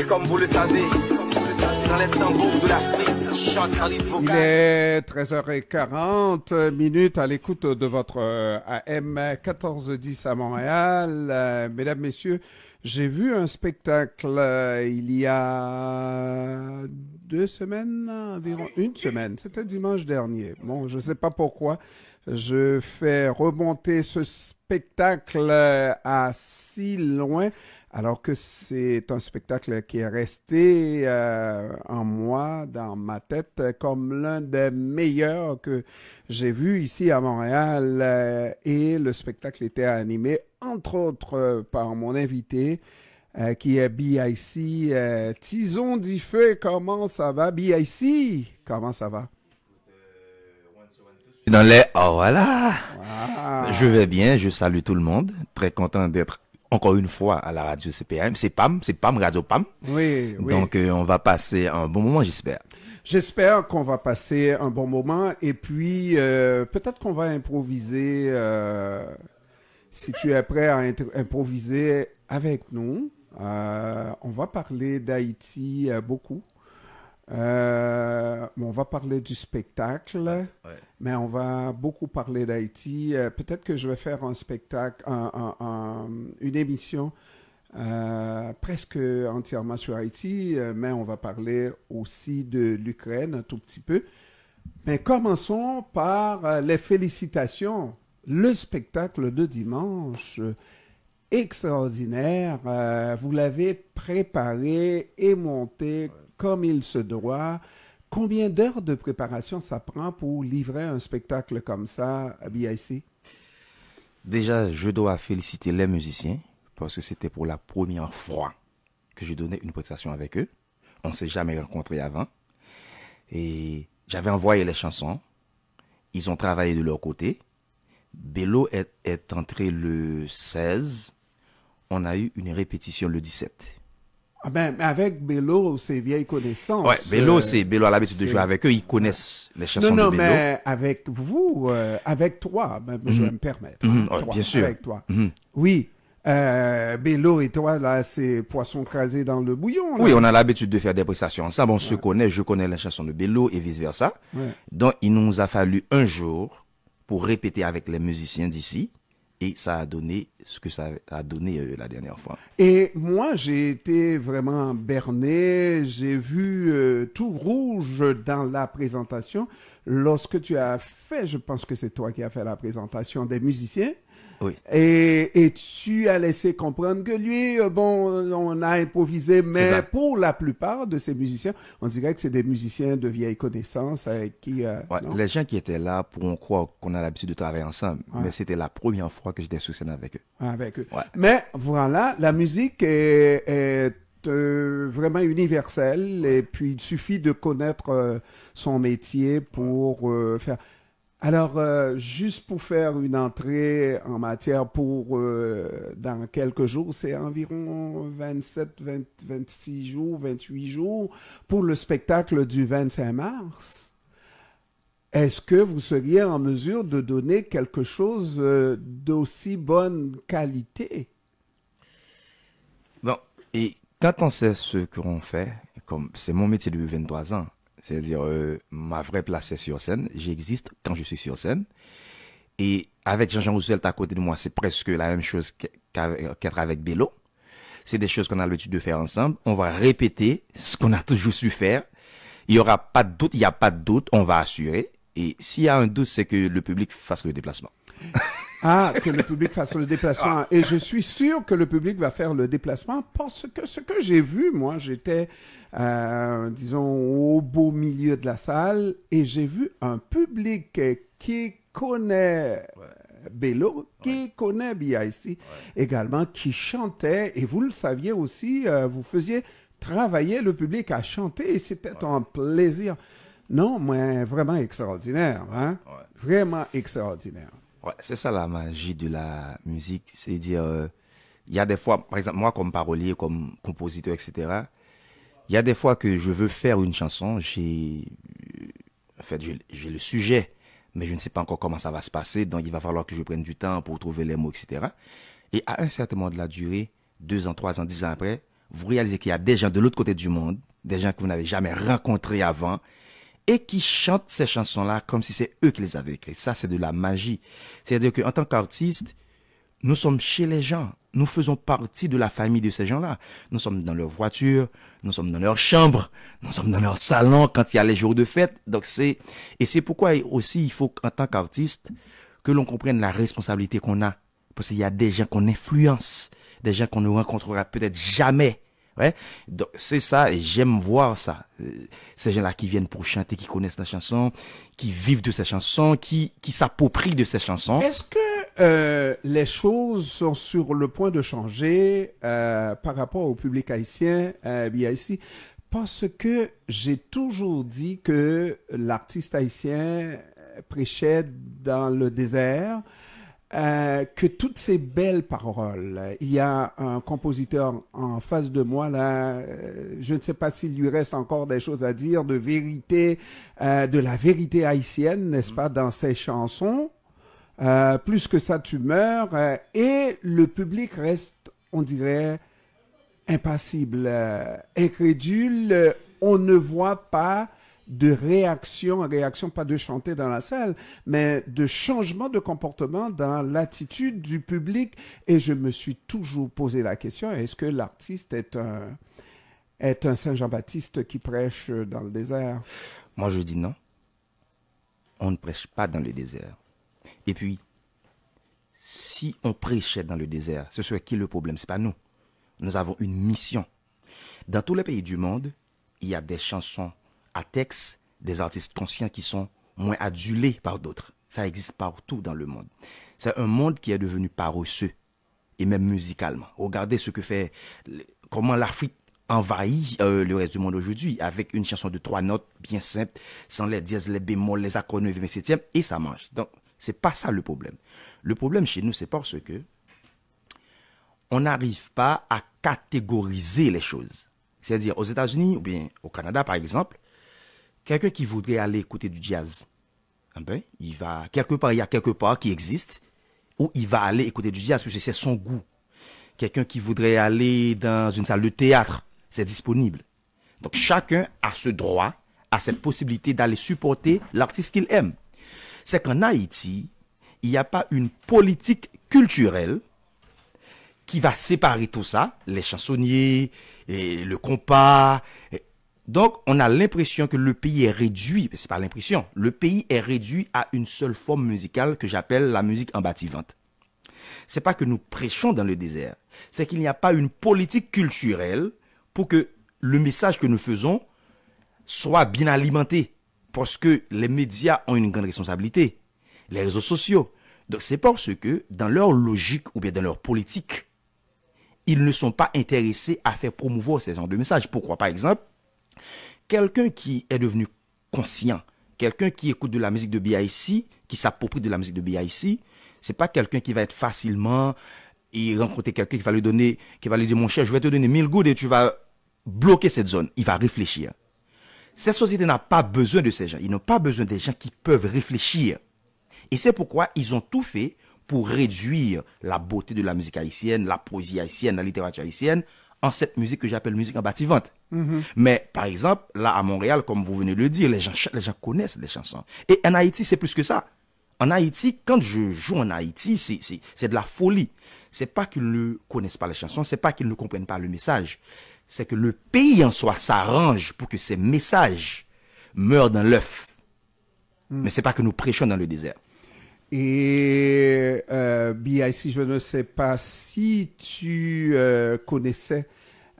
comme vous le savez, dans les tambours de l'Afrique, chante Henri Il Vocal. est 13h40 à l'écoute de votre AM 1410 à Montréal. Mesdames, Messieurs, j'ai vu un spectacle il y a 2 semaines, environ une semaine. C'était dimanche dernier. Bon, je ne sais pas pourquoi. Je fais remonter ce spectacle à si loin, alors que c'est un spectacle qui est resté en moi, dans ma tête, comme l'un des meilleurs que j'ai vu ici à Montréal. Et le spectacle était animé, entre autres, par mon invité, qui est BIC. Tison Diffé, comment ça va? BIC, comment ça va? Dans les... Oh voilà. Ah. Je vais bien, je salue tout le monde. Très content d'être encore une fois à la radio CPAM. C'est PAM, Radio PAM. Oui, oui. Donc on va passer un bon moment, j'espère. J'espère qu'on va passer un bon moment et puis peut-être qu'on va improviser, si tu es prêt à improviser avec nous. On va parler d'Haïti beaucoup. On va parler du spectacle, mais on va beaucoup parler d'Haïti. Peut-être que je vais faire un spectacle, une émission presque entièrement sur Haïti, mais on va parler aussi de l'Ukraine un tout petit peu. Mais commençons par les félicitations. Le spectacle de dimanche, extraordinaire. Vous l'avez préparé et monté comme il se doit. Combien d'heures de préparation ça prend pour livrer un spectacle comme ça à BIC? Déjà, je dois féliciter les musiciens parce que c'était pour la première fois que je donnais une prestation avec eux. On ne s'est jamais rencontrés avant. Et j'avais envoyé les chansons. Ils ont travaillé de leur côté. Bello est entré le 16. On a eu une répétition le 17. Ah ben, avec Bello, c'est vieille connaissance. Ouais, Bello a l'habitude de jouer avec eux. Ils connaissent les chansons de Bello. Non, mais avec vous, avec toi, je vais me permettre. Toi, bien sûr. Avec toi. Oui. Bello et toi, là, c'est poisson casé dans le bouillon. Là. Oui, on a l'habitude de faire des prestations ensemble. On se connaît, je connais les chansons de Bello et vice-versa. Ouais. Donc, il nous a fallu un jour pour répéter avec les musiciens d'ici. Et ça a donné ce que ça a donné la dernière fois. Et moi, j'ai été vraiment berné. J'ai vu tout rouge dans la présentation. Lorsque tu as fait, je pense que c'est toi qui as fait la présentation des musiciens. Oui. Et tu as laissé comprendre que lui, on a improvisé, mais pour la plupart de ces musiciens, on dirait que c'est des musiciens de vieille connaissance avec qui... les gens qui étaient là pourront croire qu'on a l'habitude de travailler ensemble, mais c'était la première fois que j'étais sur scène avec eux. Avec eux. Ouais. Mais voilà, la musique est vraiment universelle et puis il suffit de connaître son métier pour faire... Alors, juste pour faire une entrée en matière dans quelques jours, c'est environ 26 jours, 28 jours pour le spectacle du 25 mars. Est-ce que vous seriez en mesure de donner quelque chose d'aussi bonne qualité? Bon, et quand on sait ce qu'on fait, comme c'est mon métier depuis 23 ans, c'est-à-dire, ma vraie place, c'est sur scène. J'existe quand je suis sur scène. Et avec Jean-Jean Roosevelt à côté de moi, c'est presque la même chose qu'être avec Bello. C'est des choses qu'on a l'habitude de faire ensemble. On va répéter ce qu'on a toujours su faire. Il n'y aura pas de doute, il n'y a pas de doute, on va assurer. Et s'il y a un doute, c'est que le public fasse le déplacement. Ah, que le public fasse le déplacement. Et je suis sûr que le public va faire le déplacement parce que ce que j'ai vu, moi, j'étais, disons, au beau milieu de la salle et j'ai vu un public qui connaît Bello, qui connaît BIC également, qui chantait. Et vous le saviez aussi, vous faisiez travailler le public à chanter et c'était un plaisir. Non, mais vraiment extraordinaire, hein? Vraiment extraordinaire. Ouais, c'est ça la magie de la musique, c'est dire, il y a des fois, par exemple, moi comme parolier, comme compositeur, etc., il y a des fois que je veux faire une chanson, j'ai le sujet, mais je ne sais pas encore comment ça va se passer, donc il va falloir que je prenne du temps pour trouver les mots, etc. Et à un certain moment de la durée, 2 ans, 3 ans, 10 ans après, vous réalisez qu'il y a des gens de l'autre côté du monde, des gens que vous n'avez jamais rencontrés avant, et qui chantent ces chansons-là comme si c'est eux qui les avaient écrites. Ça, c'est de la magie. C'est-à-dire qu'en tant qu'artiste, nous sommes chez les gens. Nous faisons partie de la famille de ces gens-là. Nous sommes dans leur voiture, nous sommes dans leur chambre, nous sommes dans leur salon quand il y a les jours de fête. Donc et c'est pourquoi aussi il faut, en tant qu'artiste, que l'on comprenne la responsabilité qu'on a. Parce qu'il y a des gens qu'on influence, des gens qu'on ne rencontrera peut-être jamais. Ouais. Donc c'est ça, et j'aime voir ça. Ces gens-là qui viennent pour chanter, qui connaissent la chanson, qui vivent de ces chansons, qui s'approprient de ces chansons. Est-ce que les choses sont sur le point de changer par rapport au public haïtien ici? Parce que j'ai toujours dit que l'artiste haïtien prêchait dans le désert. Que toutes ces belles paroles, il y a un compositeur en face de moi là, je ne sais pas s'il lui reste encore des choses à dire de vérité, de la vérité haïtienne, n'est-ce pas, dans ses chansons. Plus que ça, tu meurs, et le public reste, on dirait, impassible, incrédule. On ne voit pas de réaction pas de chanter dans la salle, mais de changement de comportement dans l'attitude du public. Et je me suis toujours posé la question, est-ce que l'artiste est un Saint-Jean-Baptiste qui prêche dans le désert? Moi, je dis non. On ne prêche pas dans le désert. Et puis, si on prêchait dans le désert, ce serait qui le problème? Ce n'est pas nous. Nous avons une mission. Dans tous les pays du monde, il y a des chansons à texte, des artistes conscients qui sont moins adulés par d'autres. Ça existe partout dans le monde. C'est un monde qui est devenu paresseux, et même musicalement. Regardez comment l'Afrique envahit le reste du monde aujourd'hui, avec une chanson de 3 notes bien simple, sans les dièses, les bémols, les accords 9e et 7e, et ça marche. Donc, c'est pas ça le problème. Le problème chez nous, c'est parce que on n'arrive pas à catégoriser les choses. C'est-à-dire, aux États-Unis, ou bien au Canada, par exemple, quelqu'un qui voudrait aller écouter du jazz, il va il y a quelque part qui existe où il va aller écouter du jazz parce que c'est son goût. Quelqu'un qui voudrait aller dans une salle de théâtre, c'est disponible. Donc chacun a ce droit, a cette possibilité d'aller supporter l'artiste qu'il aime. C'est qu'en Haïti, il n'y a pas une politique culturelle qui va séparer tout ça, les chansonniers, et le compas. Donc, on a l'impression que le pays est réduit, mais c'est pas l'impression, le pays est réduit à une seule forme musicale que j'appelle la musique ambativante. C'est pas que nous prêchons dans le désert, c'est qu'il n'y a pas une politique culturelle pour que le message que nous faisons soit bien alimenté. Parce que les médias ont une grande responsabilité, les réseaux sociaux. Donc, c'est parce que dans leur logique ou bien dans leur politique, ils ne sont pas intéressés à faire promouvoir ces genres de messages. Pourquoi, par exemple, quelqu'un qui est devenu conscient, quelqu'un qui écoute de la musique de B.I.C., qui s'approprie de la musique de B.I.C., c'est pas quelqu'un qui va être facilement et rencontrer quelqu'un qui va lui dire, mon cher, je vais te donner 1000 gouttes et tu vas bloquer cette zone. Il va réfléchir. Cette société n'a pas besoin de ces gens. Ils n'ont pas besoin des gens qui peuvent réfléchir. Et c'est pourquoi ils ont tout fait pour réduire la beauté de la musique haïtienne, la poésie haïtienne, la littérature haïtienne, en cette musique que j'appelle musique ambativante. Mais, par exemple, là, à Montréal, comme vous venez de le dire, les gens connaissent les chansons. Et en Haïti, c'est plus que ça. En Haïti, quand je joue en Haïti, c'est de la folie. C'est pas qu'ils ne connaissent pas les chansons, c'est pas qu'ils ne comprennent pas le message. C'est que le pays en soi s'arrange pour que ces messages meurent dans l'œuf. Mais c'est pas que nous prêchons dans le désert. Et B.I.C., je ne sais pas si tu connaissais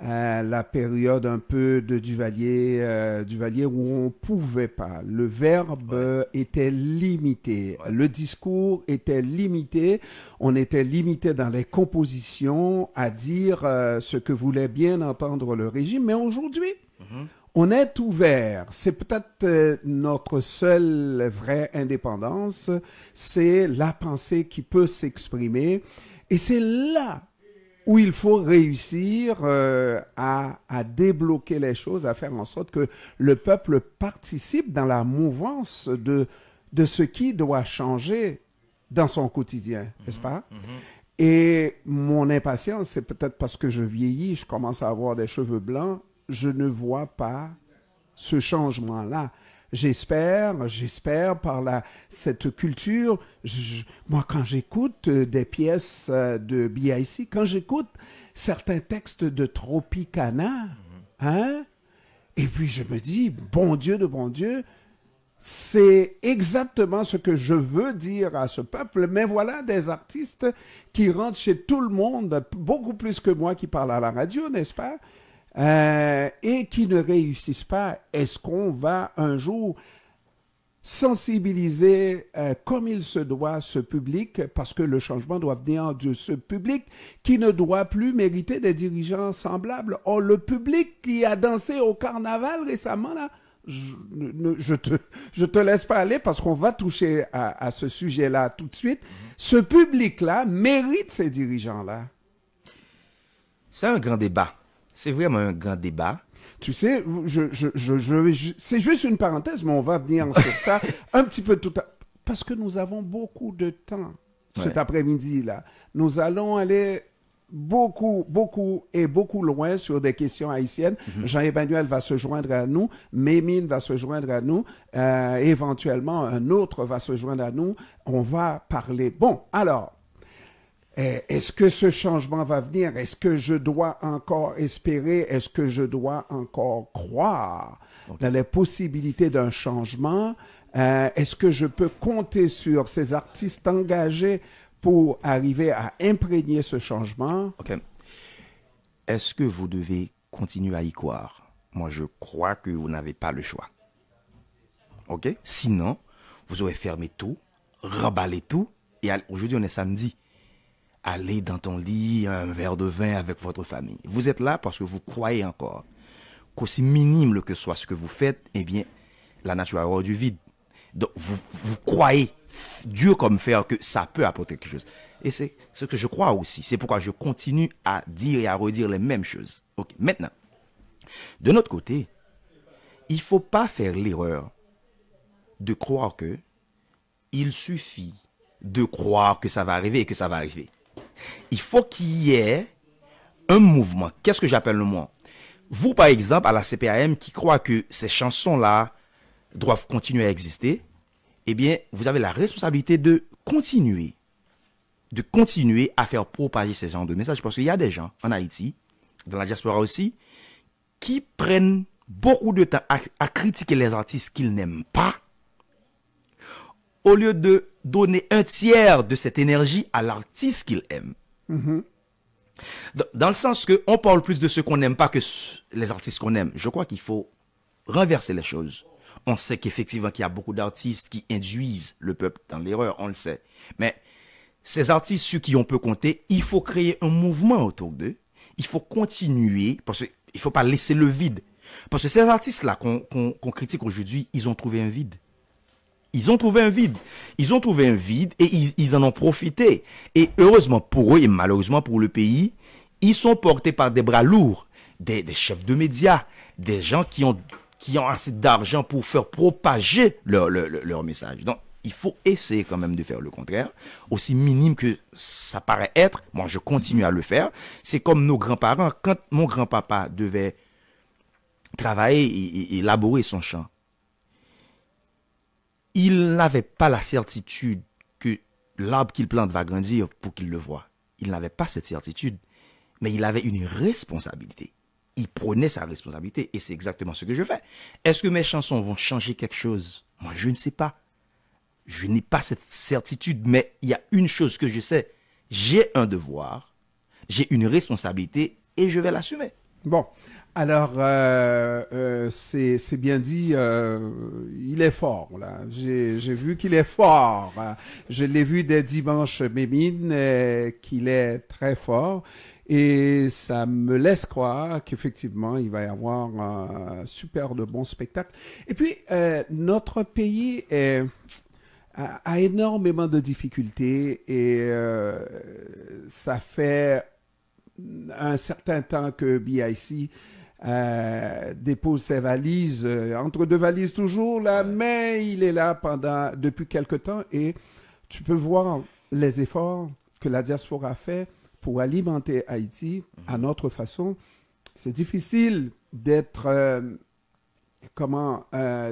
la période un peu de Duvalier où on pouvait pas. Le verbe était limité, le discours était limité, on était limité dans les compositions à dire ce que voulait bien entendre le régime. Mais aujourd'hui, on est ouvert. C'est peut-être notre seule vraie indépendance. C'est la pensée qui peut s'exprimer. Et c'est là où il faut réussir à débloquer les choses, à faire en sorte que le peuple participe dans la mouvance de ce qui doit changer dans son quotidien, n'est-ce pas? Et mon impatience, c'est peut-être parce que je vieillis, je commence à avoir des cheveux blancs, je ne vois pas ce changement-là. J'espère par cette culture, moi quand j'écoute des pièces de BIC, quand j'écoute certains textes de Tropicana, hein, et puis je me dis, bon Dieu de bon Dieu, c'est exactement ce que je veux dire à ce peuple, mais voilà des artistes qui rentrent chez tout le monde, beaucoup plus que moi qui parle à la radio, n'est-ce pas? Et qui ne réussissent pas. Est-ce qu'on va un jour sensibiliser comme il se doit ce public, parce que le changement doit venir de ce public qui ne doit plus mériter des dirigeants semblables. Or, le public qui a dansé au carnaval récemment, là, je te laisse pas aller parce qu'on va toucher à ce sujet-là tout de suite. Ce public-là mérite ces dirigeants-là. C'est un grand débat. C'est vraiment un grand débat. Tu sais, c'est juste une parenthèse, mais on va venir sur ça un petit peu tout à... Parce que nous avons beaucoup de temps cet après-midi-là. Nous allons aller beaucoup loin sur des questions haïtiennes. Jean-Emmanuel va se joindre à nous, Mémine va se joindre à nous, éventuellement un autre va se joindre à nous. On va parler. Bon, alors... Est-ce que ce changement va venir? Est-ce que je dois encore espérer? Est-ce que je dois encore croire dans les possibilités d'un changement? Est-ce que je peux compter sur ces artistes engagés pour arriver à imprégner ce changement? OK. Est-ce que vous devez continuer à y croire? Moi, je crois que vous n'avez pas le choix. OK? Sinon, vous aurez fermé tout, remballé tout, et aujourd'hui, on est samedi. Allez dans ton lit, un verre de vin avec votre famille. Vous êtes là parce que vous croyez encore qu'aussi minime que soit ce que vous faites, eh bien, la nature aura du vide. Donc, vous croyez, dur comme fer, que ça peut apporter quelque chose. Et c'est ce que je crois aussi. C'est pourquoi je continue à dire et à redire les mêmes choses. Ok. Maintenant, de notre côté, il ne faut pas faire l'erreur de croire que il suffit de croire que ça va arriver et que ça va arriver. Il faut qu'il y ait un mouvement. Qu'est-ce que j'appelle le mouvement? Vous, par exemple, à la CPAM, qui croit que ces chansons-là doivent continuer à exister, eh bien, vous avez la responsabilité de continuer à faire propager ces genres de messages. Parce qu'il y a des gens en Haïti, dans la diaspora aussi, qui prennent beaucoup de temps à critiquer les artistes qu'ils n'aiment pas, au lieu de donner un tiers de cette énergie à l'artiste qu'ils aiment. Dans le sens qu'on parle plus de ce qu'on n'aime pas que les artistes qu'on aime. Je crois qu'il faut renverser les choses. On sait qu'effectivement qu'il y a beaucoup d'artistes qui induisent le peuple dans l'erreur, on le sait. Mais ces artistes sur qui on peut compter, il faut créer un mouvement autour d'eux. Il faut continuer, parce qu'il ne faut pas laisser le vide. Parce que ces artistes-là qu'on critique aujourd'hui, ils ont trouvé un vide. Ils ont trouvé un vide. Ils ont trouvé un vide et ils en ont profité. Et heureusement pour eux et malheureusement pour le pays, ils sont portés par des bras lourds, des chefs de médias, des gens qui ont assez d'argent pour faire propager leur message. Donc, il faut essayer quand même de faire le contraire. Aussi minime que ça paraît être, moi je continue à le faire. C'est comme nos grands-parents. Quand mon grand-papa devait travailler et élaborer son champ, il n'avait pas la certitude que l'arbre qu'il plante va grandir pour qu'il le voie. Il n'avait pas cette certitude, mais il avait une responsabilité. Il prenait sa responsabilité et c'est exactement ce que je fais. Est-ce que mes chansons vont changer quelque chose? Moi, je ne sais pas. Je n'ai pas cette certitude, mais il y a une chose que je sais. J'ai un devoir, j'ai une responsabilité et je vais l'assumer. Bon, alors, c'est bien dit, il est fort, là. J'ai vu qu'il est fort. Je l'ai vu dès dimanche, Mémine, qu'il est très fort. Et ça me laisse croire qu'effectivement, il va y avoir un super de bon spectacle. Et puis, notre pays a énormément de difficultés et ça fait un certain temps que BIC dépose ses valises, entre deux valises toujours là, mais il est là depuis quelque temps et tu peux voir les efforts que la diaspora fait pour alimenter Haïti à notre façon. C'est difficile d'être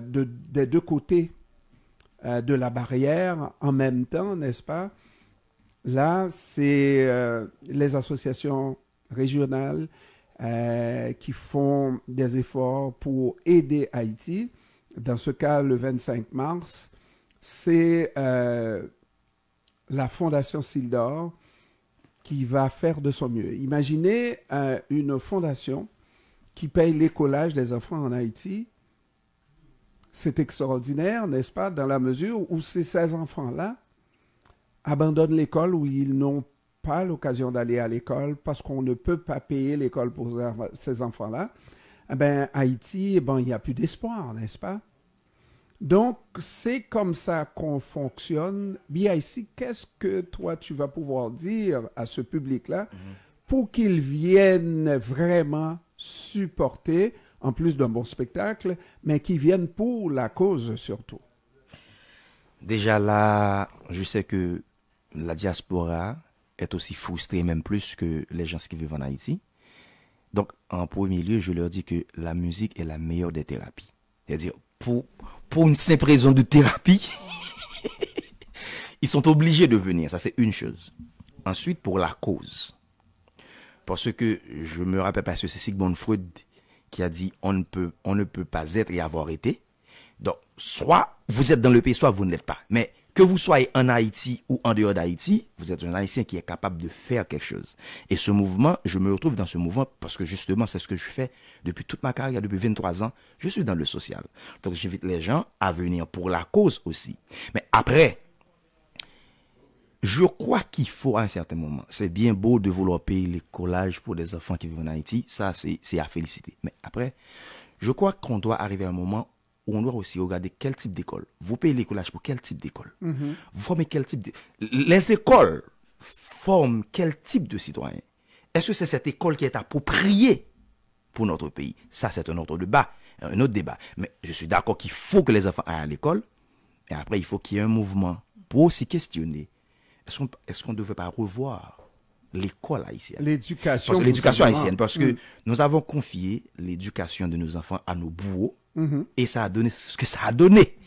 des deux côtés de la barrière en même temps, n'est-ce pas? Là, c'est les associations régionales qui font des efforts pour aider Haïti. Dans ce cas, le 25 mars, c'est la Fondation Sildor qui va faire de son mieux. Imaginez une fondation qui paye l'écolage des enfants en Haïti. C'est extraordinaire, n'est-ce pas, dans la mesure où ces enfants-là abandonnent l'école, où ils n'ont pas l'occasion d'aller à l'école parce qu'on ne peut pas payer l'école pour ces enfants-là. Eh bien, Haïti, il n'y a plus d'espoir, n'est-ce pas? Donc, c'est comme ça qu'on fonctionne. BIC, qu'est-ce que toi, tu vas pouvoir dire à ce public-là pour qu'ils viennent vraiment supporter, en plus d'un bon spectacle, mais qu'ils viennent pour la cause surtout? Déjà là, je sais que la diaspora est aussi frustrée, même plus que les gens qui vivent en Haïti. Donc, en premier lieu, je leur dis que la musique est la meilleure des thérapies. C'est-à-dire, pour une simple raison de thérapie, ils sont obligés de venir. Ça, c'est une chose. Ensuite, pour la cause. Parce que je me rappelle, parce que c'est Sigmund Freud qui a dit on ne peut pas être et avoir été. Donc, soit vous êtes dans le pays, soit vous ne l'êtes pas. Mais que vous soyez en Haïti ou en dehors d'Haïti, vous êtes un Haïtien qui est capable de faire quelque chose. Et ce mouvement, je me retrouve dans ce mouvement parce que justement, c'est ce que je fais depuis toute ma carrière, depuis 23 ans. Je suis dans le social. Donc, j'invite les gens à venir pour la cause aussi. Mais après, je crois qu'il faut à un certain moment. C'est bien beau de vouloir payer les collages pour des enfants qui vivent en Haïti. Ça, c'est à féliciter. Mais après, je crois qu'on doit arriver à un moment où on doit aussi regarder quel type d'école. Vous payez les collages pour quel type d'école? Vous formez quel type de... Les écoles forment quel type de citoyen? Est-ce que c'est cette école qui est appropriée pour notre pays? Ça, c'est un autre débat. Mais je suis d'accord qu'il faut que les enfants aillent à l'école. Et après, il faut qu'il y ait un mouvement pour aussi questionner. Est-ce qu'on ne devrait pas revoir l'école haïtienne? L'éducation haïtienne. Parce que nous avons confié l'éducation de nos enfants à nos bourreaux. Et ça a donné ce que ça a donné.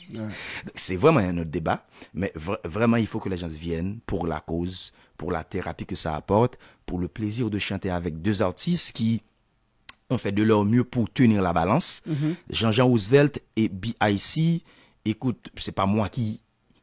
C'est vraiment un autre débat. Mais vraiment, il faut que les gens viennent pour la cause, pour la thérapie que ça apporte, pour le plaisir de chanter avec deux artistes qui ont fait de leur mieux pour tenir la balance. Jean-Jean Roosevelt et B.I.C. Écoute, c'est pas moi qui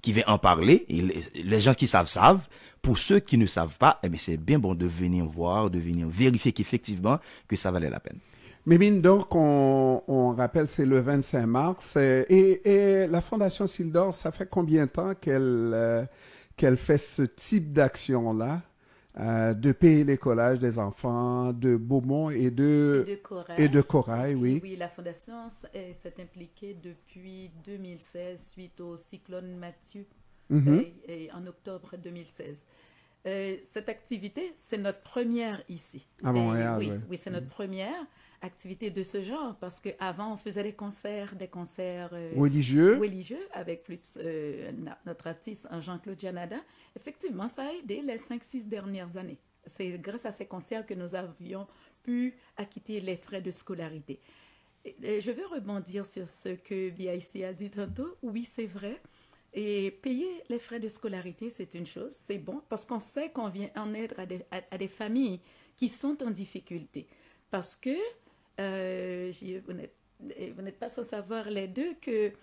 vais en parler. Et les gens qui savent. Pour ceux qui ne savent pas, eh bien, c'est bien bon de venir voir, de venir vérifier qu'effectivement, que ça valait la peine. Mémine, donc, on rappelle, c'est le 25 mars. Et la Fondation Sildor, ça fait combien de temps qu'elle fait ce type d'action-là, de payer les collages des enfants de Beaumont et de Corail, oui. Oui, la Fondation s'est impliquée depuis 2016 suite au cyclone Mathieu en octobre 2016. Cette activité, c'est notre première ici. À Montréal, oui, c'est notre première activité de ce genre parce qu'avant, on faisait des concerts religieux avec notre artiste Jean-Claude Janada. Effectivement, ça a aidé les 5-6 dernières années. C'est grâce à ces concerts que nous avions pu acquitter les frais de scolarité. Et je veux rebondir sur ce que BIC a dit tantôt. Oui, c'est vrai. Et payer les frais de scolarité, c'est une chose, c'est bon, parce qu'on sait qu'on vient en aide à des familles qui sont en difficulté. Parce que, vous n'êtes pas sans savoir les deux que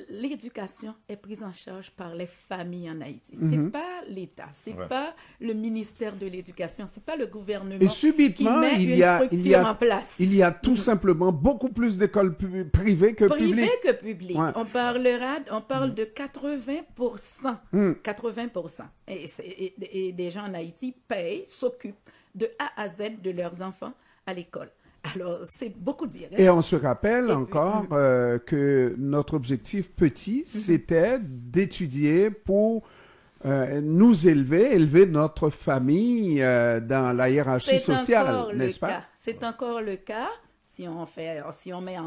l'éducation est prise en charge par les familles en Haïti. C'est pas l'État, c'est pas le ministère de l'Éducation, c'est pas le gouvernement et subitement, qui met une structure en place. Il y a tout simplement beaucoup plus d'écoles privées que publiques. Ouais. On parle de 80%. 80%. Et des gens en Haïti payent, s'occupent de A à Z de leurs enfants à l'école. Alors, c'est beaucoup dire. Et on se rappelle que notre objectif petit, c'était d'étudier pour nous élever notre famille dans la hiérarchie sociale, n'est-ce pas? C'est encore le cas. si on met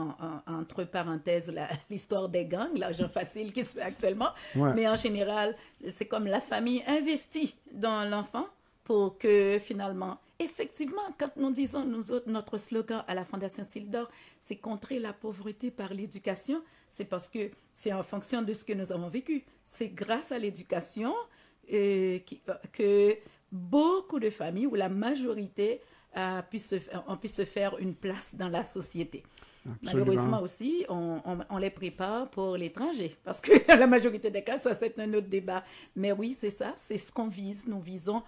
entre parenthèses l'histoire des gangs, l'argent facile qui se fait actuellement, mais en général, c'est comme la famille investit dans l'enfant pour que finalement, effectivement, quand nous disons, nous autres, notre slogan à la Fondation Sildor, c'est contrer la pauvreté par l'éducation, c'est parce que c'est en fonction de ce que nous avons vécu. C'est grâce à l'éducation que beaucoup de familles, ou la majorité, ont pu se faire une place dans la société. Absolument. Malheureusement aussi, on les prépare pour l'étranger, parce que dans la majorité des cas, ça c'est un autre débat. Mais oui, c'est ça, c'est ce qu'on vise. Nous visons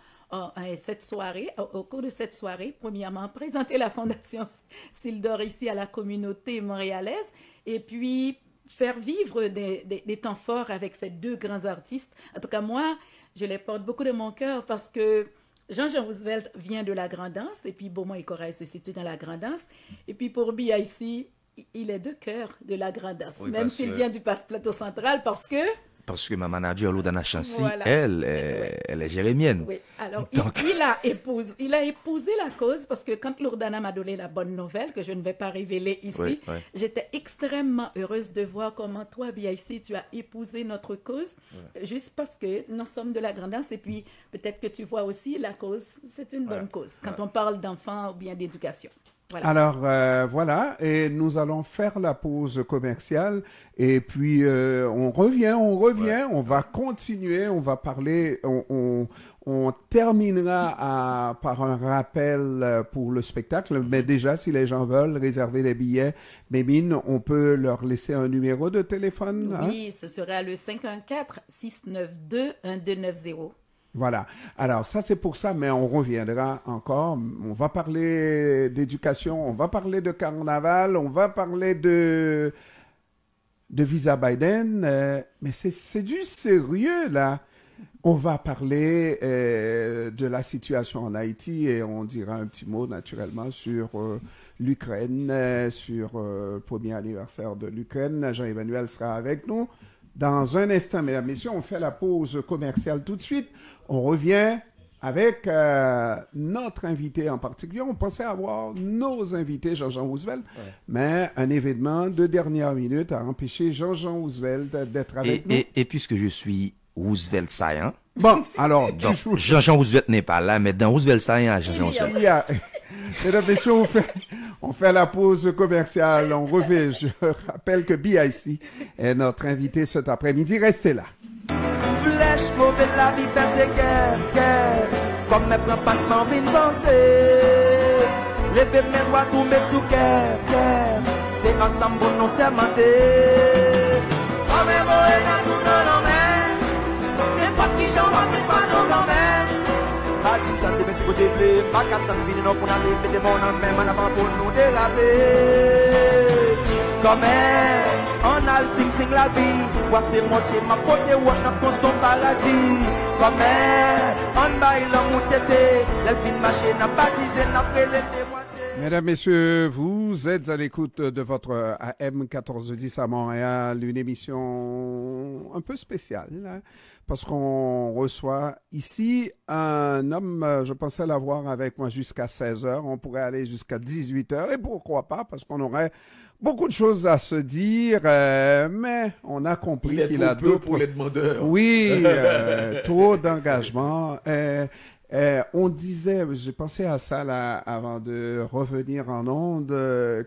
cette soirée, au cours de cette soirée, premièrement, présenter la Fondation Sildor ici à la communauté montréalaise, et puis faire vivre des temps forts avec ces deux grands artistes. En tout cas, moi, je les porte beaucoup de mon cœur parce que Jean-Jean Roosevelt vient de la Grand'Anse et puis Beaumont et Corail se situent dans la Grand'Anse. Et puis pour BIC, il est de cœur de la Grand'Anse, oui, même s'il vient du plateau central parce que ma manager, Loudana Chancy, voilà. Elle est jérémienne. Oui, alors donc... il a épousé la cause parce que quand Lourdana m'a donné la bonne nouvelle, que je ne vais pas révéler ici, j'étais extrêmement heureuse de voir comment toi, BIC, tu as épousé notre cause, juste parce que nous sommes de la Grand'Anse et puis peut-être que tu vois aussi la cause, c'est une bonne cause quand on parle d'enfants ou bien d'éducation. Voilà. Alors, voilà, et nous allons faire la pause commerciale et puis on revient, on va continuer, on va parler, on terminera par un rappel pour le spectacle, mais déjà, si les gens veulent réserver les billets, Mémine, on peut leur laisser un numéro de téléphone? Oui, ce sera le 514-692-1290. Voilà. Alors, ça, c'est pour ça, mais on reviendra encore. On va parler d'éducation, on va parler de carnaval, on va parler de visa Biden, mais c'est du sérieux, là. On va parler de la situation en Haïti et on dira un petit mot, naturellement, sur l'Ukraine, sur le premier anniversaire de l'Ukraine. Jean-Emmanuel sera avec nous. Dans un instant, mesdames, messieurs, on fait la pause commerciale tout de suite. On revient avec notre invité en particulier. On pensait avoir nos invités, Jean-Jean Roosevelt, mais un événement de dernière minute a empêché Jean-Jean Roosevelt d'être avec nous. Et puisque je suis Roosevelt saillant, bon, alors, Jean-Jean Roosevelt n'est pas là, mais dans Roosevelt saillant, Jean-Jean Roosevelt. Mesdames, messieurs, on fait la pause commerciale. On revient. Je rappelle que BIC est notre invité cet après-midi. Restez là. Flèche, mauvais la vie, percée, cœur. Comme mes plans passement, vine penser. Lever mes doigts, tout mettre sous cœur. C'est ensemble pour nous sermenter. Comme un boé dans son domaine. N'importe qui j'en va, c'est pas son domaine. Pas d'une tante, mais si vous déblez. Pas qu'à t'en venir, non, pour aller, mettez mon nom, même en avant pour nous déraper. Comme on a le ting-ting la vie. Voici mon chez ma pote, wash n'a pas ton paradis. Comme on baille l'homme tété. L'elfine marché n'a pas disé, n'a pas l'été moitié. Mesdames, messieurs, vous êtes à l'écoute de votre AM 1410 à Montréal, une émission un peu spéciale, hein, parce qu'on reçoit ici un homme, je pensais l'avoir avec moi jusqu'à 16h, on pourrait aller jusqu'à 18h, et pourquoi pas, parce qu'on aurait beaucoup de choses à se dire, mais on a compris qu'il a peu pour les demandeurs. Oui, trop d'engagement. On disait, j'ai pensé à ça là avant de revenir en ondes,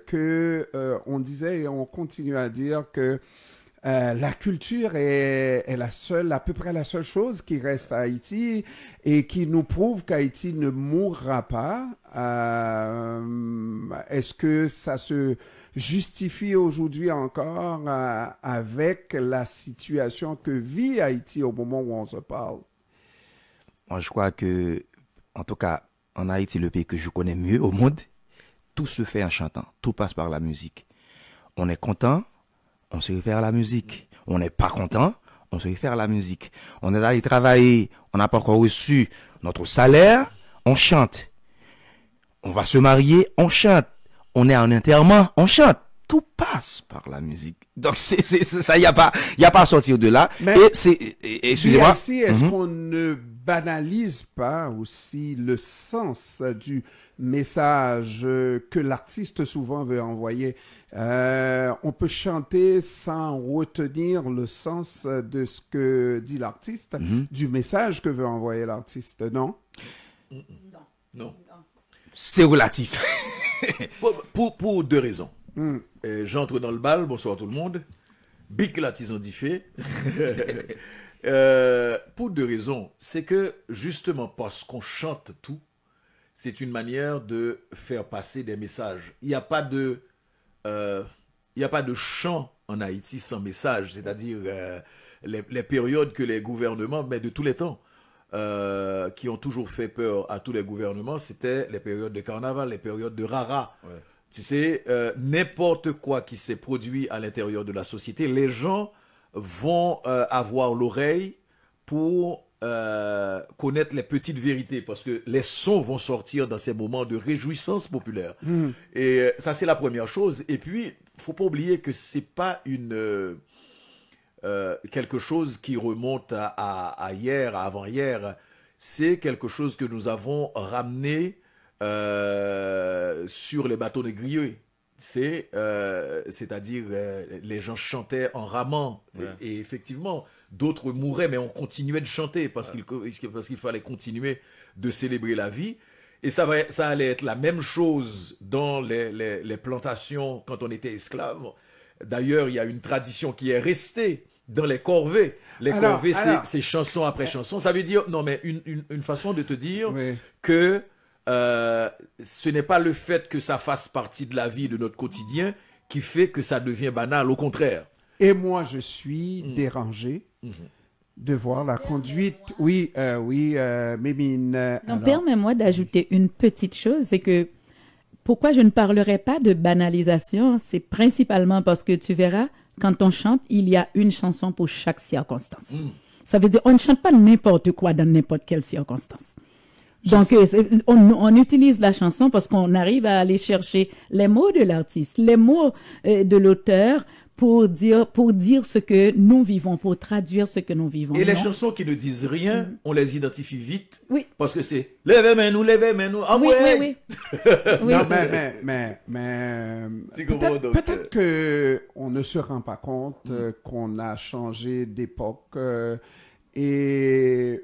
que on disait et on continue à dire que la culture est à peu près la seule chose qui reste à Haïti et qui nous prouve qu'Haïti ne mourra pas. Est-ce que ça se justifie aujourd'hui encore avec la situation que vit Haïti au moment où on se parle? Moi, je crois que, en tout cas, en Haïti, le pays que je connais mieux au monde, tout se fait en chantant. Tout passe par la musique. On est content, on se réfère à la musique. On n'est pas content, on se réfère à la musique. On est allé travailler, on n'a pas encore reçu notre salaire, on chante. On va se marier, on chante. On est en enterrement, on chante. Tout passe par la musique. Donc, ça, il n'y a pas à sortir de là. Mais excusez-moi. Est-ce qu'on ne banalise pas aussi le sens du message que l'artiste souvent veut envoyer. On peut chanter sans retenir le sens de ce que dit l'artiste, du message que veut envoyer l'artiste, non? Non. C'est relatif. Pour deux raisons. J'entre dans le bal, bonsoir tout le monde. Bic la tison dit fait. Pour deux raisons. C'est que justement parce qu'on chante tout, c'est une manière de faire passer des messages. Il n'y a pas de chant en Haïti sans message. C'est-à-dire les périodes que les gouvernements, mais de tous les temps, qui ont toujours fait peur à tous les gouvernements, c'était les périodes de carnaval, les périodes de rara. Ouais. Tu sais, n'importe quoi qui s'est produit à l'intérieur de la société, les gens vont avoir l'oreille pour connaître les petites vérités, parce que les sons vont sortir dans ces moments de réjouissance populaire. Et ça, c'est la première chose. Et puis, il ne faut pas oublier que ce n'est pas quelque chose qui remonte à hier, à avant-hier. C'est quelque chose que nous avons ramené sur les bateaux négriers. C'est-à-dire les gens chantaient en ramant. Ouais. Et effectivement, d'autres mouraient, mais on continuait de chanter parce qu'il fallait continuer de célébrer la vie. Et ça allait être la même chose dans les plantations quand on était esclave. D'ailleurs, il y a une tradition qui est restée dans les corvées. Les corvées, c'est chanson après chanson. Ça veut dire, non, mais une façon de te dire que ce n'est pas le fait que ça fasse partie de la vie, de notre quotidien, qui fait que ça devient banal, au contraire. Et moi, je suis dérangé de voir la conduite. Oui, Mémine. Non, permets-moi d'ajouter une petite chose, c'est que pourquoi je ne parlerai pas de banalisation, c'est principalement parce que tu verras, quand on chante, il y a une chanson pour chaque circonstance. Ça veut dire on ne chante pas n'importe quoi dans n'importe quelle circonstance. Donc, on utilise la chanson parce qu'on arrive à aller chercher les mots de l'artiste, les mots de l'auteur pour dire ce que nous vivons, pour traduire ce que nous vivons. Et les chansons qui ne disent rien, on les identifie vite. Oui. Parce que c'est « Lève main nous, lève main nous ». Ah oui, ouais. oui. Non, mais peut-être qu'on ne se rend pas compte qu'on a changé d'époque et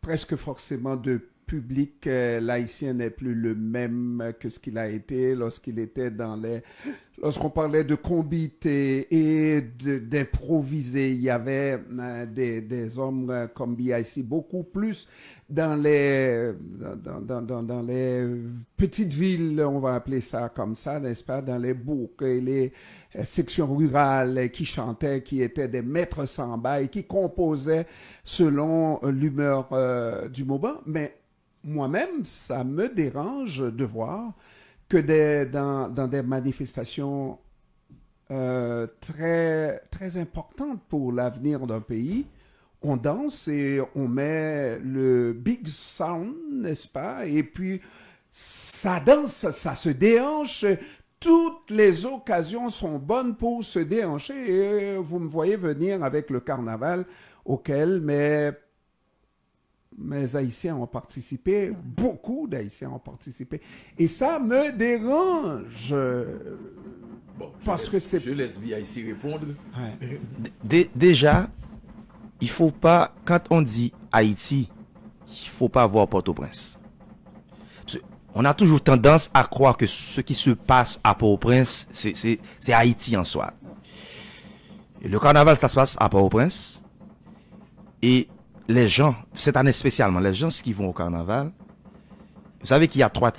presque forcément de public l'haïtien n'est plus le même que ce qu'il a été lorsqu'il était lorsqu'on parlait de combiter et d'improviser. Il y avait des hommes comme BIC beaucoup plus dans les petites villes, on va appeler ça comme ça, n'est-ce pas, dans les bourgs et les sections rurales qui chantaient, qui étaient des maîtres samba et qui composaient selon l'humeur du moment. Mais moi-même, ça me dérange de voir que dans des manifestations très, très importantes pour l'avenir d'un pays, on danse et on met le big sound, n'est-ce pas? Et puis, ça danse, ça se déhanche. Toutes les occasions sont bonnes pour se déhancher. Et vous me voyez venir avec le carnaval auquel mes Haïtiens ont participé, beaucoup d'Haïtiens ont participé. Et ça me dérange. Parce que c'est... Je laisse BIC répondre. Ouais. Déjà, il ne faut pas, quand on dit Haïti, il ne faut pas voir Port-au-Prince. On a toujours tendance à croire que ce qui se passe à Port-au-Prince, c'est Haïti en soi. Le carnaval, ça se passe à Port-au-Prince. Et les gens, cette année spécialement, les gens qui vont au carnaval, vous savez qu'il y a trois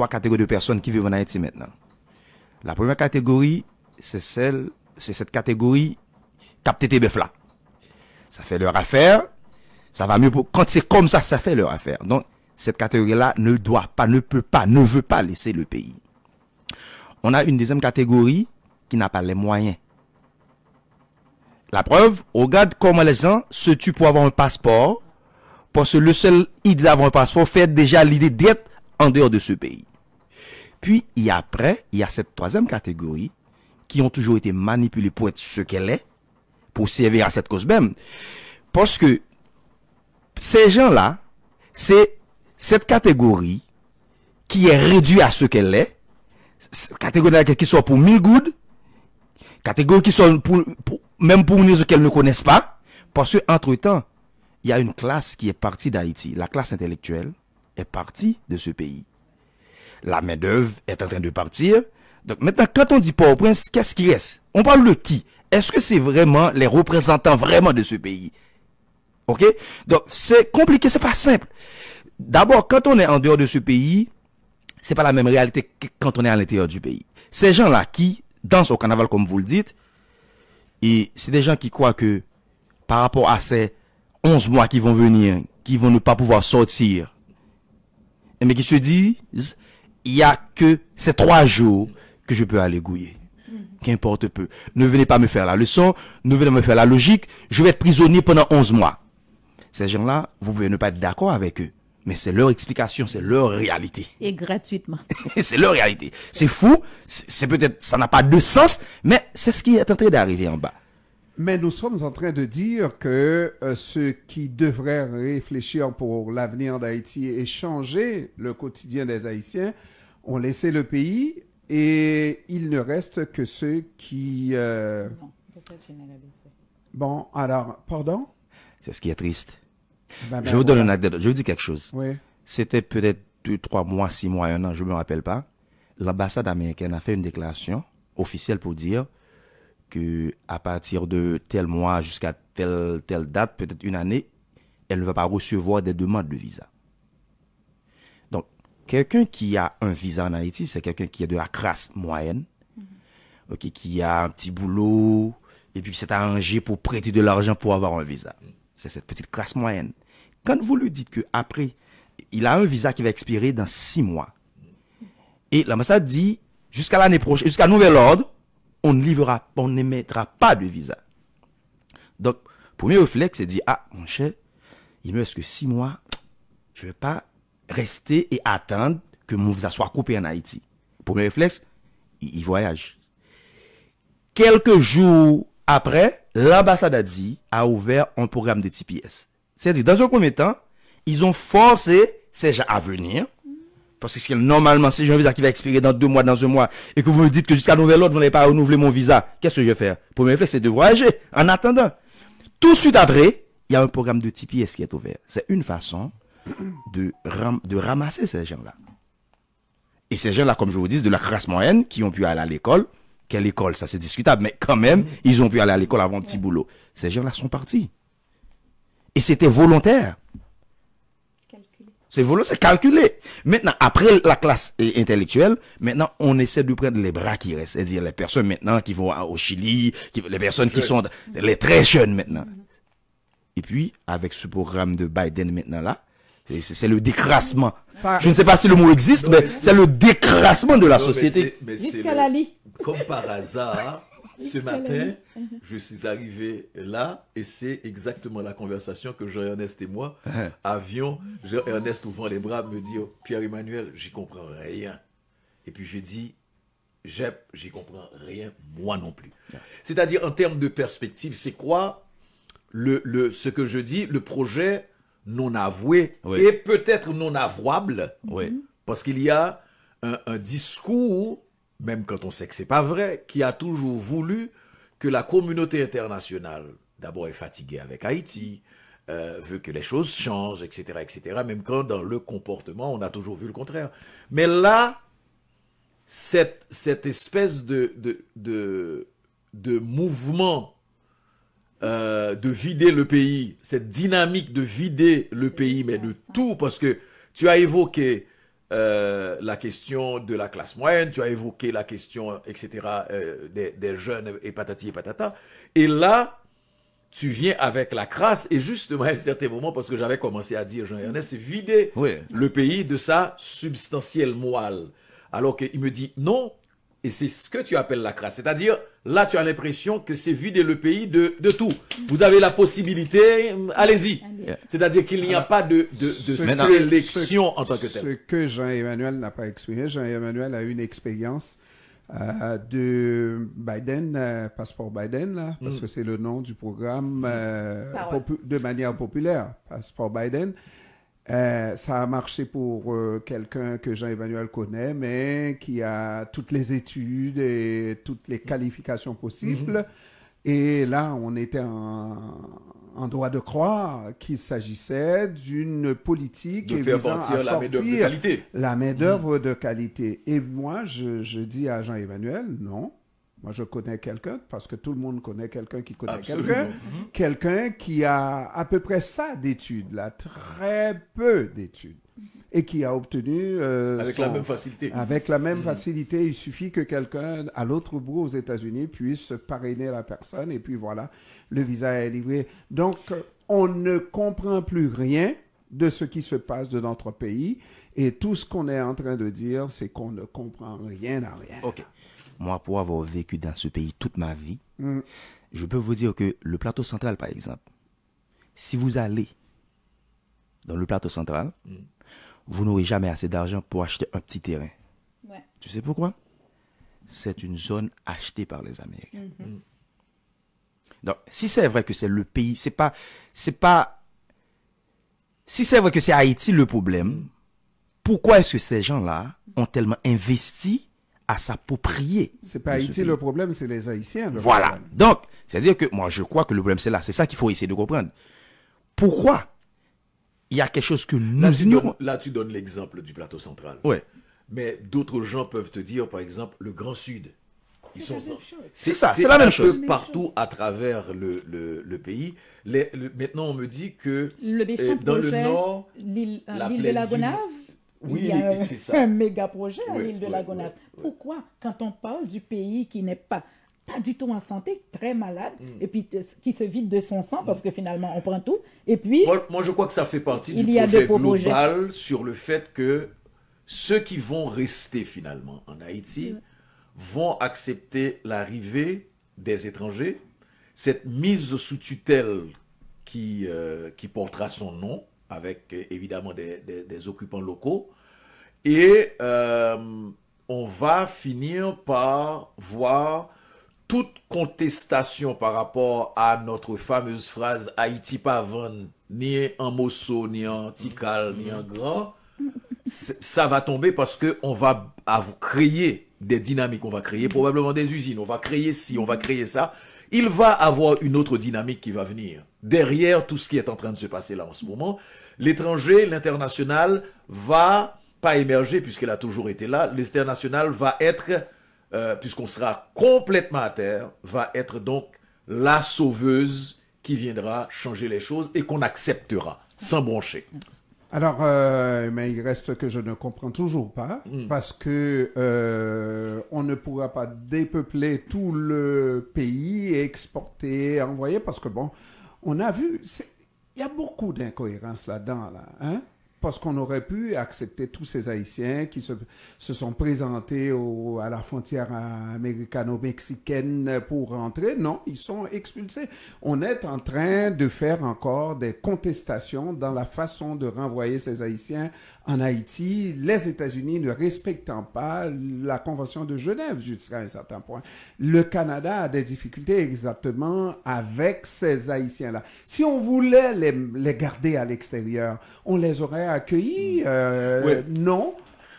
catégories de personnes qui vivent en Haïti maintenant. La première catégorie, c'est cette catégorie capté tes bœufs là. Ça fait leur affaire, ça va mieux quand c'est comme ça fait leur affaire. Donc, cette catégorie-là ne veut pas laisser le pays. On a une deuxième catégorie qui n'a pas les moyens. La preuve, on regarde comment les gens se tuent pour avoir un passeport, parce que le seul idée d'avoir un passeport fait déjà l'idée d'être en dehors de ce pays. Puis, il y a cette troisième catégorie qui ont toujours été manipulés pour être ce qu'elle est, pour servir à cette cause même. Parce que ces gens-là, c'est cette catégorie qui est réduite à ce qu'elle est, catégorie qui soit pour 1000 gouttes, catégorie qui sont même pour ceux qu'elles ne connaissent pas, parce que entre-temps, il y a une classe qui est partie d'Haïti. La classe intellectuelle est partie de ce pays. La main-d'œuvre est en train de partir. Donc maintenant, quand on dit Port-au-Prince, qu'est-ce qui reste? On parle de qui? Est-ce que c'est vraiment les représentants vraiment de ce pays? Ok? Donc c'est compliqué, c'est pas simple. D'abord, quand on est en dehors de ce pays, c'est pas la même réalité que quand on est à l'intérieur du pays. Ces gens-là qui dansent au carnaval, comme vous le dites, et c'est des gens qui croient que par rapport à ces 11 mois qui vont venir, qui vont ne pas pouvoir sortir, mais qui se disent, il n'y a que ces 3 jours que je peux aller gouiller. Qu'importe peu. Ne venez pas me faire la leçon, ne venez pas me faire la logique, je vais être prisonnier pendant 11 mois. Ces gens-là, vous pouvez ne pas être d'accord avec eux, mais c'est leur explication, c'est leur réalité. Et gratuitement. C'est leur réalité. C'est fou, c'est peut-être, ça n'a pas de sens, mais c'est ce qui est en train d'arriver en bas. Mais nous sommes en train de dire que ceux qui devraient réfléchir pour l'avenir d'Haïti et changer le quotidien des Haïtiens ont laissé le pays et il ne reste que ceux qui... Non, peut-être généraliser. Bon, alors, pardon? C'est ce qui est triste. Je vous donne une anecdote, je vous dis quelque chose. Oui. C'était peut-être 2, 3 mois, 6 mois, 1 an, je ne me rappelle pas. L'ambassade américaine a fait une déclaration officielle pour dire que à partir de tel mois jusqu'à telle date, peut-être une année, elle ne va pas recevoir des demandes de visa. Donc, quelqu'un qui a un visa en Haïti, c'est quelqu'un qui est de la classe moyenne, okay, qui a un petit boulot, et puis qui s'est arrangé pour prêter de l'argent pour avoir un visa. C'est cette petite classe moyenne. Quand vous lui dites que après, il a un visa qui va expirer dans 6 mois, et l'ambassade dit, jusqu'à l'année prochaine, jusqu'à nouvel ordre, on n'émettra pas de visa. Donc, premier réflexe, c'est de dire, ah, mon cher, il me reste que 6 mois, je ne vais pas rester et attendre que mon visa soit coupé en Haïti. Premier réflexe, il voyage. Quelques jours après, l'ambassade a ouvert un programme de TPS. C'est-à-dire, dans un premier temps, ils ont forcé ces gens à venir. Parce que normalement, si j'ai un visa qui va expirer dans 2 mois, dans 1 mois, et que vous me dites que jusqu'à nouvel ordre, vous n'allez pas renouveler mon visa, qu'est-ce que je vais faire? Premier réflexe, c'est de voyager. En attendant, tout de suite après, il y a un programme de TPS qui est ouvert. C'est une façon de ramasser ces gens-là. Et ces gens-là, comme je vous dis, de la classe moyenne, qui ont pu aller à l'école. Quelle école? Ça, c'est discutable. Mais quand même, ils ont pu aller à l'école avant un petit boulot. Ces gens-là sont partis. Et c'était volontaire. C'est calculé. Maintenant, après la classe intellectuelle, maintenant, on essaie de prendre les bras qui restent. C'est-à-dire les personnes maintenant qui vont au Chili, les personnes qui sont les très jeunes maintenant. Et puis, avec ce programme de Biden maintenant là, c'est le décrassement. Je ne sais pas si le mot existe, mais c'est le décrassement de la société. Comme par hasard, ce matin, je suis arrivé là et c'est exactement la conversation que Jean-Ernest et moi avions. Jean-Ernest ouvrant les bras me dit, Pierre-Emmanuel, j'y comprends rien. Et puis je dis, j'y comprends rien, moi non plus. C'est-à-dire en termes de perspective, c'est quoi ce que je dis, le projet non avoué et peut-être non avouable, parce qu'il y a un discours, même quand on sait que c'est pas vrai, qui a toujours voulu que la communauté internationale, d'abord est fatiguée avec Haïti, veut que les choses changent, etc., etc., même quand dans le comportement, on a toujours vu le contraire. Mais là, cette espèce de mouvement de vider le pays, cette dynamique de vider le pays, mais de tout, parce que tu as évoqué la question de la classe moyenne, tu as évoqué la question, etc., des jeunes et patati et patata. Et là, tu viens avec la crasse, et justement, à un certain moment, parce que j'avais commencé à dire, Jean-Ernest, c'est vider le pays de sa substantielle moelle. Alors qu'il me dit non, et c'est ce que tu appelles la crasse. C'est-à-dire, là, tu as l'impression que c'est vider le pays de tout. Vous avez la possibilité, allez-y. C'est-à-dire qu'il n'y a pas de sélection en tant que tel. Ce que Jean-Emmanuel n'a pas exprimé, Jean-Emmanuel a une expérience de Biden, passeport Biden, là, parce que c'est le nom du programme de manière populaire, passeport Biden. Ça a marché pour quelqu'un que Jean-Emmanuel connaît, mais qui a toutes les études et toutes les qualifications possibles. Et là, on était en droit de croire qu'il s'agissait d'une politique visant à sortir la main-d'œuvre de qualité. Et moi, je dis à Jean-Emmanuel, non. Moi, je connais quelqu'un, parce que tout le monde connaît quelqu'un qui connaît quelqu'un. Quelqu'un qui a à peu près ça d'études, là, très peu d'études. Et qui a obtenu... avec la même facilité. Avec la même facilité. Il suffit que quelqu'un, à l'autre bout aux États-Unis, puisse parrainer la personne, et puis voilà, le visa est livré. Donc, on ne comprend plus rien de ce qui se passe de notre pays, et tout ce qu'on est en train de dire, c'est qu'on ne comprend rien à rien. OK. Moi, pour avoir vécu dans ce pays toute ma vie, je peux vous dire que le plateau central, par exemple, si vous allez dans le plateau central, vous n'aurez jamais assez d'argent pour acheter un petit terrain. Ouais. Tu sais pourquoi? C'est une zone achetée par les Américains. Donc, si c'est vrai que c'est le pays, si c'est vrai que c'est Haïti le problème, pourquoi est-ce que ces gens-là ont tellement investi à s'approprier? C'est pas Haïti le problème, c'est les Haïtiens. Voilà. Problème. Donc, c'est-à-dire que moi, je crois que le problème, c'est là. C'est ça qu'il faut essayer de comprendre. Pourquoi il y a quelque chose que nous ignorons? Là, tu donnes l'exemple du plateau central. Ouais. Mais d'autres gens peuvent te dire, par exemple, le Grand Sud. C'est ça, c'est la même chose. Partout à travers le pays. Maintenant, on me dit que dans le nord, l'île de la Gonâve, il y a un méga projet à l'île de la Gonâve. Pourquoi, quand on parle du pays qui n'est pas du tout en santé, très malade, et puis qui se vide de son sang, parce que finalement, on prend tout, et puis... Moi, je crois que ça fait partie du projet global sur le fait que ceux qui vont rester finalement en Haïti vont accepter l'arrivée des étrangers, cette mise sous tutelle qui portera son nom, avec évidemment des occupants locaux, et on va finir par voir toute contestation par rapport à notre fameuse phrase « Haïti pas vendre ni en Mosso, ni en Tikal, ni en Grand », ça va tomber parce qu'on va créer des dynamiques, on va créer probablement des usines, on va créer ci, on va créer ça. Il va avoir une autre dynamique qui va venir. Derrière tout ce qui est en train de se passer là en ce moment, l'étranger, l'international va pas émerger puisqu'elle a toujours été là. L'international va être, puisqu'on sera complètement à terre, va être donc la sauveuse qui viendra changer les choses et qu'on acceptera sans broncher. Alors, mais il reste que je ne comprends toujours pas, parce que on ne pourra pas dépeupler tout le pays et exporter, envoyer, parce que bon, on a vu, il y a beaucoup d'incohérences là-dedans, là, hein? Parce qu'on aurait pu accepter tous ces Haïtiens qui se sont présentés à la frontière américano-mexicaine pour rentrer. Non, ils sont expulsés. On est en train de faire encore des contestations dans la façon de renvoyer ces Haïtiens en Haïti, les États-Unis ne respectant pas la Convention de Genève jusqu'à un certain point. Le Canada a des difficultés exactement avec ces Haïtiens-là. Si on voulait les garder à l'extérieur, on les aurait accueillis. Non.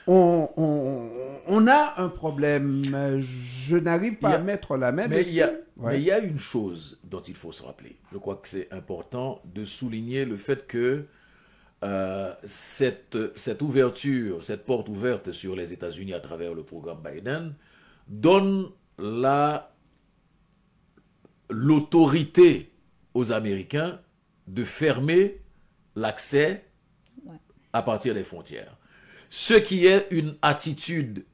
On a un problème. Je n'arrive pas à mettre la main dessus. Mais il y a une chose dont il faut se rappeler. Je crois que c'est important de souligner le fait que cette ouverture, cette porte ouverte sur les États-Unis à travers le programme Biden donne l'autorité aux Américains de fermer l'accès à partir des frontières. Ce qui est une attitude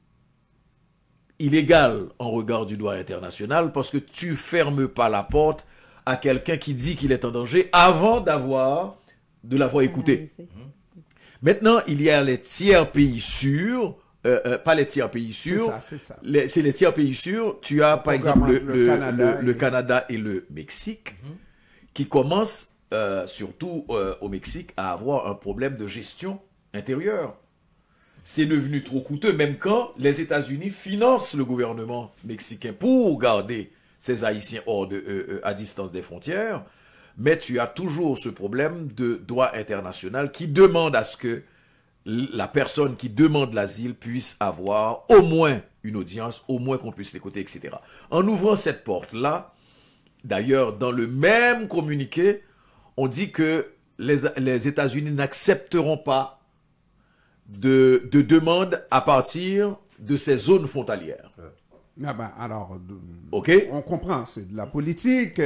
illégale en regard du droit international parce que tu fermes pas la porte à quelqu'un qui dit qu'il est en danger avant de l'avoir écouté. Maintenant, il y a les tiers pays sûrs, pas les tiers pays sûrs, c'est les tiers pays sûrs. Tu as par exemple le Canada et le Mexique qui commencent, surtout au Mexique, à avoir un problème de gestion intérieure. c'est devenu trop coûteux, même quand les États-Unis financent le gouvernement mexicain pour garder ces Haïtiens à distance des frontières. Mais tu as toujours ce problème de droit international qui demande à ce que la personne qui demande l'asile puisse avoir au moins une audience, au moins qu'on puisse l'écouter, etc. En ouvrant cette porte-là, d'ailleurs, dans le même communiqué, on dit que les États-Unis n'accepteront pas de demande à partir de ces zones frontalières. Ah ben, alors, okay. On comprend, c'est de la politique.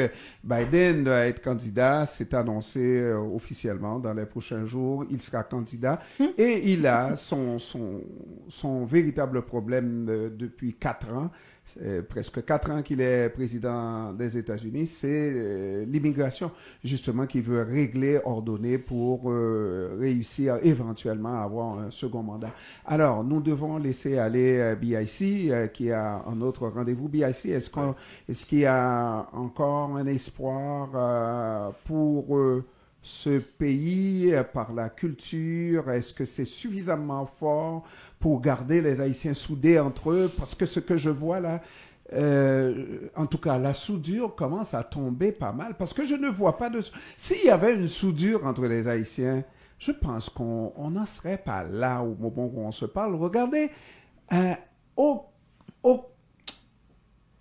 Biden doit être candidat, c'est annoncé officiellement dans les prochains jours, il sera candidat et il a son véritable problème depuis 4 ans. Presque 4 ans qu'il est président des États-Unis, c'est l'immigration, justement, qu'il veut régler, ordonner pour réussir éventuellement à avoir un second mandat. Alors, nous devons laisser aller BIC, qui a un autre rendez-vous. BIC, est-ce qu'il y a encore un espoir pour ce pays par la culture? Est-ce que c'est suffisamment fort pour garder les Haïtiens soudés entre eux? Parce que ce que je vois là, en tout cas, la soudure commence à tomber pas mal. Parce que je ne vois pas de... S'il y avait une soudure entre les Haïtiens, je pense qu'on n'en serait pas là au moment où on se parle. Regardez,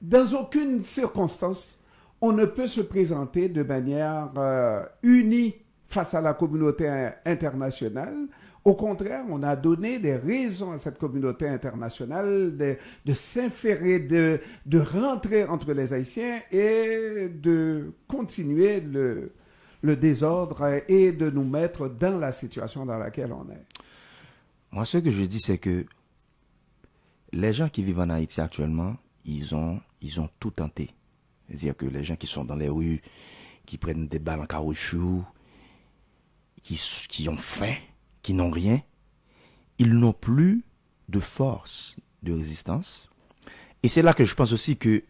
dans aucune circonstance, on ne peut se présenter de manière unie face à la communauté internationale. Au contraire, on a donné des raisons à cette communauté internationale de s'inférer, de rentrer entre les Haïtiens et de continuer le désordre et de nous mettre dans la situation dans laquelle on est. Moi, ce que je dis, c'est que les gens qui vivent en Haïti actuellement, ils ont tout tenté. C'est-à-dire que les gens qui sont dans les rues, qui prennent des balles en caoutchouc, qui ont faim, qui n'ont rien, ils n'ont plus de force de résistance. Et c'est là que je pense aussi que,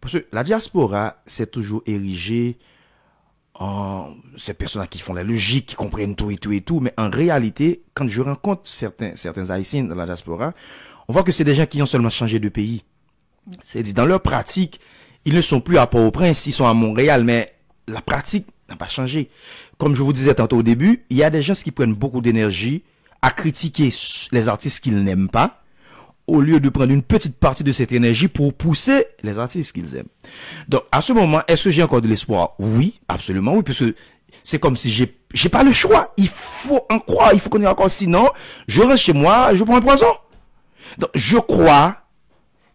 parce que la diaspora s'est toujours érigée en ces personnes qui font la logique, qui comprennent tout et tout et tout, mais en réalité, quand je rencontre certains Haïtiens dans la diaspora, on voit que c'est des gens qui ont seulement changé de pays. C'est-à-dire, dans leur pratique, ils ne sont plus à Port-au-Prince, ils sont à Montréal, mais la pratique n'a pas changé. Comme je vous disais tantôt au début, il y a des gens qui prennent beaucoup d'énergie à critiquer les artistes qu'ils n'aiment pas, au lieu de prendre une petite partie de cette énergie pour pousser les artistes qu'ils aiment. Donc, à ce moment, est-ce que j'ai encore de l'espoir? Oui, absolument oui, parce que c'est comme si j'ai pas le choix. Il faut en croire, il faut qu'on y encore. Sinon, je reste chez moi, je prends un poison. Donc, je crois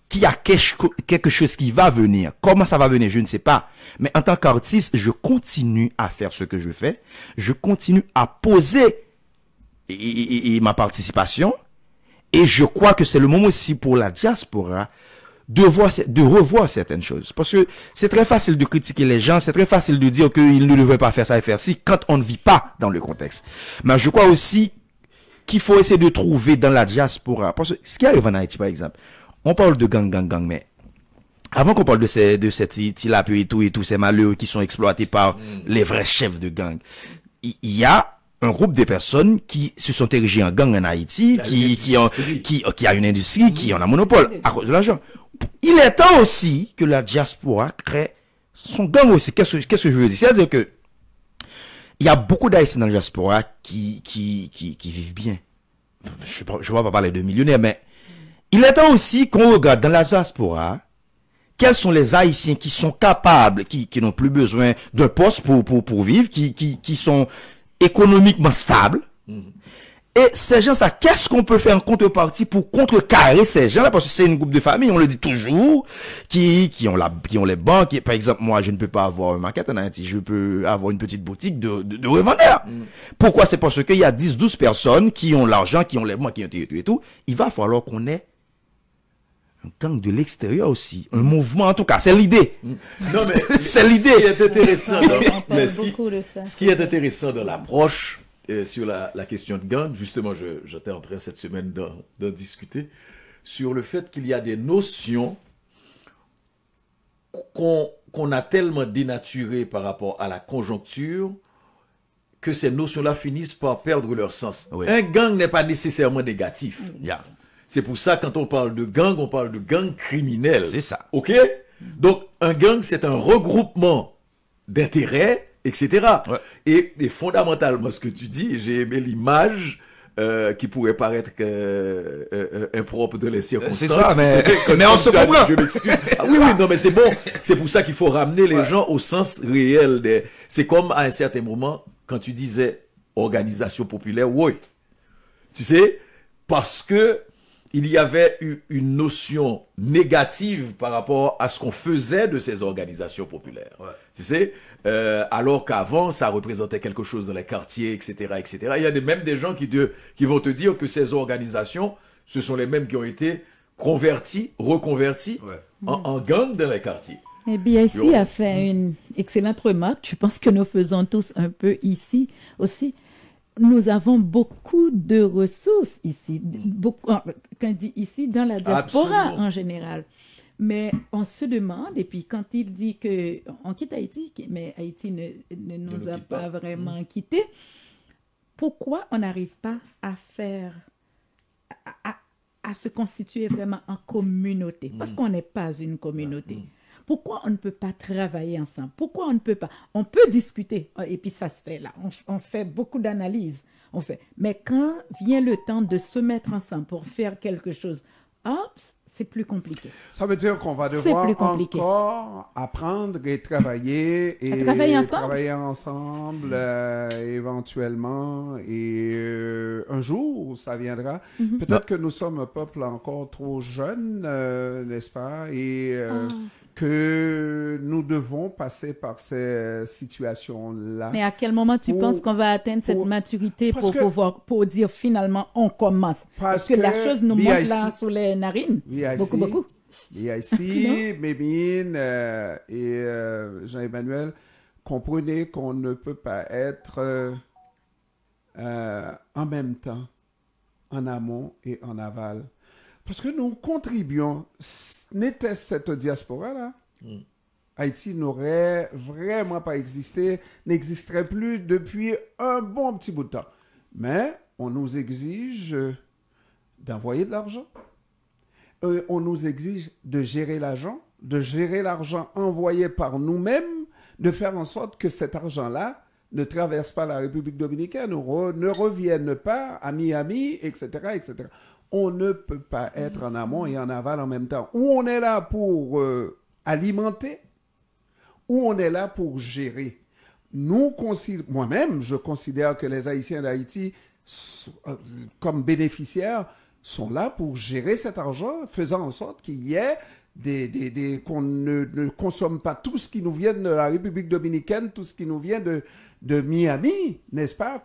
qu'il y a quelque chose qui va venir. Comment ça va venir, je ne sais pas. Mais en tant qu'artiste, je continue à faire ce que je fais. Je continue à poser ma participation. Et je crois que c'est le moment aussi pour la diaspora de revoir certaines choses. Parce que c'est très facile de critiquer les gens, c'est très facile de dire qu'ils ne devraient pas faire ça et faire ci quand on ne vit pas dans le contexte. Mais je crois aussi qu'il faut essayer de trouver dans la diaspora. Parce que ce qui arrive en Haïti, par exemple, on parle de gang, mais avant qu'on parle de ces tilapes et tout, ces malheureux qui sont exploités par les vrais chefs de gang, il y a un groupe de personnes qui se sont érigés en gang en Haïti, qui a une industrie, qui en a monopole à cause de l'argent. Il est temps aussi que la diaspora crée son gang aussi. Qu'est-ce que je veux dire? C'est-à-dire que il y a beaucoup d'Haïtiens dans la diaspora qui vivent bien. Je ne vais pas parler de millionnaires, mais il est temps aussi qu'on regarde dans la diaspora quels sont les Haïtiens qui sont capables, qui n'ont plus besoin d'un poste pour vivre, qui sont économiquement stables. Et ces gens-là, qu'est-ce qu'on peut faire en contrepartie pour contrecarrer ces gens-là? Parce que c'est une groupe de famille, on le dit toujours, qui ont les banques. Par exemple, moi, je ne peux pas avoir une maquette en Haïti. Je peux avoir une petite boutique de revendeurs. Pourquoi? C'est parce qu'il y a 10-12 personnes qui ont l'argent, qui ont les banques, qui ont et tout. Il va falloir qu'on ait un gang de l'extérieur aussi. Un mouvement, en tout cas. C'est l'idée. Non, mais c'est l'idée. Ce qui est intéressant dans l'approche, sur la question de gang, justement, j'étais en train cette semaine d'en discuter, sur le fait qu'il y a des notions qu'on a tellement dénaturées par rapport à la conjoncture que ces notions-là finissent par perdre leur sens. Oui. Un gang n'est pas nécessairement négatif. Yeah. C'est pour ça, quand on parle de gang criminel. C'est ça. OK? Donc, un gang, c'est un regroupement d'intérêts, etc. Ouais. Et fondamentalement, ce que tu dis, j'ai aimé l'image qui pourrait paraître impropre de les circonstances. C'est ça, mais on se comprend. Je m'excuse. Ah, oui, non, mais c'est bon. C'est pour ça qu'il faut ramener les gens au sens réel. C'est comme à un certain moment, quand tu disais organisation populaire, oui. Tu sais, parce que il y avait eu une notion négative par rapport à ce qu'on faisait de ces organisations populaires. Ouais. Tu sais, alors qu'avant, ça représentait quelque chose dans les quartiers, etc., etc. Il y a même des gens qui vont te dire que ces organisations, ce sont les mêmes qui ont été reconvertis en gangs dans les quartiers. Et BIC a fait une excellente remarque. Je pense que nous faisons tous un peu ici aussi. Nous avons beaucoup de ressources ici, quand on dit ici, dans la diaspora Absolument. En général. Mais on se demande, et puis quand il dit qu'on quitte Haïti, mais Haïti ne nous a pas vraiment quittés, pourquoi on n'arrive pas à faire, à se constituer vraiment en communauté? Parce qu'on n'est pas une communauté. Pourquoi on ne peut pas travailler ensemble? Pourquoi on ne peut pas? On peut discuter, et puis ça se fait là. On fait beaucoup d'analyses. Mais quand vient le temps de se mettre ensemble pour faire quelque chose, c'est plus compliqué. Ça veut dire qu'on va devoir encore apprendre et travailler travailler ensemble éventuellement. Et un jour, ça viendra. Peut-être que nous sommes un peuple encore trop jeune, n'est-ce pas? Et que nous devons passer par ces situations-là. Mais à quel moment tu penses qu'on va atteindre cette maturité pour dire finalement on commence? Parce que la chose nous monte là sous les narines. Beaucoup. BIC, Mémine et Jean-Emmanuel, comprenez qu'on ne peut pas être en même temps en amont et en aval. Parce que nous contribuons, n'était cette diaspora-là, Haïti n'aurait vraiment pas existé, n'existerait plus depuis un bon petit bout de temps. Mais on nous exige d'envoyer de l'argent. On nous exige de gérer l'argent envoyé par nous-mêmes, de faire en sorte que cet argent-là ne traverse pas la République dominicaine, ne revienne pas à Miami, etc., etc. On ne peut pas être en amont et en aval en même temps. Ou on est là pour alimenter, ou on est là pour gérer. Moi-même, je considère que les Haïtiens d'Haïti, comme bénéficiaires, sont là pour gérer cet argent, faisant en sorte qu'il y ait qu'on ne consomme pas tout ce qui nous vient de la République dominicaine, tout ce qui nous vient de Miami, n'est-ce pas,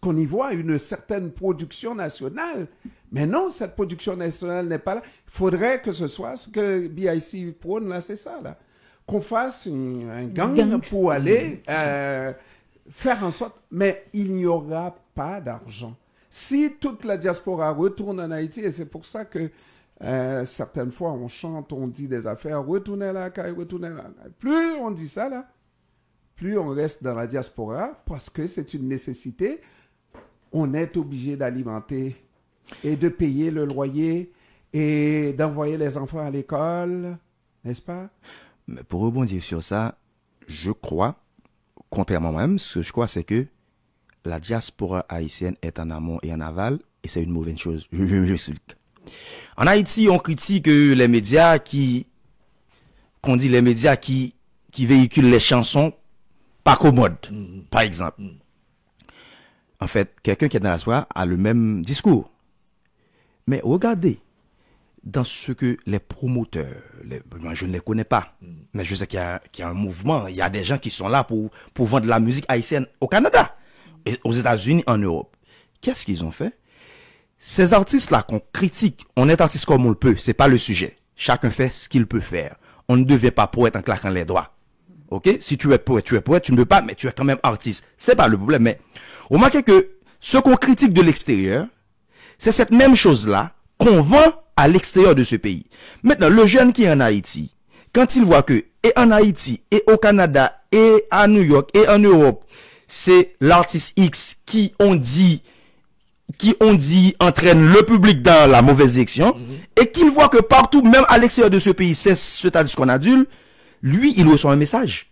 qu'on y voit une certaine production nationale. Mais non, cette production nationale n'est pas là. Il faudrait que ce soit ce que BIC prône, là, c'est ça, là. Qu'on fasse un gang pour aller faire en sorte... Mais il n'y aura pas d'argent. Si toute la diaspora retourne en Haïti, et c'est pour ça que certaines fois on chante, on dit des affaires, retournez là, retournez là. Plus on dit ça, là, plus on reste dans la diaspora, parce que c'est une nécessité. On est obligé d'alimenter et de payer le loyer et d'envoyer les enfants à l'école, n'est-ce pas? Mais pour rebondir sur ça, je crois, contrairement à moi-même, ce que je crois, c'est que la diaspora haïtienne est en amont et en aval, et c'est une mauvaise chose. Je m'explique. En Haïti, on critique les médias qui véhiculent les chansons pas commodes, par exemple. En fait, quelqu'un qui est dans la diaspora a le même discours. Mais regardez, dans ce que les promoteurs, je ne les connais pas, mais je sais qu'il y a un mouvement, il y a des gens qui sont là pour vendre de la musique haïtienne au Canada, et aux États-Unis, en Europe. Qu'est-ce qu'ils ont fait? Ces artistes-là qu'on critique, on est artiste comme on le peut, c'est pas le sujet. Chacun fait ce qu'il peut faire. On ne devient pas poète en claquant les doigts. Ok? Si tu es poète, tu ne peux pas, mais tu es quand même artiste. C'est pas le problème, mais remarquez que ce qu'on critique de l'extérieur, c'est cette même chose-là qu'on vend à l'extérieur de ce pays. Maintenant, le jeune qui est en Haïti, quand il voit que, et en Haïti, et au Canada, et à New York, et en Europe, c'est l'artiste X qui on dit entraîne le public dans la mauvaise direction, et qu'il voit que partout, même à l'extérieur de ce pays, c'est-à-dire qu'on adulte, lui, il reçoit un message.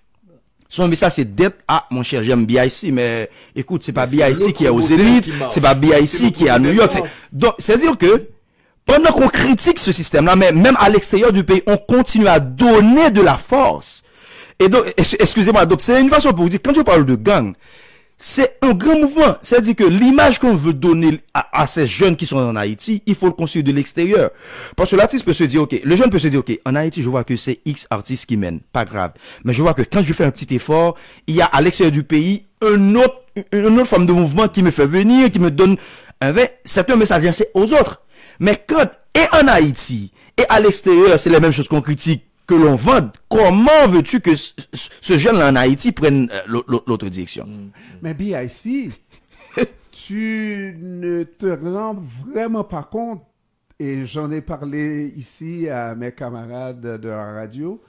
Son message, c'est d'être, mon cher, j'aime BIC, mais écoute, c'est pas BIC qui est aux élites, c'est pas BIC qui est à New York. Donc, c'est-à-dire que, pendant qu'on critique ce système-là, mais même à l'extérieur du pays, on continue à donner de la force. Et donc, excusez-moi, donc c'est une façon pour vous dire, quand je parle de gang, c'est un grand mouvement. C'est-à-dire que l'image qu'on veut donner à ces jeunes qui sont en Haïti, il faut le construire de l'extérieur. Parce que l'artiste peut se dire, ok, le jeune peut se dire, ok, en Haïti, je vois que c'est X artistes qui mènent, pas grave. Mais je vois que quand je fais un petit effort, il y a à l'extérieur du pays une autre forme de mouvement qui me fait venir, qui me donne c'est un message lancé aux autres. Mais quand, et en Haïti, et à l'extérieur, c'est la même chose qu'on critique, que l'on vende, comment veux-tu que ce jeune-là en Haïti prenne l'autre direction? Mais BIC, tu ne te rends vraiment pas compte, et j'en ai parlé ici à mes camarades de la radio,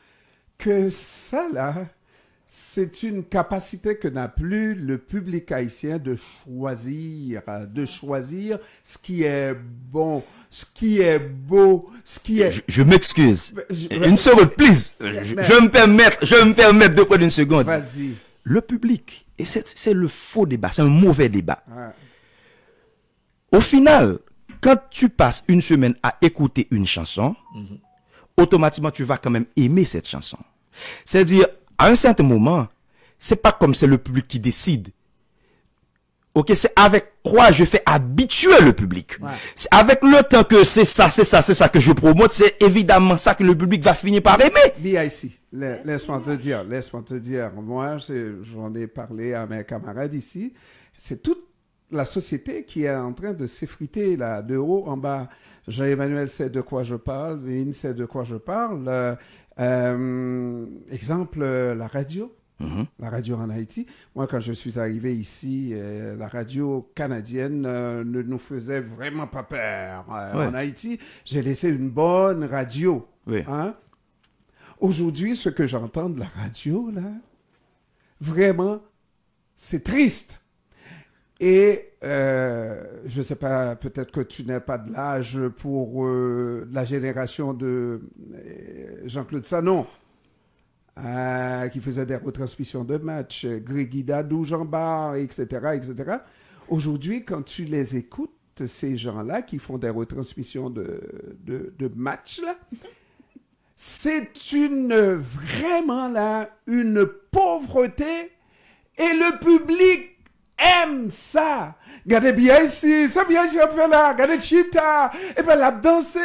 que ça là, c'est une capacité que n'a plus le public haïtien de choisir ce qui est bon, ce qui est beau, ce qui est... Je m'excuse. Une seconde, please. Je me permettre de prendre une seconde. Vas-y. Le public, et c'est le faux débat, c'est un mauvais débat. Ouais. Au final, quand tu passes une semaine à écouter une chanson, automatiquement tu vas quand même aimer cette chanson. C'est-à-dire, à un certain moment, c'est pas comme c'est le public qui décide. Ok, c'est avec quoi je fais habituer le public. Ouais. C'est avec le temps que c'est ça que je promote, c'est évidemment ça que le public va finir par aimer. BIC, laisse-moi te dire, moi, j'en ai parlé à mes camarades ici, c'est toute la société qui est en train de s'effriter, là, de haut en bas. Jean-Emmanuel sait de quoi je parle, Vin sait de quoi je parle. Exemple, la radio. La radio en Haïti. Moi, quand je suis arrivé ici, la radio canadienne ne nous faisait vraiment pas peur. En Haïti, j'ai laissé une bonne radio. Oui. Hein? Aujourd'hui, ce que j'entends de la radio, là, vraiment, c'est triste. Et je ne sais pas, peut-être que tu n'es pas de l'âge pour la génération de Jean-Claude Sanon, qui faisait des retransmissions de matchs, Grégui Dadou, Jean Bar, etc., etc. Aujourd'hui, quand tu les écoutes, ces gens-là qui font des retransmissions de matchs, là, c'est vraiment là, une pauvreté, et le public aime ça. Regardez bien ici, ça bien ici, on fait là, regardez Chita, et puis la danser,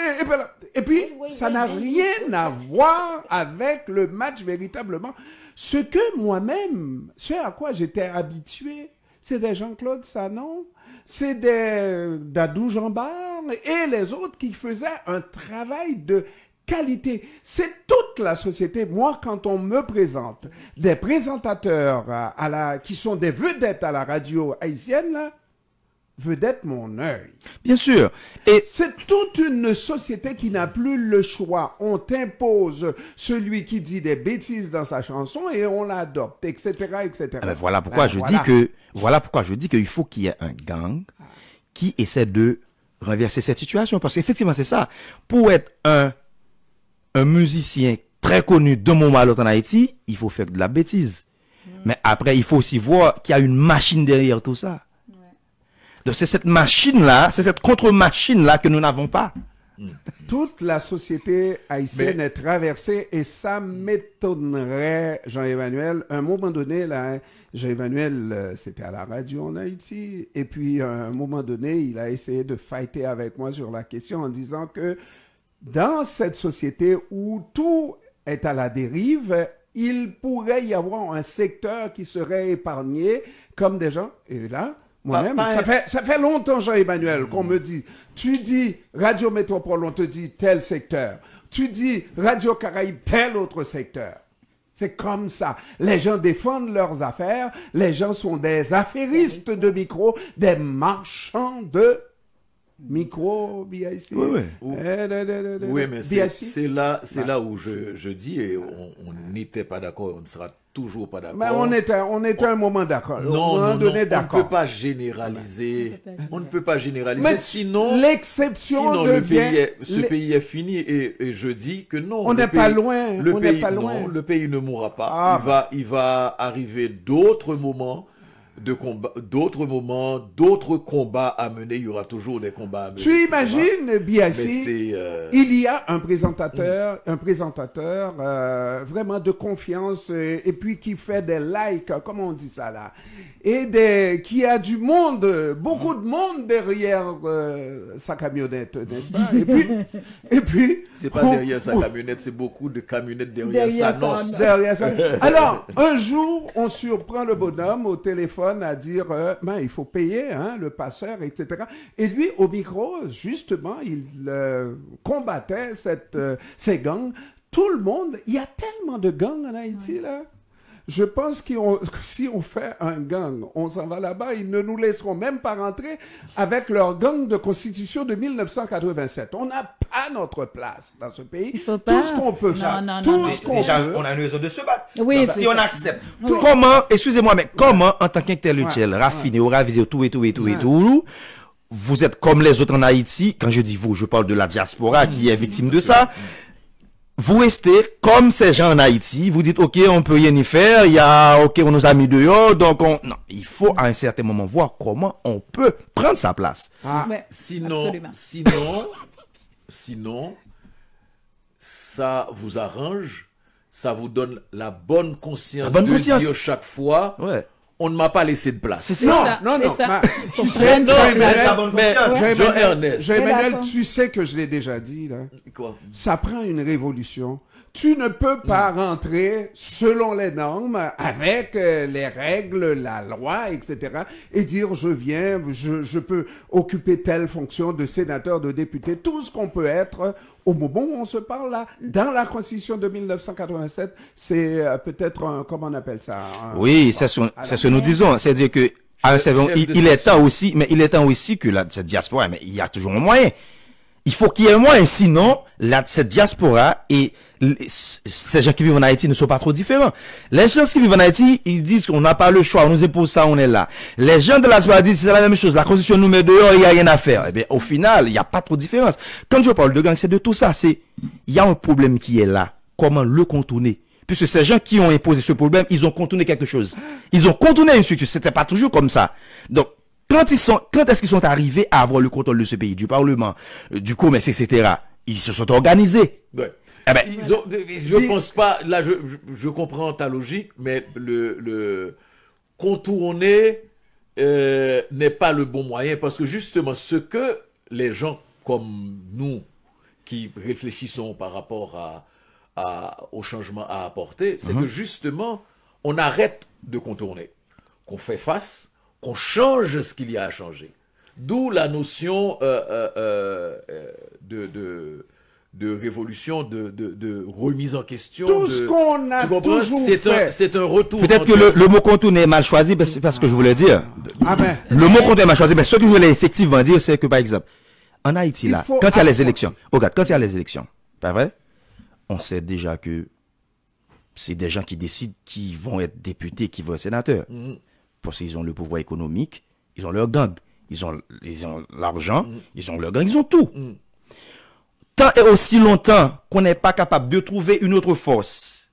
et puis ça n'a rien à voir avec le match véritablement. Ce que moi-même, ce à quoi j'étais habitué, c'est des Jean-Claude Sanon, c'est des Dadou Jean-Bar et les autres qui faisaient un travail de qualité. C'est toute la société. Moi, quand on me présente des présentateurs qui sont des vedettes à la radio haïtienne, là, vedette mon œil. Bien sûr. Et c'est toute une société qui n'a plus le choix. On t'impose celui qui dit des bêtises dans sa chanson et on l'adopte, etc., etc. Voilà pourquoi je dis qu'il faut qu'il y ait un gang qui essaie de renverser cette situation. Parce qu'effectivement, c'est ça. Pour être un musicien très connu d'un moment à l'autre en Haïti, il faut faire de la bêtise. Mais après, il faut aussi voir qu'il y a une machine derrière tout ça. Donc c'est cette machine-là, c'est cette contre-machine-là que nous n'avons pas. Toute la société haïtienne est traversée et ça m'étonnerait, Jean-Emmanuel. À un moment donné, là, Jean-Emmanuel, c'était à la radio en Haïti. Et puis, à un moment donné, il a essayé de fighter avec moi sur la question en disant que dans cette société où tout est à la dérive, il pourrait y avoir un secteur qui serait épargné comme des gens. Et là, moi-même, ça fait longtemps, Jean-Emmanuel, qu'on me dit, tu dis Radio Métropole, on te dit tel secteur. Tu dis Radio Caraïbe, tel autre secteur. C'est comme ça. Les gens défendent leurs affaires. Les gens sont des affairistes de micro, des marchands de micro, BIC. Oui, mais c'est là où je dis, et on n'était pas d'accord, on ne sera toujours pas d'accord. Mais on était un moment d'accord. Non, on ne peut pas généraliser. On ne peut pas généraliser. Mais sinon, l'exception devient... ce pays est fini et je dis que non. On n'est pas loin. Le pays ne mourra pas. Il va arriver d'autres moments de combat, d'autres combats à mener. Il y aura toujours des combats à mener. Tu imagines, Biassi, il y a un présentateur vraiment de confiance et puis qui fait des likes, comment on dit ça là, et qui a du monde, beaucoup de monde derrière sa camionnette, n'est-ce pas? Et puis c'est pas derrière sa camionnette, c'est beaucoup de camionnettes derrière sa noce. Alors, un jour, on surprend le bonhomme au téléphone à dire il faut payer le passeur, etc. Et lui, au micro, justement, il combattait ces gangs. Tout le monde, il y a tellement de gangs en Haïti, là. Je pense que si on fait un gang, on s'en va là-bas, ils ne nous laisseront même pas rentrer avec leur gang de constitution de 1987. On n'a pas notre place dans ce pays. Tout ce qu'on peut faire, on a une raison de se battre. Oui, si on accepte. Oui. Comment, excusez-moi, mais comment, en tant qu'intellectuel, raffiné, ravisé, tout, vous êtes comme les autres en Haïti, quand je dis vous, je parle de la diaspora qui est victime de ça. Vous restez comme ces gens en Haïti, vous dites, OK, on peut rien y faire, on nous a mis dehors, donc non, il faut à un certain moment voir comment on peut prendre sa place. Sinon, ça vous arrange, ça vous donne la bonne conscience de dire chaque fois, on ne m'a pas laissé de place. C'est ça. Non. Tu sais, Jean-Emmanuel, tu sais que je l'ai déjà dit, là. Quoi? Ça prend une révolution. Tu ne peux pas rentrer selon les normes, avec les règles, la loi, etc., et dire je peux occuper telle fonction de sénateur, de député, tout ce qu'on peut être au moment où on se parle là. Dans la Constitution de 1987, c'est peut-être comment on appelle ça? Oui, c'est ce que nous disons. C'est-à-dire que il est temps aussi que cette diaspora, mais il y a toujours un moyen. Il faut qu'il y ait un moyen, sinon cette diaspora et ces gens qui vivent en Haïti ne sont pas trop différents. Les gens qui vivent en Haïti, ils disent qu'on n'a pas le choix, on nous impose ça, on est là. Les gens de la diaspora disent c'est la même chose, la Constitution nous met dehors, il n'y a rien à faire. Eh bien, au final, il n'y a pas trop de différence. Quand je parle de gang, c'est de tout ça, il y a un problème qui est là. Comment le contourner? Puisque ces gens qui ont imposé ce problème, ils ont contourné quelque chose. Ils ont contourné une structure. C'était pas toujours comme ça. Donc, quand est-ce qu'ils sont arrivés à avoir le contrôle de ce pays, du Parlement, du commerce, etc., ils se sont organisés. Ouais. Eh ben, je pense pas, là je comprends ta logique, mais le contourner n'est pas le bon moyen, parce que justement ce que les gens comme nous qui réfléchissons par rapport au changement à apporter, c'est que justement on arrête de contourner, qu'on fait face, qu'on change ce qu'il y a à changer. D'où la notion de révolution, de remise en question. Tout ce qu'on a toujours fait. C'est un retour. Peut-être que le mot contourner est mal choisi, parce que je voulais dire. Le mot contourner est mal choisi, mais ce que je voulais effectivement dire, c'est que, par exemple, en Haïti, là, quand il y a les élections, regarde, quand il y a les élections, pas vrai? On sait déjà que c'est des gens qui décident qui vont être députés, qui vont être sénateurs. Parce qu'ils ont le pouvoir économique, ils ont leur gang, ils ont l'argent, ils ont leur gang, ils ont tout. Tant et aussi longtemps qu'on n'est pas capable de trouver une autre force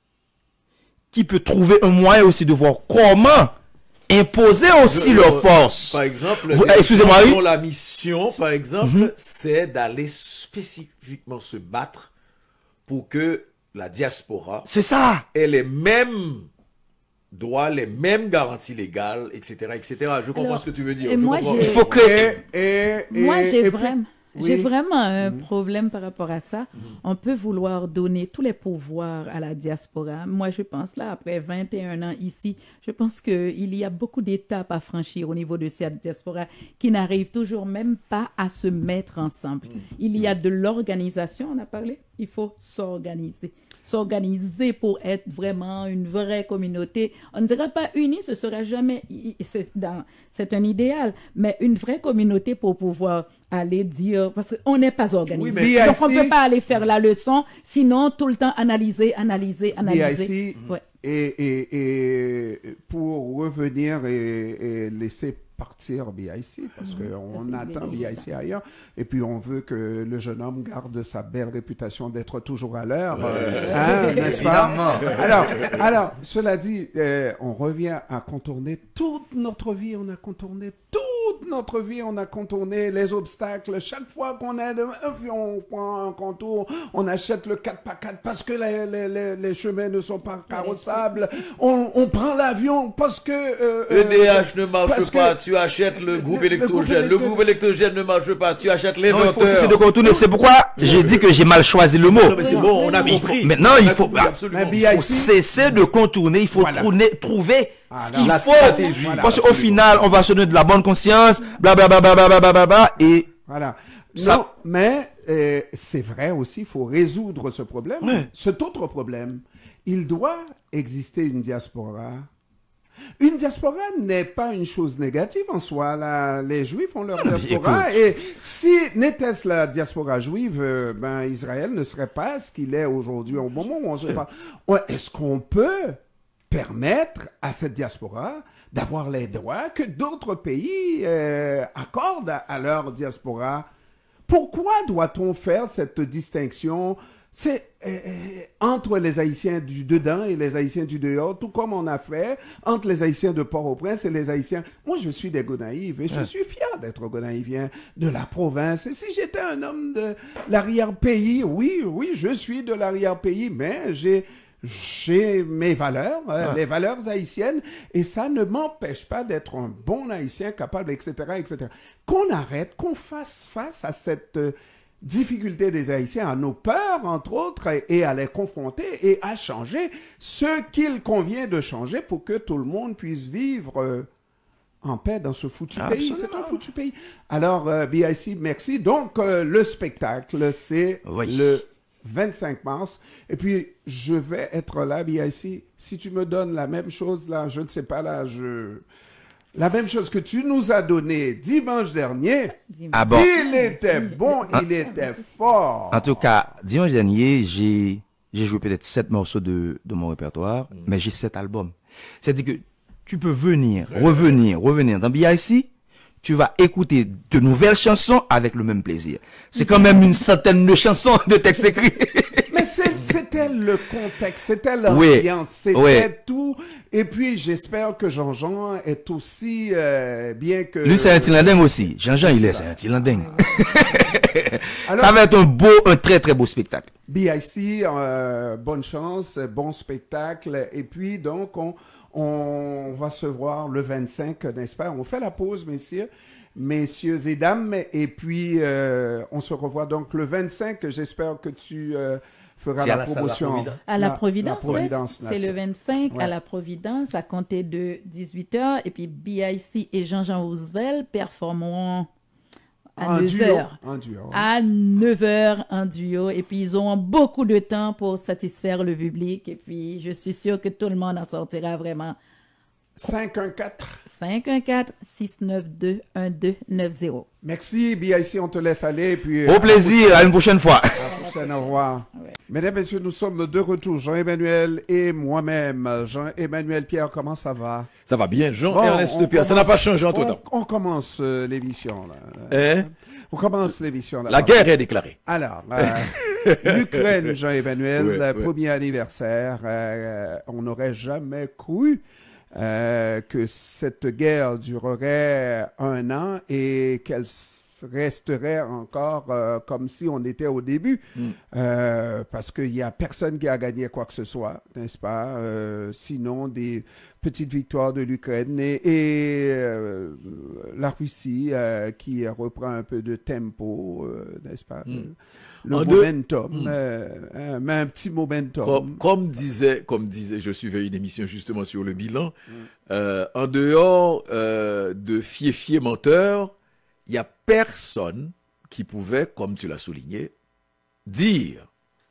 qui peut trouver un moyen aussi de voir comment imposer aussi leur force. Par exemple, excusez-moi, dont la mission, par exemple, c'est d'aller spécifiquement se battre pour que la diaspora ait les mêmes droits, les mêmes garanties légales, etc., etc. Je comprends ce que tu veux dire. Il faut créer. Moi, j'ai vraiment un problème par rapport à ça. On peut vouloir donner tous les pouvoirs à la diaspora. Moi, je pense là, après 21 ans ici, je pense qu'il y a beaucoup d'étapes à franchir au niveau de cette diaspora qui n'arrivent toujours même pas à se mettre ensemble. Il y a de l'organisation, on a parlé. Il faut s'organiser pour être vraiment une vraie communauté. On ne dira pas unie, ce sera jamais, c'est un idéal, mais une vraie communauté pour pouvoir aller dire, parce qu'on n'est pas organisé. Oui, donc on ne peut pas aller faire la leçon, sinon tout le temps analyser. Et pour revenir et laisser partir BIC, parce qu'on attend BIC ailleurs, et puis on veut que le jeune homme garde sa belle réputation d'être toujours à l'heure, n'est-ce pas? Alors, cela dit, on revient à contourner toute notre vie, on a contourné toute notre vie, on a contourné les obstacles. Chaque fois qu'on est, puis on prend un contour, on achète le 4x4 parce que les chemins ne sont pas carrossables. On prend l'avion parce que... EDH ne marche pas, tu achètes le groupe électrogène. Le groupe électrogène ne marche pas, tu achètes l'inventeur. Il faut cesser de contourner. C'est pourquoi j'ai dit que j'ai mal choisi le mot. Non, mais c'est bon, on a compris. Maintenant, il faut cesser de contourner. Il faut trouver ce qu'il faut. Parce qu'au final, on va se donner de la bonne conscience, blablabla, et... Voilà. Non, mais c'est vrai aussi, il faut résoudre ce problème. Cet autre problème, il doit exister une diaspora. Une diaspora n'est pas une chose négative en soi. Là, les Juifs ont leur diaspora. Et si n'était-ce la diaspora juive, Israël ne serait pas ce qu'il est aujourd'hui au moment où on se parle. Est-ce qu'on peut permettre à cette diaspora d'avoir les droits que d'autres pays accordent à leur diaspora? Pourquoi doit-on faire cette distinction? C'est entre les Haïtiens du dedans et les Haïtiens du dehors, tout comme on a fait entre les Haïtiens de Port-au-Prince et les Haïtiens. Moi, je suis des Gonaïves et je suis fier d'être Gonaïvien de la province. Et si j'étais un homme de l'arrière-pays, oui, je suis de l'arrière-pays, mais j'ai mes valeurs, les valeurs haïtiennes, et ça ne m'empêche pas d'être un bon Haïtien capable, etc., etc. Qu'on arrête, qu'on fasse face à cette difficulté des Haïtiens, à nos peurs, entre autres, et à les confronter et à changer ce qu'il convient de changer pour que tout le monde puisse vivre en paix dans ce foutu pays. C'est un foutu pays. Alors, BIC, merci. Donc, le spectacle, c'est le 25 mars. Et puis, je vais être là, BIC. Si tu me donnes la même chose, là, je ne sais pas, là, la même chose que tu nous as donné dimanche dernier. Ah bon? Il était bon, il était fort. En tout cas, dimanche dernier, j'ai joué peut-être 7 morceaux de mon répertoire, mais j'ai 7 albums. C'est-à-dire que tu peux revenir dans BIC, tu vas écouter de nouvelles chansons avec le même plaisir. C'est quand même une centaine de chansons de textes écrits. Mais c'était le contexte, c'était l'ambiance, c'était tout. Et puis, j'espère que Jean-Jean est aussi bien que... Lui, c'est un Tilanding aussi. Jean-Jean, c'est un Tilanding. Ça va être un très, très beau spectacle. BIC, bonne chance, bon spectacle. Et puis, donc, on va se voir le 25, n'est-ce pas? On fait la pause, messieurs et dames. Et puis, on se revoit donc le 25. J'espère que tu... fera la promotion à la Providence. C'est le 25 à la Providence à compter de 18h. Et puis BIC et Jean-Jean Roosevelt performeront à 9h. À 9h en duo. Et puis ils auront beaucoup de temps pour satisfaire le public. Et puis je suis sûre que tout le monde en sortira vraiment. 514-692-1290. Merci, BIC, on te laisse aller. Puis, au plaisir, à une prochaine fois. À la prochaine, au revoir. Ouais. Mesdames, Messieurs, nous sommes de retour, Jean-Emmanuel et moi-même. Jean-Emmanuel Pierre, comment ça va? Ça va bien, Jean-Ernest Pierre, ça n'a pas changé entre temps. On commence l'émission, là. On commence l'émission, là. La guerre est déclarée. Alors, l'Ukraine, Jean-Emmanuel, premier anniversaire, on n'aurait jamais cru que cette guerre durerait 1 an et qu'elle resterait encore comme si on était au début, parce qu'il n'y a personne qui a gagné quoi que ce soit, n'est-ce pas? Sinon des petites victoires de l'Ukraine et la Russie qui reprend un peu de tempo, n'est-ce pas? Le momentum, mais un petit momentum. Comme disait, je suivais une émission justement sur le bilan, en dehors de fier menteur, il n'y a personne qui pouvait, comme tu l'as souligné, dire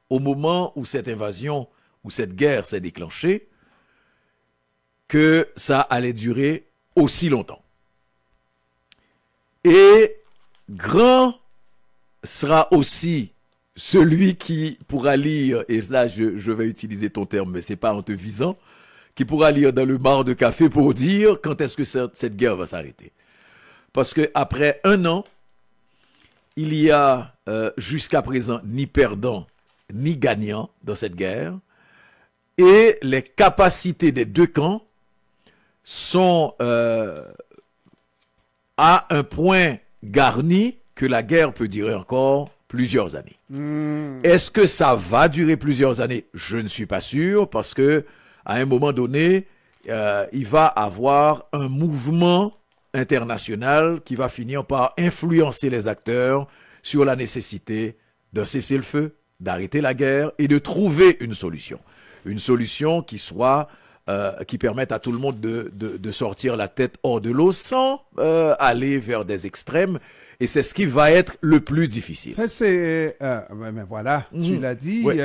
au moment où cette invasion, où cette guerre s'est déclenchée, que ça allait durer aussi longtemps. Et grand sera aussi celui qui pourra lire, et là je vais utiliser ton terme, mais c'est pas en te visant, qui pourra lire dans le mar de café pour dire quand est-ce que cette guerre va s'arrêter. Parce que après 1 an, il y a jusqu'à présent ni perdant ni gagnant dans cette guerre, et les capacités des 2 camps sont à un point garni que la guerre peut durer encore plusieurs années. Est-ce que ça va durer plusieurs années? Je ne suis pas sûr, parce que à un moment donné, il va avoir un mouvement international qui va finir par influencer les acteurs sur la nécessité d'un cessez-le-feu, d'arrêter la guerre et de trouver une solution. Une solution qui soit qui permette à tout le monde de sortir la tête hors de l'eau sans aller vers des extrêmes. Et c'est ce qui va être le plus difficile. Ça, c'est... mais voilà, tu l'as dit, Oui.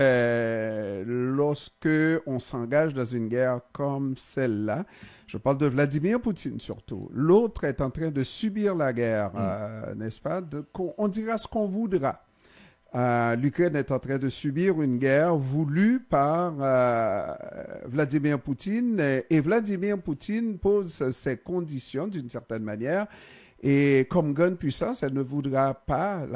Lorsque on s'engage dans une guerre comme celle-là, je parle de Vladimir Poutine surtout, l'autre est en train de subir la guerre, n'est-ce pas? On dira ce qu'on voudra. L'Ukraine est en train de subir une guerre voulue par Vladimir Poutine, et Vladimir Poutine pose ses conditions d'une certaine manière, et comme grande puissance, la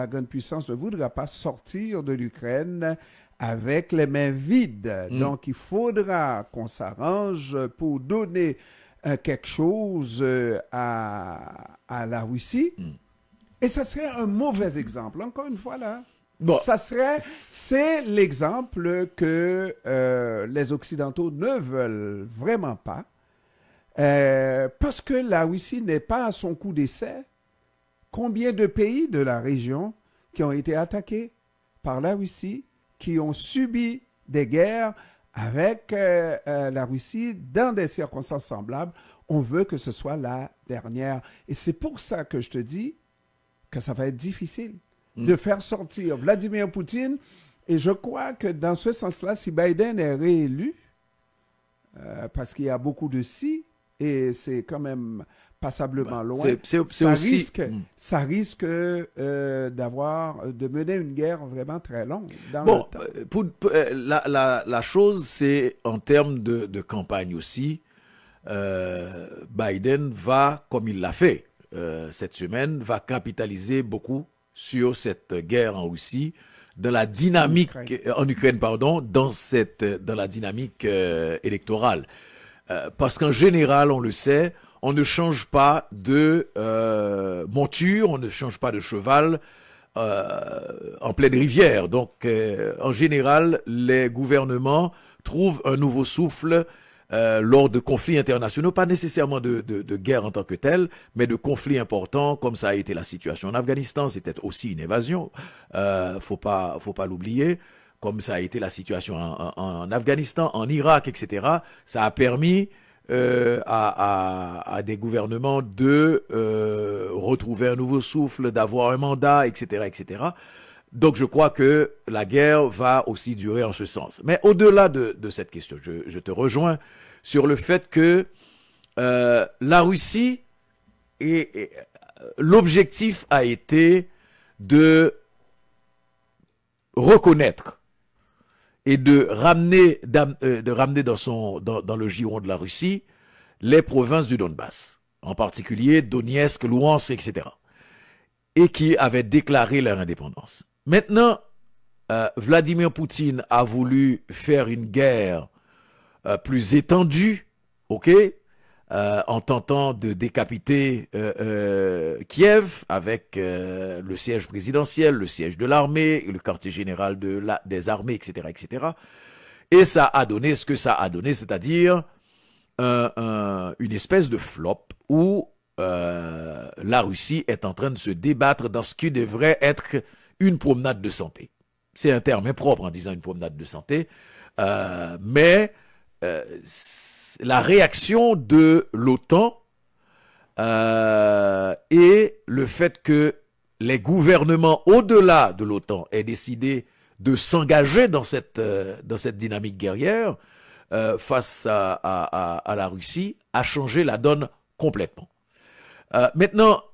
grande puissance ne voudra pas sortir de l'Ukraine avec les mains vides. Donc il faudra qu'on s'arrange pour donner quelque chose à la Russie, et ça serait un mauvais exemple, encore une fois là. Bon. C'est l'exemple que les Occidentaux ne veulent vraiment pas, parce que la Russie n'est pas à son coup d'essai. Combien de pays de la région qui ont été attaqués par la Russie, qui ont subi des guerres avec la Russie dans des circonstances semblables? On veut que ce soit la dernière. Et c'est pour ça que je te dis que ça va être difficile de faire sortir Vladimir Poutine. Et je crois que dans ce sens-là, si Biden est réélu, parce qu'il y a beaucoup de si, et c'est quand même passablement loin, ça risque de mener une guerre vraiment très longue. La chose, c'est en termes de campagne aussi, Biden va, comme il l'a fait cette semaine, va capitaliser beaucoup sur cette guerre en Russie, dans la dynamique en Ukraine, pardon, dans la dynamique électorale. Parce qu'en général, on le sait, on ne change pas de monture, on ne change pas de cheval en pleine rivière. Donc, en général, les gouvernements trouvent un nouveau souffle lors de conflits internationaux, pas nécessairement de guerre en tant que telle, mais de conflits importants, comme ça a été la situation en Afghanistan. C'était aussi une évasion, faut pas l'oublier, comme ça a été la situation en Afghanistan, en Irak, etc. Ça a permis à des gouvernements de retrouver un nouveau souffle, d'avoir un mandat, etc., etc. Donc je crois que la guerre va aussi durer en ce sens. Mais au-delà de cette question, je te rejoins sur le fait que la Russie, l'objectif a été de reconnaître et de ramener dans le giron de la Russie les provinces du Donbass, en particulier Donetsk, Louhansk, etc., et qui avaient déclaré leur indépendance. Maintenant, Vladimir Poutine a voulu faire une guerre plus étendue, en tentant de décapiter Kiev avec le siège présidentiel, le siège de l'armée, le quartier général des armées, etc., etc. Et ça a donné ce que ça a donné, c'est-à-dire une espèce de flop où la Russie est en train de se débattre dans ce qui devrait être une promenade de santé. C'est un terme impropre en disant une promenade de santé, mais la réaction de l'OTAN et le fait que les gouvernements au-delà de l'OTAN aient décidé de s'engager dans cette dynamique guerrière face à la Russie a changé la donne complètement. Maintenant,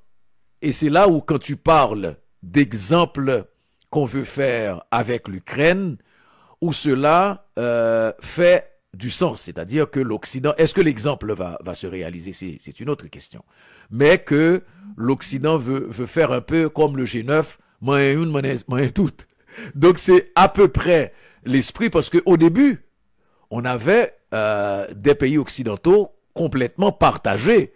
et c'est là où quand tu parles d'exemples qu'on veut faire avec l'Ukraine ou cela fait du sens, c'est-à-dire que l'Occident, est-ce que l'exemple va se réaliser, c'est une autre question, mais que l'Occident veut faire un peu comme le G9, moins toutes. Donc c'est à peu près l'esprit, parce qu'au début, on avait des pays occidentaux complètement partagés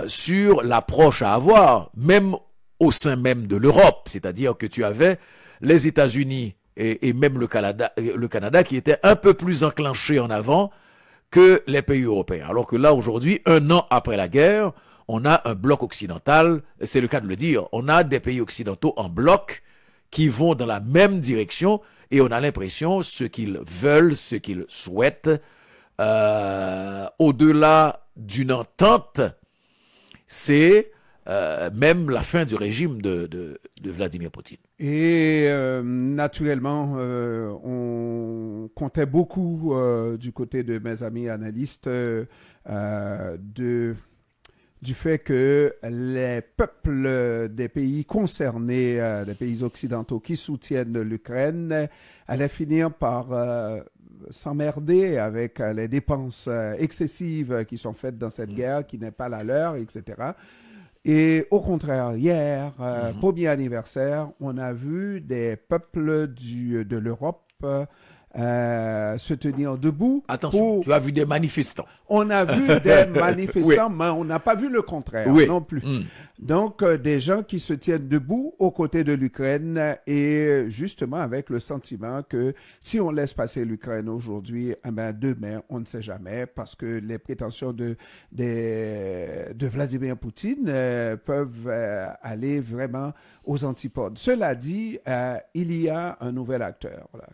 sur l'approche à avoir, même au sein même de l'Europe, c'est-à-dire que tu avais les États-Unis et même le Canada qui étaient un peu plus enclenchés en avant que les pays européens. Alors que là, aujourd'hui, 1 an après la guerre, on a un bloc occidental, c'est le cas de le dire, on a des pays occidentaux en bloc qui vont dans la même direction et on a l'impression, ce qu'ils veulent, ce qu'ils souhaitent, au-delà d'une entente, c'est même la fin du régime de Vladimir Poutine. Et naturellement, on comptait beaucoup du côté de mes amis analystes du fait que les peuples des pays concernés, des pays occidentaux qui soutiennent l'Ukraine, allaient finir par s'emmerder avec les dépenses excessives qui sont faites dans cette guerre, qui n'est pas la leur, etc. Et au contraire, hier, premier anniversaire, on a vu des peuples de l'Europe se tenir debout. Attention, tu as vu des manifestants. On a vu des manifestants, oui. Mais on n'a pas vu le contraire oui. Non plus. Donc, des gens qui se tiennent debout aux côtés de l'Ukraine et justement avec le sentiment que si on laisse passer l'Ukraine aujourd'hui, eh ben, demain, on ne sait jamais parce que les prétentions de Vladimir Poutine peuvent aller vraiment aux antipodes. Cela dit, il y a un nouvel acteur, là.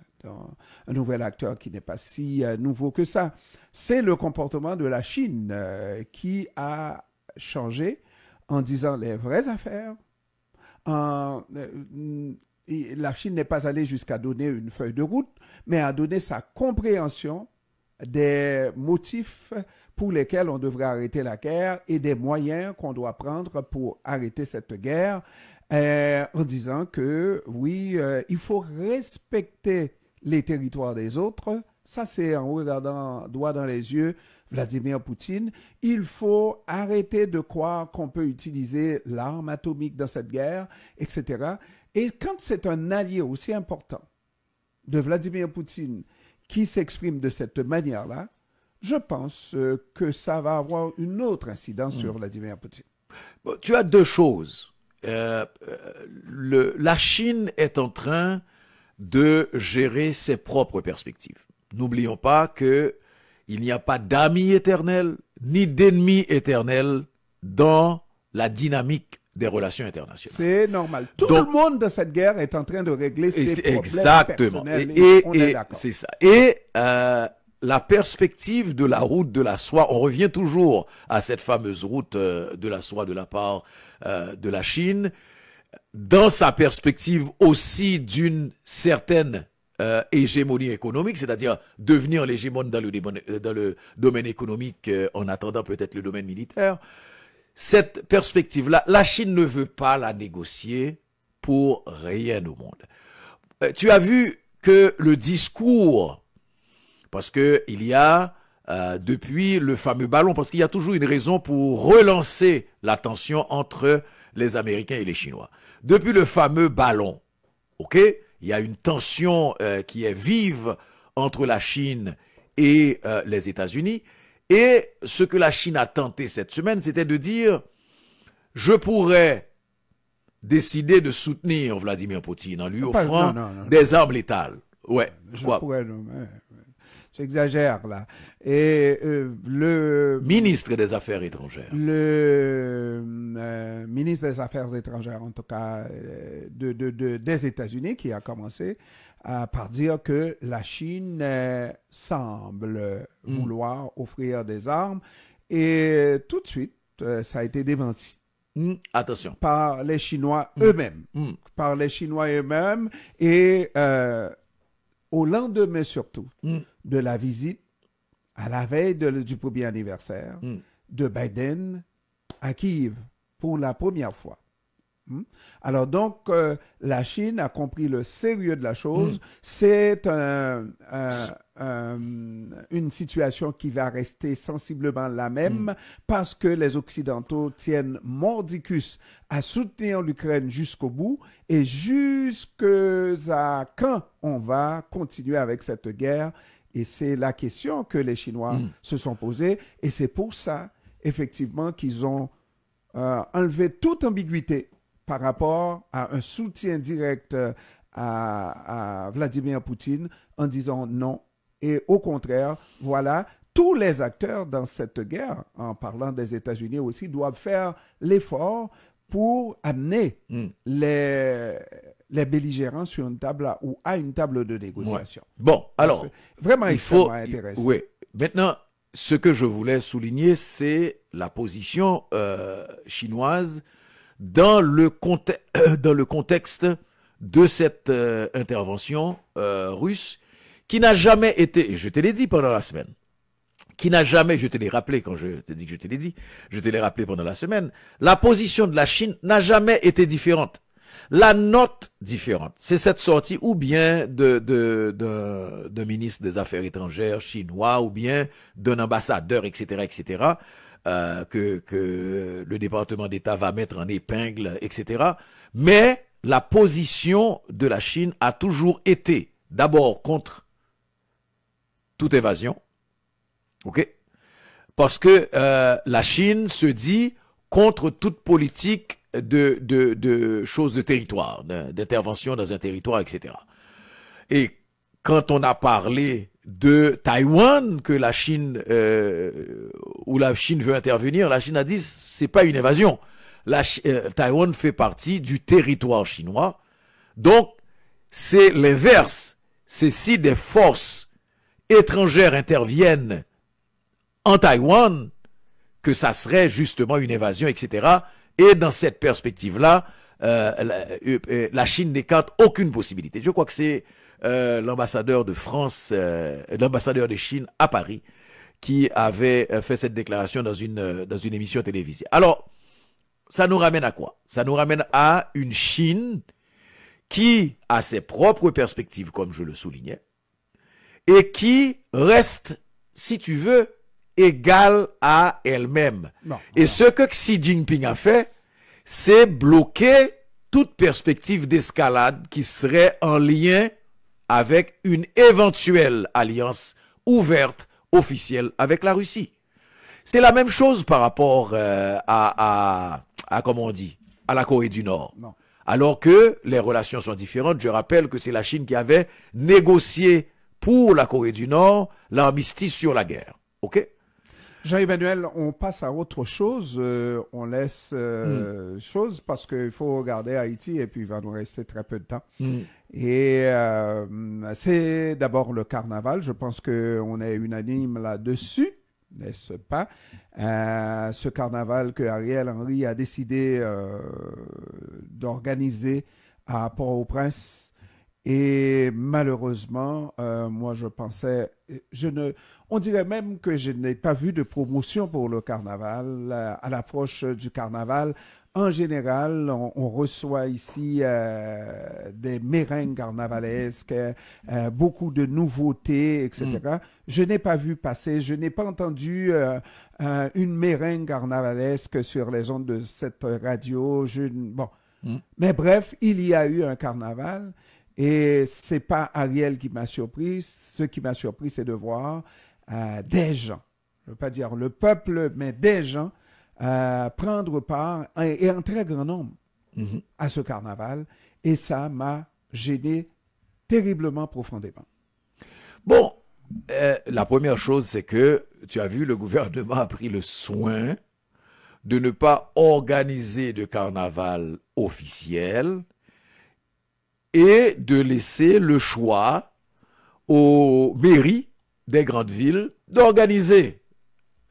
Un nouvel acteur qui n'est pas si nouveau que ça. C'est le comportement de la Chine qui a changé en disant les vraies affaires. La Chine n'est pas allée jusqu'à donner une feuille de route, mais a donné sa compréhension des motifs pour lesquels on devrait arrêter la guerre et des moyens qu'on doit prendre pour arrêter cette guerre, en disant que oui, il faut respecter les territoires des autres. Ça, c'est en regardant droit dans les yeux Vladimir Poutine. Il faut arrêter de croire qu'on peut utiliser l'arme atomique dans cette guerre, etc. Et quand c'est un allié aussi important de Vladimir Poutine qui s'exprime de cette manière-là, je pense que ça va avoir une autre incidence sur Vladimir Poutine. Bon, tu as deux choses. La Chine est en train de gérer ses propres perspectives. N'oublions pas qu'il n'y a pas d'amis éternels ni d'ennemis éternels dans la dynamique des relations internationales. C'est normal. Tout le monde dans cette guerre est en train de régler ses problèmes personnels. Et on est d'accord. C'est ça. Et la perspective de la route de la soie, on revient toujours à cette fameuse route de la soie de la part de la Chine, dans sa perspective aussi d'une certaine hégémonie économique, c'est-à-dire devenir l'hégémone dans le domaine économique en attendant peut-être le domaine militaire. Cette perspective-là, la Chine ne veut pas la négocier pour rien au monde. Tu as vu que le discours, parce que il y a depuis le fameux ballon, parce qu'il y a toujours une raison pour relancer la tension entre les Américains et les Chinois. Depuis le fameux ballon, ok, il y a une tension qui est vive entre la Chine et les États-Unis. Et ce que la Chine a tenté cette semaine, c'était de dire « Je pourrais décider de soutenir Vladimir Poutine en lui offrant des armes létales. » Ouais. J'exagère là. Et le ministre des Affaires étrangères. Le ministre des Affaires étrangères, en tout cas des États-Unis, qui a commencé par dire que la Chine semble vouloir offrir des armes. Et tout de suite, ça a été démenti. Attention. Par les Chinois eux-mêmes. Par les Chinois eux-mêmes. Et au lendemain surtout de la visite, à la veille du premier anniversaire de Biden à Kiev, pour la première fois, Alors donc, la Chine a compris le sérieux de la chose. C'est une situation qui va rester sensiblement la même parce que les Occidentaux tiennent mordicus à soutenir l'Ukraine jusqu'au bout et jusqu'à quand on va continuer avec cette guerre. Et c'est la question que les Chinois se sont posées. Et c'est pour ça, effectivement, qu'ils ont enlevé toute ambiguïté par rapport à un soutien direct à Vladimir Poutine en disant non. Et au contraire, voilà, tous les acteurs dans cette guerre, en parlant des États-Unis aussi, doivent faire l'effort pour amener les belligérants sur une table ou à une table de négociation. Ouais. Bon, alors, vraiment il faut intéressant. Oui. Maintenant, ce que je voulais souligner, c'est la position chinoise dans le contexte de cette intervention russe qui n'a jamais été, et je te l'ai dit pendant la semaine, qui n'a jamais, je te l'ai rappelé quand je t'ai dit que je te l'ai dit, je te l'ai rappelé pendant la semaine, la position de la Chine n'a jamais été différente. La note différente, c'est cette sortie ou bien de ministre des Affaires étrangères chinois ou bien d'un ambassadeur, etc., que le département d'État va mettre en épingle, etc. Mais la position de la Chine a toujours été d'abord contre toute évasion, ok? Parce que la Chine se dit contre toute politique de choses de territoire, d'intervention dans un territoire, etc. Et quand on a parlé de Taïwan, que la Chine, où la Chine veut intervenir, la Chine a dit c'est pas une évasion. Taïwan fait partie du territoire chinois. Donc, c'est l'inverse. C'est si des forces étrangères interviennent en Taïwan que ça serait justement une évasion, etc. Et dans cette perspective-là, la Chine n'écarte aucune possibilité. Je crois que c'est l'ambassadeur de France, l'ambassadeur de Chine à Paris, qui avait fait cette déclaration dans une émission télévisée. Alors, ça nous ramène à quoi? Ça nous ramène à une Chine qui a ses propres perspectives, comme je le soulignais, et qui reste, si tu veux, égale à elle-même. Et ce que Xi Jinping a fait, c'est bloquer toute perspective d'escalade qui serait en lien avec une éventuelle alliance ouverte, officielle avec la Russie. C'est la même chose par rapport à comment on dit, à la Corée du Nord. Non. Alors que les relations sont différentes. Je rappelle que c'est la Chine qui avait négocié pour la Corée du Nord l'armistice sur la guerre. OK? Jean-Emmanuel, on passe à autre chose. On laisse chose parce qu'il faut regarder Haïti et puis il va nous rester très peu de temps. Et c'est d'abord le carnaval. Je pense qu'on est unanime là-dessus, n'est-ce pas? Ce carnaval que Ariel Henry a décidé d'organiser à Port-au-Prince. Et malheureusement, moi je pensais, on dirait même que je n'ai pas vu de promotion pour le carnaval. À l'approche du carnaval, en général, on reçoit ici des meringues carnavalesques, beaucoup de nouveautés, etc. Je n'ai pas vu passer, je n'ai pas entendu une meringue carnavalesque sur les ondes de cette radio. Mais bref, il y a eu un carnaval. Et c'est pas Ariel qui m'a surpris. Ce qui m'a surpris, c'est de voir des gens, je ne veux pas dire le peuple, mais des gens prendre part, et en très grand nombre, à ce carnaval. Et ça m'a gêné terriblement, profondément. Bon, la première chose, c'est que, tu as vu, le gouvernement a pris le soin de ne pas organiser de carnaval officiel et de laisser le choix aux mairies des grandes villes d'organiser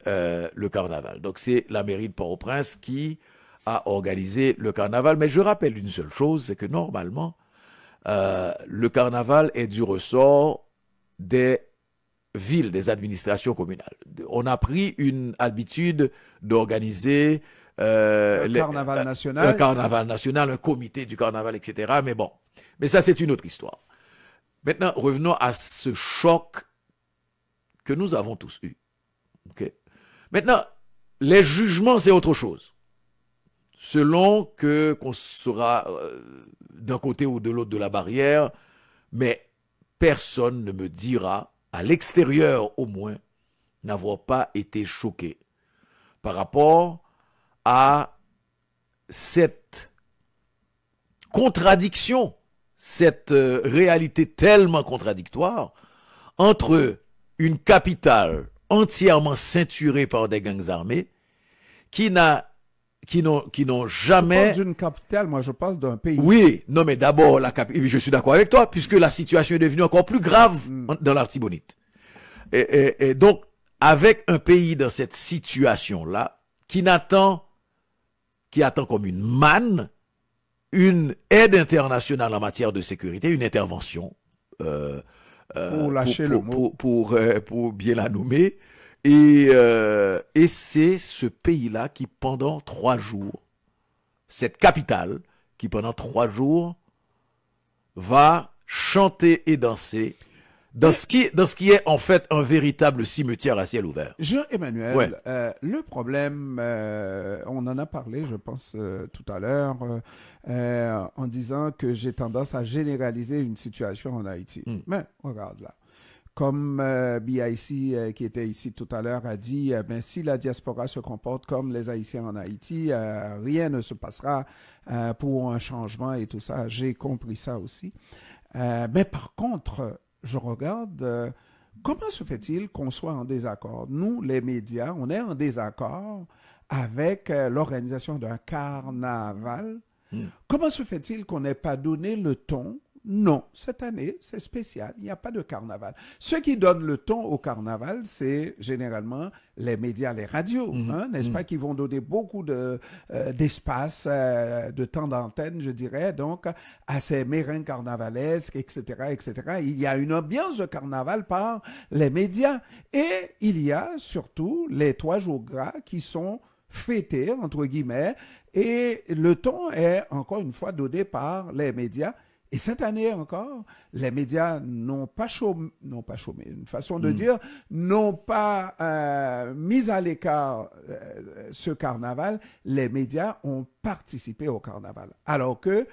le carnaval. Donc c'est la mairie de Port-au-Prince qui a organisé le carnaval. Mais je rappelle une seule chose, c'est que normalement, le carnaval est du ressort des villes, des administrations communales. On a pris une habitude d'organiser un carnaval national. Un carnaval national, un comité du carnaval, etc. Mais bon, mais ça c'est une autre histoire. Maintenant, revenons à ce choc que nous avons tous eu. Okay? Maintenant, les jugements, c'est autre chose. Selon qu'on sera d'un côté ou de l'autre de la barrière, mais personne ne me dira, à l'extérieur au moins, n'avoir pas été choqué par rapport à cette contradiction, cette réalité tellement contradictoire entre une capitale entièrement ceinturée par des gangs armés qui n'ont jamais... Je parle d'une capitale, moi je parle d'un pays. Oui, non mais d'abord, je suis d'accord avec toi, puisque la situation est devenue encore plus grave dans l'Artibonite. Et donc, avec un pays dans cette situation-là, qui attend comme une manne, une aide internationale en matière de sécurité, une intervention, pour lâcher le mot. Pour bien la nommer. Et c'est ce pays-là qui, pendant 3 jours, cette capitale, qui pendant 3 jours, va chanter et danser dans ce qui est en fait un véritable cimetière à ciel ouvert. Jean-Emmanuel, ouais. Le problème, on en a parlé, je pense, tout à l'heure, en disant que j'ai tendance à généraliser une situation en Haïti. Mais regarde là. Comme BIC, qui était ici tout à l'heure, a dit, si la diaspora se comporte comme les Haïtiens en Haïti, rien ne se passera pour un changement et tout ça. J'ai compris ça aussi. Mais par contre, je regarde, comment se fait-il qu'on soit en désaccord? Nous, les médias, on est en désaccord avec l'organisation d'un carnaval. Comment se fait-il qu'on n'ait pas donné le ton? Non, cette année, c'est spécial. Il n'y a pas de carnaval. Ceux qui donnent le ton au carnaval, c'est généralement les médias, les radios, n'est-ce pas, qui vont donner beaucoup d'espace, de temps d'antenne, je dirais, donc, à ces mérins carnavalesques, etc., etc. Il y a une ambiance de carnaval par les médias. Et il y a surtout les 3 jours gras qui sont fêtés, entre guillemets, et le ton est, encore une fois, donné par les médias. Et cette année encore, les médias n'ont pas chômé, une façon de dire, n'ont pas mis à l'écart ce carnaval. Les médias ont participé au carnaval. Alors que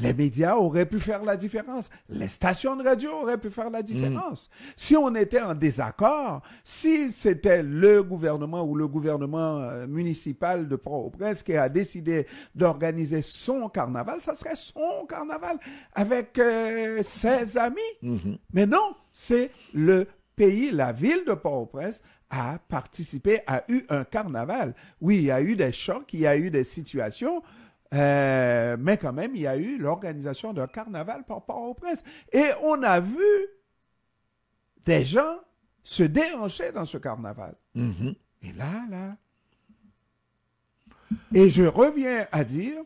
les médias auraient pu faire la différence. Les stations de radio auraient pu faire la différence. Si on était en désaccord, si c'était le gouvernement ou le gouvernement municipal de Port-au-Prince qui a décidé d'organiser son carnaval, ça serait son carnaval avec ses amis. Mais non, c'est le pays, la ville de Port-au-Prince a participé, a eu un carnaval. Oui, il y a eu des chocs, il y a eu des situations, mais quand même, il y a eu l'organisation d'un carnaval par Port-au-Prince. Et on a vu des gens se déhancher dans ce carnaval. Et là, et je reviens à dire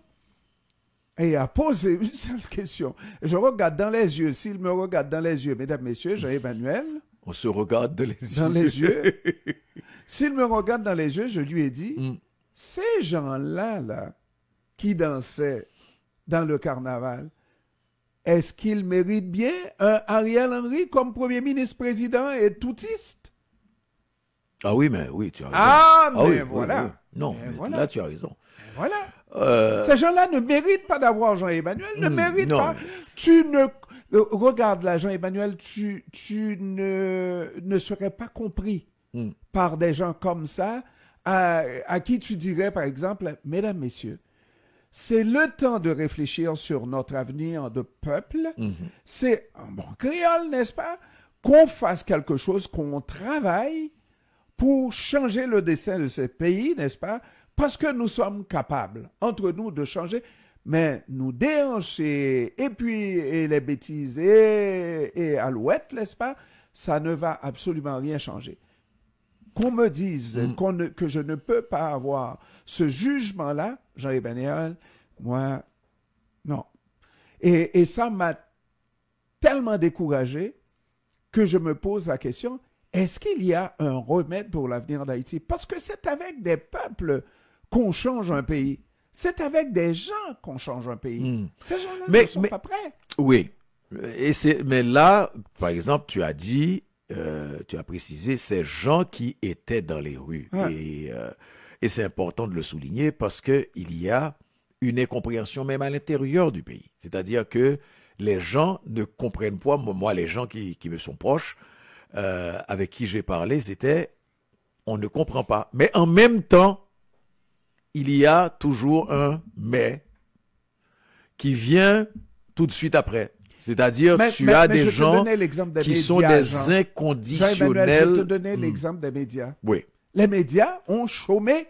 et à poser une seule question. Je regarde dans les yeux, s'il me regarde dans les yeux, mesdames, messieurs, Jean-Emmanuel. On se regarde dans les yeux. Dans les yeux. S'il me regarde dans les yeux, je lui ai dit, ces gens-là, qui dansaient dans le carnaval, est-ce qu'ils méritent bien un Ariel Henry comme Premier ministre-président et toutiste? Ah oui, mais oui, tu as raison. Mais oui, voilà. Oui. Non, mais voilà. Là, tu as raison. Voilà. Ces gens-là ne méritent pas d'avoir Jean-Emmanuel, ne méritent pas. Tu ne... Regarde là, Jean-Emmanuel, tu ne serais pas compris par des gens comme ça, à qui tu dirais, par exemple, mesdames, messieurs, c'est le temps de réfléchir sur notre avenir de peuple. C'est en bon créole, n'est-ce pas? Qu'on fasse quelque chose, qu'on travaille pour changer le destin de ce pays, n'est-ce pas? Parce que nous sommes capables, entre nous, de changer, mais nous déhancher, et puis les bêtises, et alouettes, n'est-ce pas? Ça ne va absolument rien changer. Qu'on me dise que je ne peux pas avoir ce jugement-là, Jean-Emmanuel, moi, non. Et ça m'a tellement découragé que je me pose la question, est-ce qu'il y a un remède pour l'avenir d'Haïti? Parce que c'est avec des peuples qu'on change un pays. C'est avec des gens qu'on change un pays. Ces gens-là ne sont pas prêts. Oui. Mais là, par exemple, tu as dit, tu as précisé ces gens qui étaient dans les rues. Et c'est important de le souligner parce qu'il y a une incompréhension même à l'intérieur du pays. C'est-à-dire que les gens ne comprennent pas. Moi, les gens qui me sont proches, avec qui j'ai parlé, c'était on ne comprend pas. Mais en même temps, il y a toujours un mais qui vient tout de suite après. C'est-à-dire, tu as des gens qui sont des inconditionnels. Je te donnais l'exemple des médias. Oui. Les médias ont chômé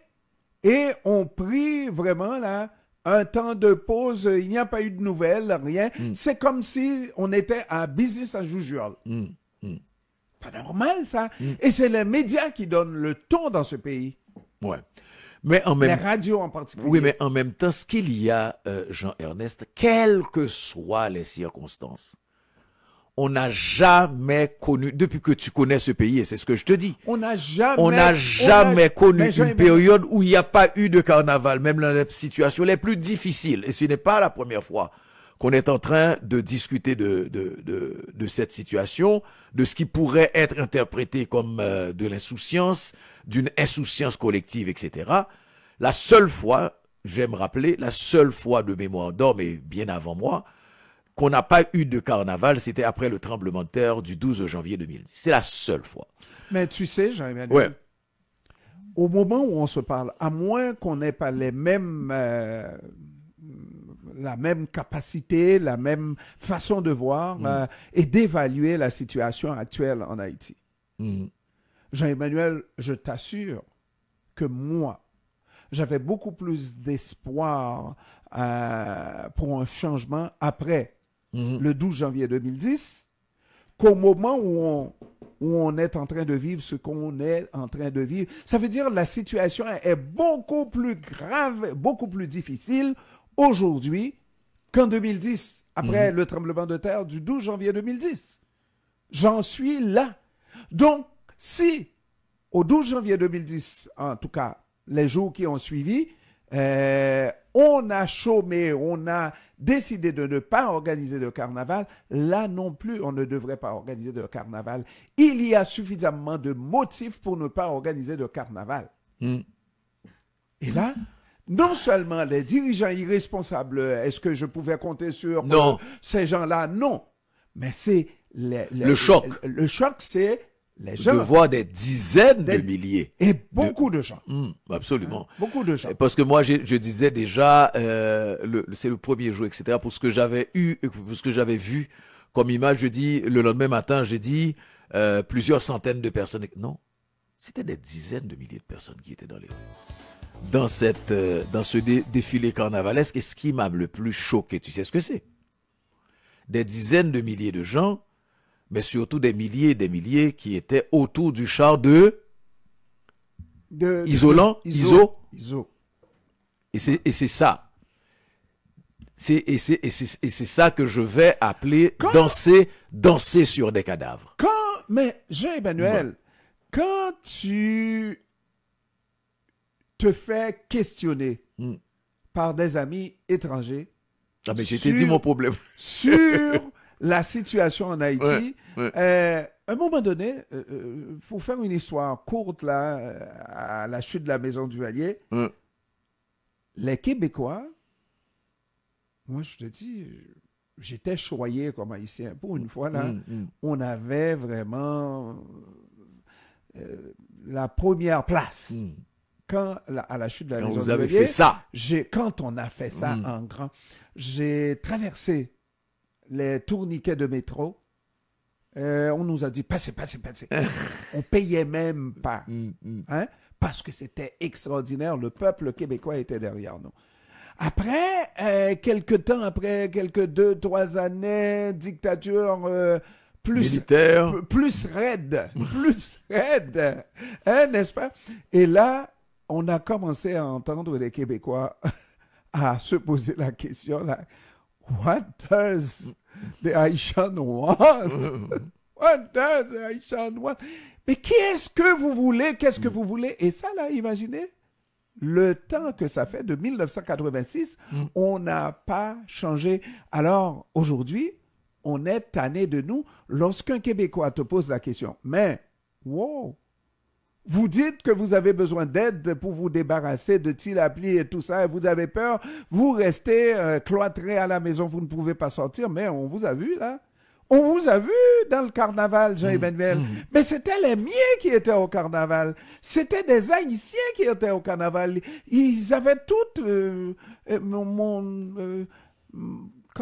et ont pris vraiment là un temps de pause. Il n'y a pas eu de nouvelles, rien. C'est comme si on était à business as usual. Pas normal, ça. Et c'est les médias qui donnent le ton dans ce pays. Ouais. Mais en même... Les radios en particulier. Oui, mais en même temps, ce qu'il y a, Jean-Ernest, quelles que soient les circonstances, on n'a jamais connu, depuis que tu connais ce pays, et c'est ce que je te dis, on n'a jamais connu une période où il n'y a pas eu de carnaval, même dans les situations les plus difficiles. Et ce n'est pas la première fois qu'on est en train de discuter de cette situation, de ce qui pourrait être interprété comme de l'insouciance, d'une insouciance collective, etc. La seule fois, j'aime rappeler, la seule fois de mémoire d'or, mais bien avant moi, qu'on n'a pas eu de carnaval, c'était après le tremblement de terre du 12 janvier 2010. C'est la seule fois. Mais tu sais, Jean-Emmanuel, au moment où on se parle, à moins qu'on n'ait pas les mêmes... la même capacité, la même façon de voir et d'évaluer la situation actuelle en Haïti. Jean-Emmanuel, je t'assure que moi, j'avais beaucoup plus d'espoir pour un changement après le 12 janvier 2010 qu'au moment où on est en train de vivre ce qu'on est en train de vivre. Ça veut dire que la situation est beaucoup plus grave, beaucoup plus difficile aujourd'hui qu'en 2010, après le tremblement de terre du 12 janvier 2010. J'en suis là. Donc, si au 12 janvier 2010, en tout cas, les jours qui ont suivi, on a chômé, on a décidé de ne pas organiser de carnaval, là non plus, on ne devrait pas organiser de carnaval. Il y a suffisamment de motifs pour ne pas organiser de carnaval. Et là, non seulement les dirigeants irresponsables, est-ce que je pouvais compter sur ces gens-là? Non. Mais c'est le choc. Le choc, c'est les gens. De voir des dizaines de milliers. Et beaucoup de gens. Absolument. Beaucoup de gens. Parce que moi, je disais déjà, c'est le premier jour, etc. Pour ce que j'avais pour ce que j'avais vu comme image, je dis, le lendemain matin, j'ai dit plusieurs centaines de personnes. Non, c'était des dizaines de milliers de personnes qui étaient dans les rues. Dans ce défilé carnavalesque, et ce qui m'a le plus choqué, tu sais ce que c'est? Des dizaines de milliers de gens, mais surtout des milliers et des milliers qui étaient autour du char isolant. Et c'est ça. Et c'est ça que je vais appeler danser sur des cadavres. Mais Jean-Emmanuel, quand tu te fais questionner par des amis étrangers. Ah, mais j'ai dit mon problème. Sur la situation en Haïti. À un moment donné, pour faire une histoire courte, là, à la chute de la Maison du Valier, les Québécois, moi je te dis, j'étais choyé comme haïtien. Pour une fois, là, on avait vraiment la première place. À la chute de la Maison du Valier. Quand vous avez fait ça. Quand on a fait ça en grand, j'ai traversé les tourniquets de métro. On nous a dit, passez. On payait même pas. Parce que c'était extraordinaire. Le peuple québécois était derrière nous. Après, quelques temps, après quelques 2-3 années, dictature militaire. plus raide, n'est-ce pas? Et là, on a commencé à entendre les Québécois à se poser la question, là, what does the Haitian want? What does the Haitian want? Mais qu'est-ce que vous voulez? Et ça, là, imaginez, le temps que ça fait de 1986, on n'a pas changé. Alors, aujourd'hui, on est tanné de nous lorsqu'un Québécois te pose la question. Mais, wow, vous dites que vous avez besoin d'aide pour vous débarrasser de tilapli et tout ça, et vous avez peur, vous restez cloîtré à la maison, vous ne pouvez pas sortir, mais on vous a vu là. On vous a vu dans le carnaval, Jean-Emmanuel. Mais c'était les miens qui étaient au carnaval. C'était des Haïtiens qui étaient au carnaval. Ils avaient toutes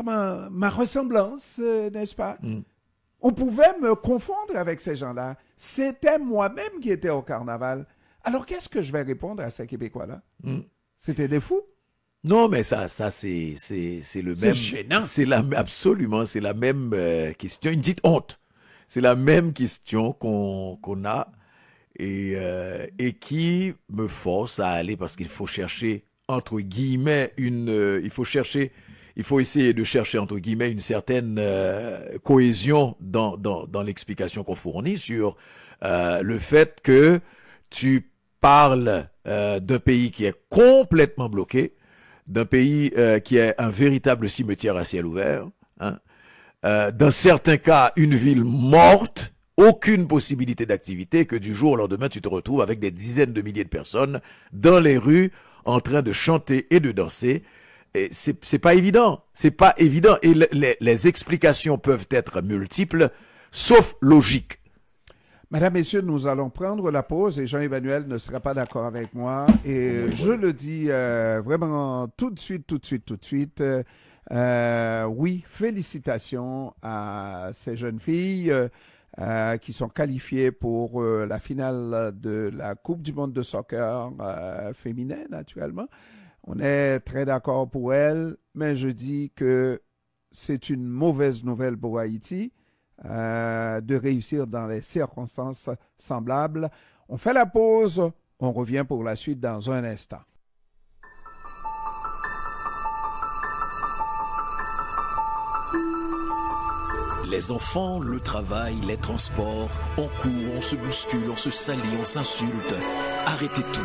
ma ressemblance, n'est-ce pas? On pouvait me confondre avec ces gens-là. C'était moi-même qui étais au carnaval. Alors, qu'est-ce que je vais répondre à ces Québécois-là? C'était des fous? Non, mais ça c'est le même. C'est gênant. Absolument, c'est la même question, une petite honte. C'est la même question qu'on a et qui me force à aller parce qu'il faut chercher entre guillemets il faut essayer de chercher entre guillemets une certaine cohésion dans l'explication qu'on fournit sur le fait que tu parles d'un pays qui est complètement bloqué, d'un pays qui est un véritable cimetière à ciel ouvert, hein. Dans certains cas, une ville morte, aucune possibilité d'activité, que du jour au lendemain, tu te retrouves avec des dizaines de milliers de personnes dans les rues en train de chanter et de danser. Et c'est pas évident, c'est pas évident. Et les explications peuvent être multiples, sauf logique. Mesdames, Messieurs, nous allons prendre la pause et Jean-Emmanuel ne sera pas d'accord avec moi. Et je le dis vraiment tout de suite. Oui, félicitations à ces jeunes filles qui sont qualifiées pour la finale de la Coupe du monde de soccer féminin, naturellement. On est très d'accord pour elles, mais je dis que c'est une mauvaise nouvelle pour Haïti. De réussir dans les circonstances semblables. On fait la pause, on revient pour la suite dans un instant. Les enfants, le travail, les transports, on court, on se bouscule, on se salit, on s'insulte. Arrêtez tout.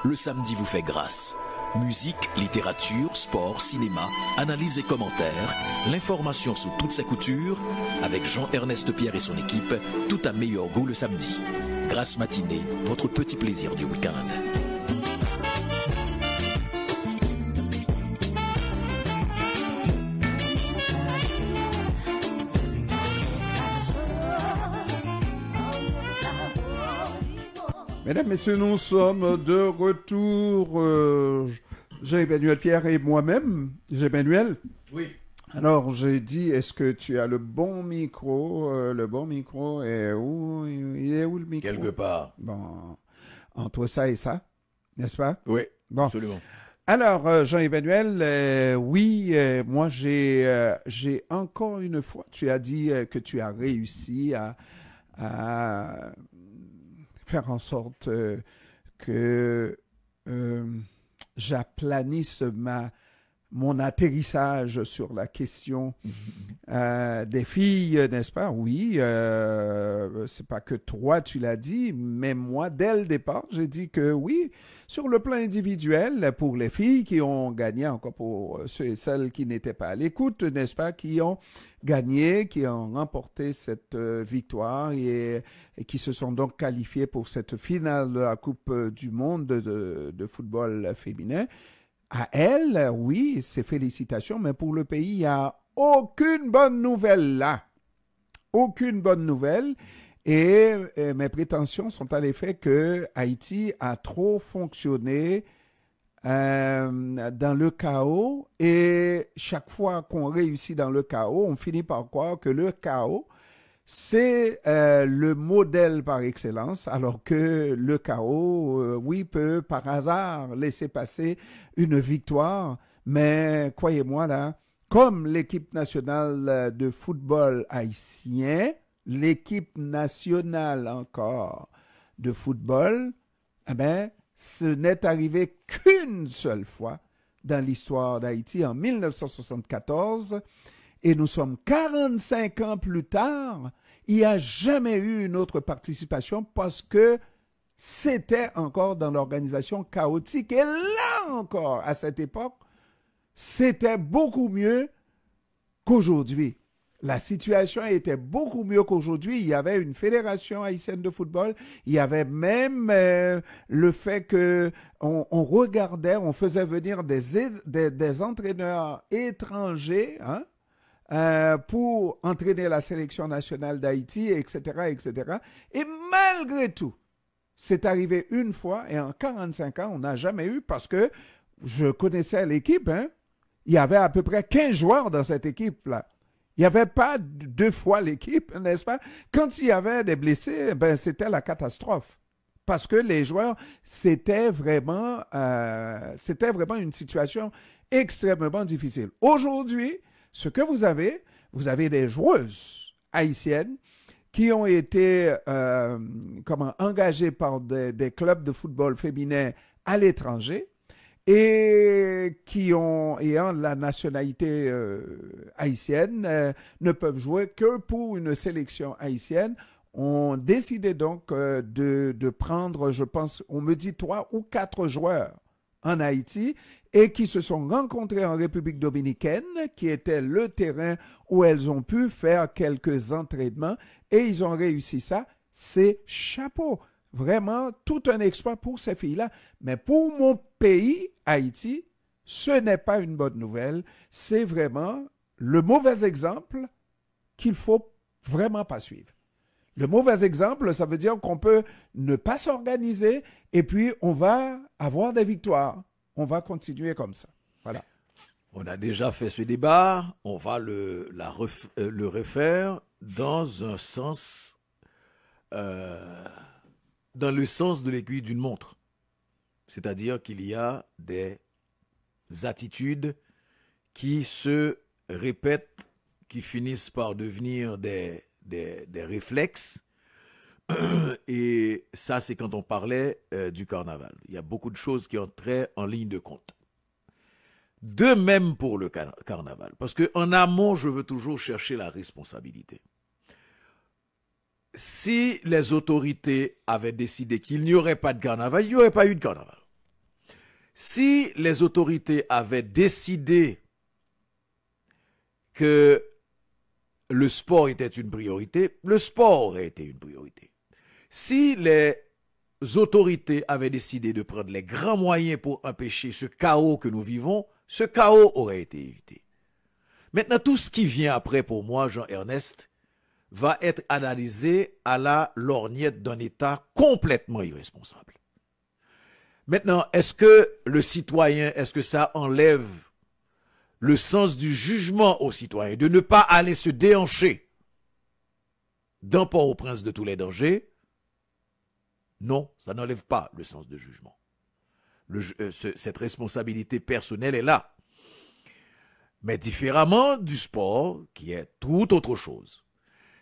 Le samedi vous fait grâce. Musique, littérature, sport, cinéma, analyse et commentaires, l'information sous toutes ses coutures, avec Jean-Ernest Pierre et son équipe, tout à meilleur goût le samedi. Grâce matinée, votre petit plaisir du week-end. Mesdames, Messieurs, nous sommes de retour. Jean-Emmanuel Pierre et moi-même. Jean-Emmanuel? Oui. Alors, j'ai dit, est-ce que tu as le bon micro? Le bon micro est où? Il est où le micro? Quelque part. Bon, entre ça et ça, n'est-ce pas? Oui, bon. Absolument. Alors, Jean-Emmanuel, oui, moi, j'ai encore une fois, tu as dit que tu as réussi à faire en sorte que j'aplanisse mon atterrissage sur la question des filles, n'est-ce pas? Oui, c'est pas que toi tu l'as dit, mais moi, dès le départ, j'ai dit que oui, sur le plan individuel, pour les filles qui ont gagné, encore pour ceux et celles qui n'étaient pas à l'écoute, n'est-ce pas, qui ont gagné, qui ont remporté cette victoire et qui se sont donc qualifiées pour cette finale de la Coupe du monde de football féminin. À elle, oui, c'est félicitations, mais pour le pays, il n'y a aucune bonne nouvelle là. Aucune bonne nouvelle. Et mes prétentions sont à l'effet que Haïti a trop fonctionné dans le chaos. Et chaque fois qu'on réussit dans le chaos, on finit par croire que le chaos, c'est le modèle par excellence, alors que le chaos, oui, peut par hasard laisser passer une victoire. Mais croyez-moi là, comme l'équipe nationale de football haïtien, l'équipe nationale encore de football, eh bien, ce n'est arrivé qu'une seule fois dans l'histoire d'Haïti en 1974. Et nous sommes 45 ans plus tard, il n'y a jamais eu une autre participation parce que c'était encore dans l'organisation chaotique. Et là encore, à cette époque, c'était beaucoup mieux qu'aujourd'hui. La situation était beaucoup mieux qu'aujourd'hui. Il y avait une fédération haïtienne de football. Il y avait même le fait que on regardait, on faisait venir des entraîneurs étrangers pour entraîner la sélection nationale d'Haïti, etc., etc. Et malgré tout, c'est arrivé une fois et en 45 ans, on n'a jamais eu, parce que je connaissais l'équipe, il y avait à peu près 15 joueurs dans cette équipe-là. Il n'y avait pas 2 fois l'équipe, n'est-ce pas? Quand il y avait des blessés, c'était la catastrophe. Parce que les joueurs, c'était vraiment une situation extrêmement difficile. Aujourd'hui, ce que vous avez des joueuses haïtiennes qui ont été engagées par des clubs de football féminin à l'étranger, et qui ayant la nationalité haïtienne, ne peuvent jouer que pour une sélection haïtienne. On décidé donc de prendre, je pense, on me dit 3 ou 4 joueurs en Haïti et qui se sont rencontrés en République dominicaine, qui était le terrain où elles ont pu faire quelques entraînements et ils ont réussi ça. C'est chapeau. Vraiment, tout un exploit pour ces filles-là. Mais pour mon pays, Haïti, ce n'est pas une bonne nouvelle. C'est vraiment le mauvais exemple qu'il ne faut vraiment pas suivre. Le mauvais exemple, ça veut dire qu'on peut ne pas s'organiser et puis on va avoir des victoires. On va continuer comme ça. Voilà. On a déjà fait ce débat. On va le refaire dans un sens... dans le sens de l'aiguille d'une montre. C'est-à-dire qu'il y a des attitudes qui se répètent, qui finissent par devenir des réflexes. Et ça, c'est quand on parlait du carnaval. Il y a beaucoup de choses qui entraient en ligne de compte. De même pour le carnaval. Parce qu'en amont, je veux toujours chercher la responsabilité. Si les autorités avaient décidé qu'il n'y aurait pas de carnaval, il n'y aurait pas eu de carnaval. Si les autorités avaient décidé que le sport était une priorité, le sport aurait été une priorité. Si les autorités avaient décidé de prendre les grands moyens pour empêcher ce chaos que nous vivons, ce chaos aurait été évité. Maintenant, tout ce qui vient après, pour moi, Jean-Ernest, va être analysé à la lorgnette d'un État complètement irresponsable. Maintenant, est-ce que le citoyen, est-ce que ça enlève le sens du jugement aux citoyens, de ne pas aller se déhancher dans Port-au-Prince de tous les dangers? Non, ça n'enlève pas le sens de jugement. Cette responsabilité personnelle est là. Mais différemment du sport, qui est tout autre chose.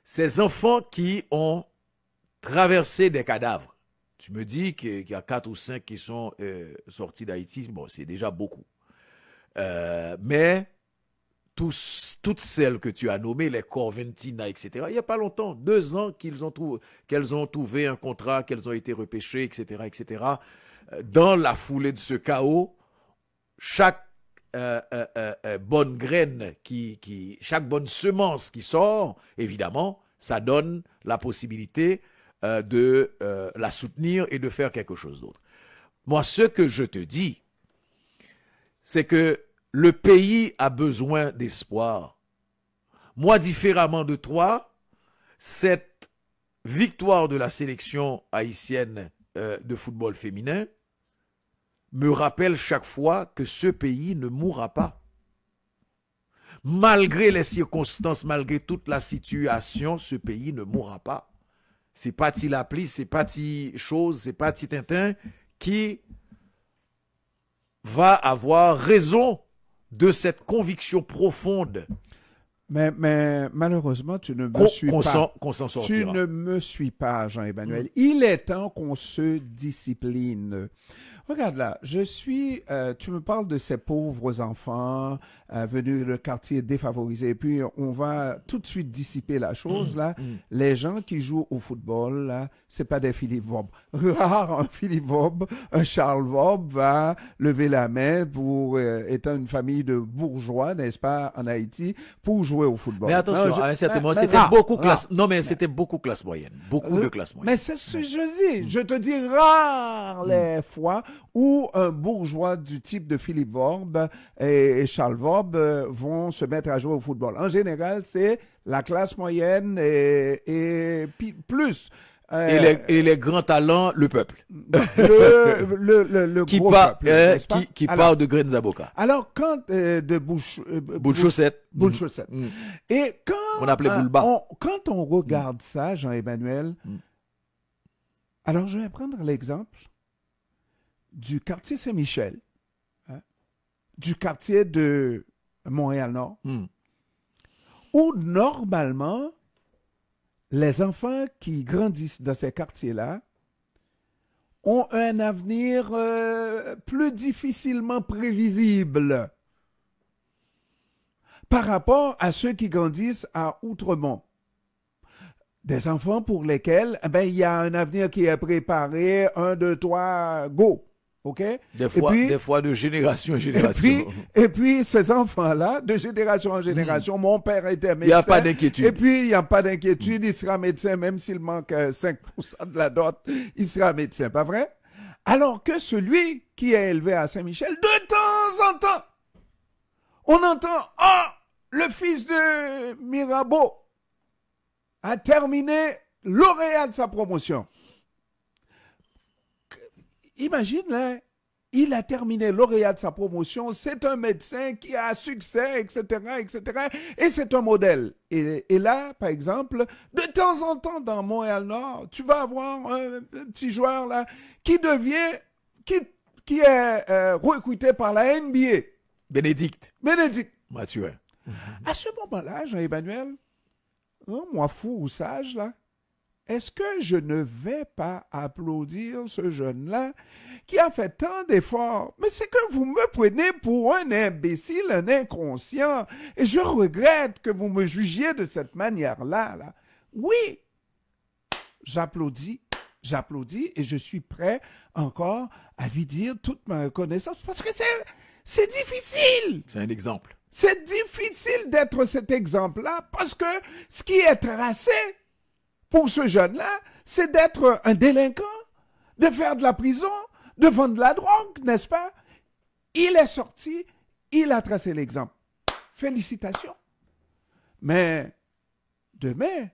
Ces enfants qui ont traversé des cadavres, tu me dis qu'il y a 4 ou 5 qui sont sortis d'Haïti, bon, c'est déjà beaucoup. Mais toutes celles que tu as nommées, les Corventina, etc., il n'y a pas longtemps, 2 ans qu'elles ont trouvé un contrat, qu'elles ont été repêchées, etc., etc. Dans la foulée de ce chaos, chaque bonne graine, chaque bonne semence qui sort, évidemment, ça donne la possibilité de la soutenir et de faire quelque chose d'autre. Moi, ce que je te dis, c'est que le pays a besoin d'espoir. Moi, différemment de toi, cette victoire de la sélection haïtienne de football féminin me rappelle chaque fois que ce pays ne mourra pas. Malgré les circonstances, malgré toute la situation, ce pays ne mourra pas. C'est pas Tilapli, c'est pas chose, c'est pas Tintin qui va avoir raison de cette conviction profonde Mais malheureusement, tu ne me suis pas. Qu'on s'en sortira. Tu ne me suis pas, Jean-Emmanuel. Il est temps qu'on se discipline. Regarde là, tu me parles de ces pauvres enfants venus de quartiers défavorisés, et puis on va tout de suite dissiper la chose là. Les gens qui jouent au football là, c'est pas des Philippe Vaub. Rare un Philippe Vaub, un Charles Vaub va lever la main pour étant une famille de bourgeois, n'est-ce pas, en Haïti, pour jouer au football. Mais attention, à un certain moment, c'était beaucoup classe. Non, mais c'était beaucoup classe moyenne, beaucoup de classe moyenne. Mais c'est ce que je dis. Je te dis rare les fois où un bourgeois du type de Philippe Vaub et Charles Vaub vont se mettre à jouer au football. En général, c'est la classe moyenne et plus. Et les grands talents, le peuple. Le qui gros part, peuple. qui part de graines à boca. Alors, quand de boule chaussette. Boule chaussette. Et quand on appelait boule bas. Quand on regarde ça, Jean-Emmanuel, alors je vais prendre l'exemple du quartier Saint-Michel, du quartier de Montréal-Nord, où normalement, les enfants qui grandissent dans ces quartiers-là ont un avenir plus difficilement prévisible par rapport à ceux qui grandissent à Outremont. Des enfants pour lesquels il y a un avenir qui est préparé, 1, 2, 3, go. OK? Des fois de génération en génération. Et puis, ces enfants-là, de génération en génération, mon père était médecin. Il n'y a pas d'inquiétude. Et puis, il n'y a pas d'inquiétude, il sera médecin, même s'il manque 5% de la dot, il sera médecin, pas vrai? Alors que celui qui est élevé à Saint-Michel, de temps en temps, on entend, le fils de Mirabeau a terminé lauréat de sa promotion. Imagine, là, il a terminé lauréat de sa promotion, c'est un médecin qui a succès, etc., etc., et c'est un modèle. Et là, par exemple, de temps en temps, dans Montréal-Nord, tu vas avoir un petit joueur, là, qui est recruté par la NBA. Bénédicte. Mathieu. À ce moment-là, Jean-Emmanuel, moi fou ou sage, là, est-ce que je ne vais pas applaudir ce jeune-là qui a fait tant d'efforts? Mais c'est que vous me prenez pour un imbécile, un inconscient, et je regrette que vous me jugiez de cette manière-là. Là. Oui, j'applaudis, et je suis prêt encore à lui dire toute ma reconnaissance, parce que c'est difficile. C'est un exemple. C'est difficile d'être cet exemple-là, parce que ce qui est tracé pour ce jeune-là, c'est d'être un délinquant, de faire de la prison, de vendre de la drogue, n'est-ce pas? Il est sorti, il a tracé l'exemple. Félicitations. Mais demain,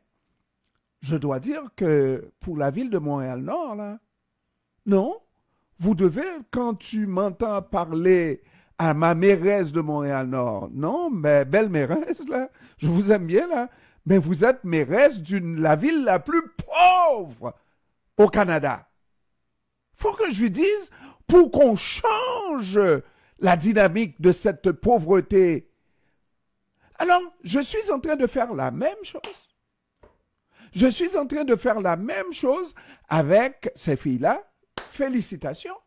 je dois dire que pour la ville de Montréal-Nord, là, non, vous devez, quand tu m'entends parler à ma mairesse de Montréal-Nord, non, mais belle mairesse, là, je vous aime bien, là, mais vous êtes mairesse de la ville la plus pauvre au Canada. Faut que je lui dise, pour qu'on change la dynamique de cette pauvreté. Alors, je suis en train de faire la même chose. Je suis en train de faire la même chose avec ces filles-là. Félicitations.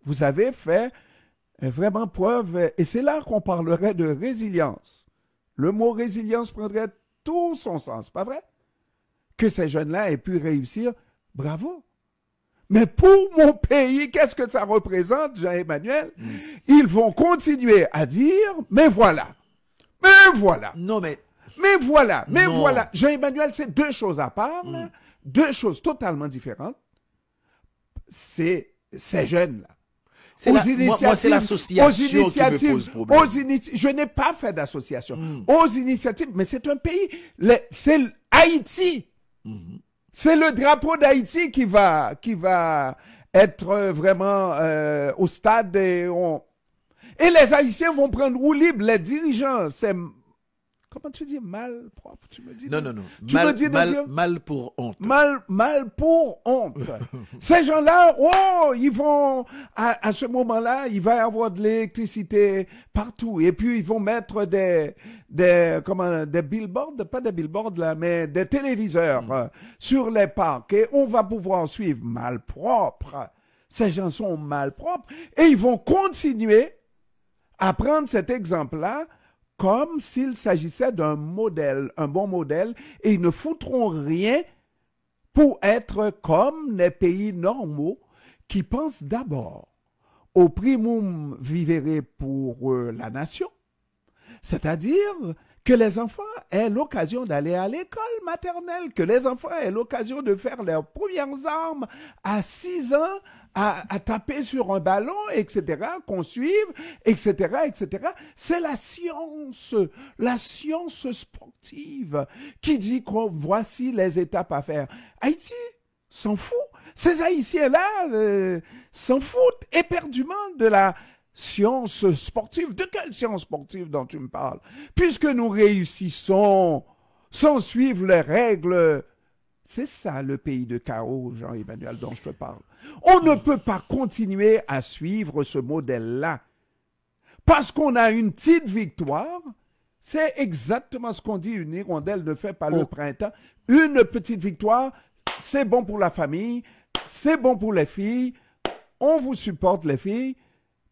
Vous avez fait vraiment preuve, et c'est là qu'on parlerait de résilience. Le mot résilience prendrait tout son sens, pas vrai? Que ces jeunes-là aient pu réussir, bravo. Mais pour mon pays, qu'est-ce que ça représente, Jean-Emmanuel? Ils vont continuer à dire, mais voilà. Non, mais voilà. Jean-Emmanuel, c'est deux choses à part, là, deux choses totalement différentes. C'est ces jeunes-là. Moi, c'est l'association qui me pose problème. Je n'ai pas fait d'association. Aux initiatives, mais c'est un pays, c'est Haïti. C'est le drapeau d'Haïti qui va être vraiment au stade et les Haïtiens vont prendre roue libre, les dirigeants. comment tu dis malpropre? Tu me dis non. Tu me dis mal pour honte. Mal pour honte. Ces gens-là, ils vont, à ce moment-là, il va y avoir de l'électricité partout. Et puis, ils vont mettre des billboards, pas des billboards là, mais des téléviseurs sur les parcs. Et on va pouvoir suivre malpropre. Ces gens sont malpropres. Et ils vont continuer à prendre cet exemple-là comme s'il s'agissait d'un modèle, un bon modèle, et ils ne foutront rien pour être comme les pays normaux qui pensent d'abord au primum vivere pour la nation, c'est-à-dire que les enfants aient l'occasion d'aller à l'école maternelle, que les enfants aient l'occasion de faire leurs premières armes à 6 ans, à taper sur un ballon, etc., qu'on suive, etc., etc. C'est la science sportive qui dit que voici les étapes à faire. Haïti s'en fout. Ces Haïtiens-là s'en foutent éperdument de la science sportive. De quelle science sportive dont tu me parles? Puisque nous réussissons sans suivre les règles. C'est ça le pays de chaos, Jean-Emmanuel, dont je te parle. On ne peut pas continuer à suivre ce modèle-là. Parce qu'on a une petite victoire, c'est exactement ce qu'on dit, une hirondelle ne fait pas le printemps. Une petite victoire, c'est bon pour la famille, c'est bon pour les filles, on vous supporte les filles,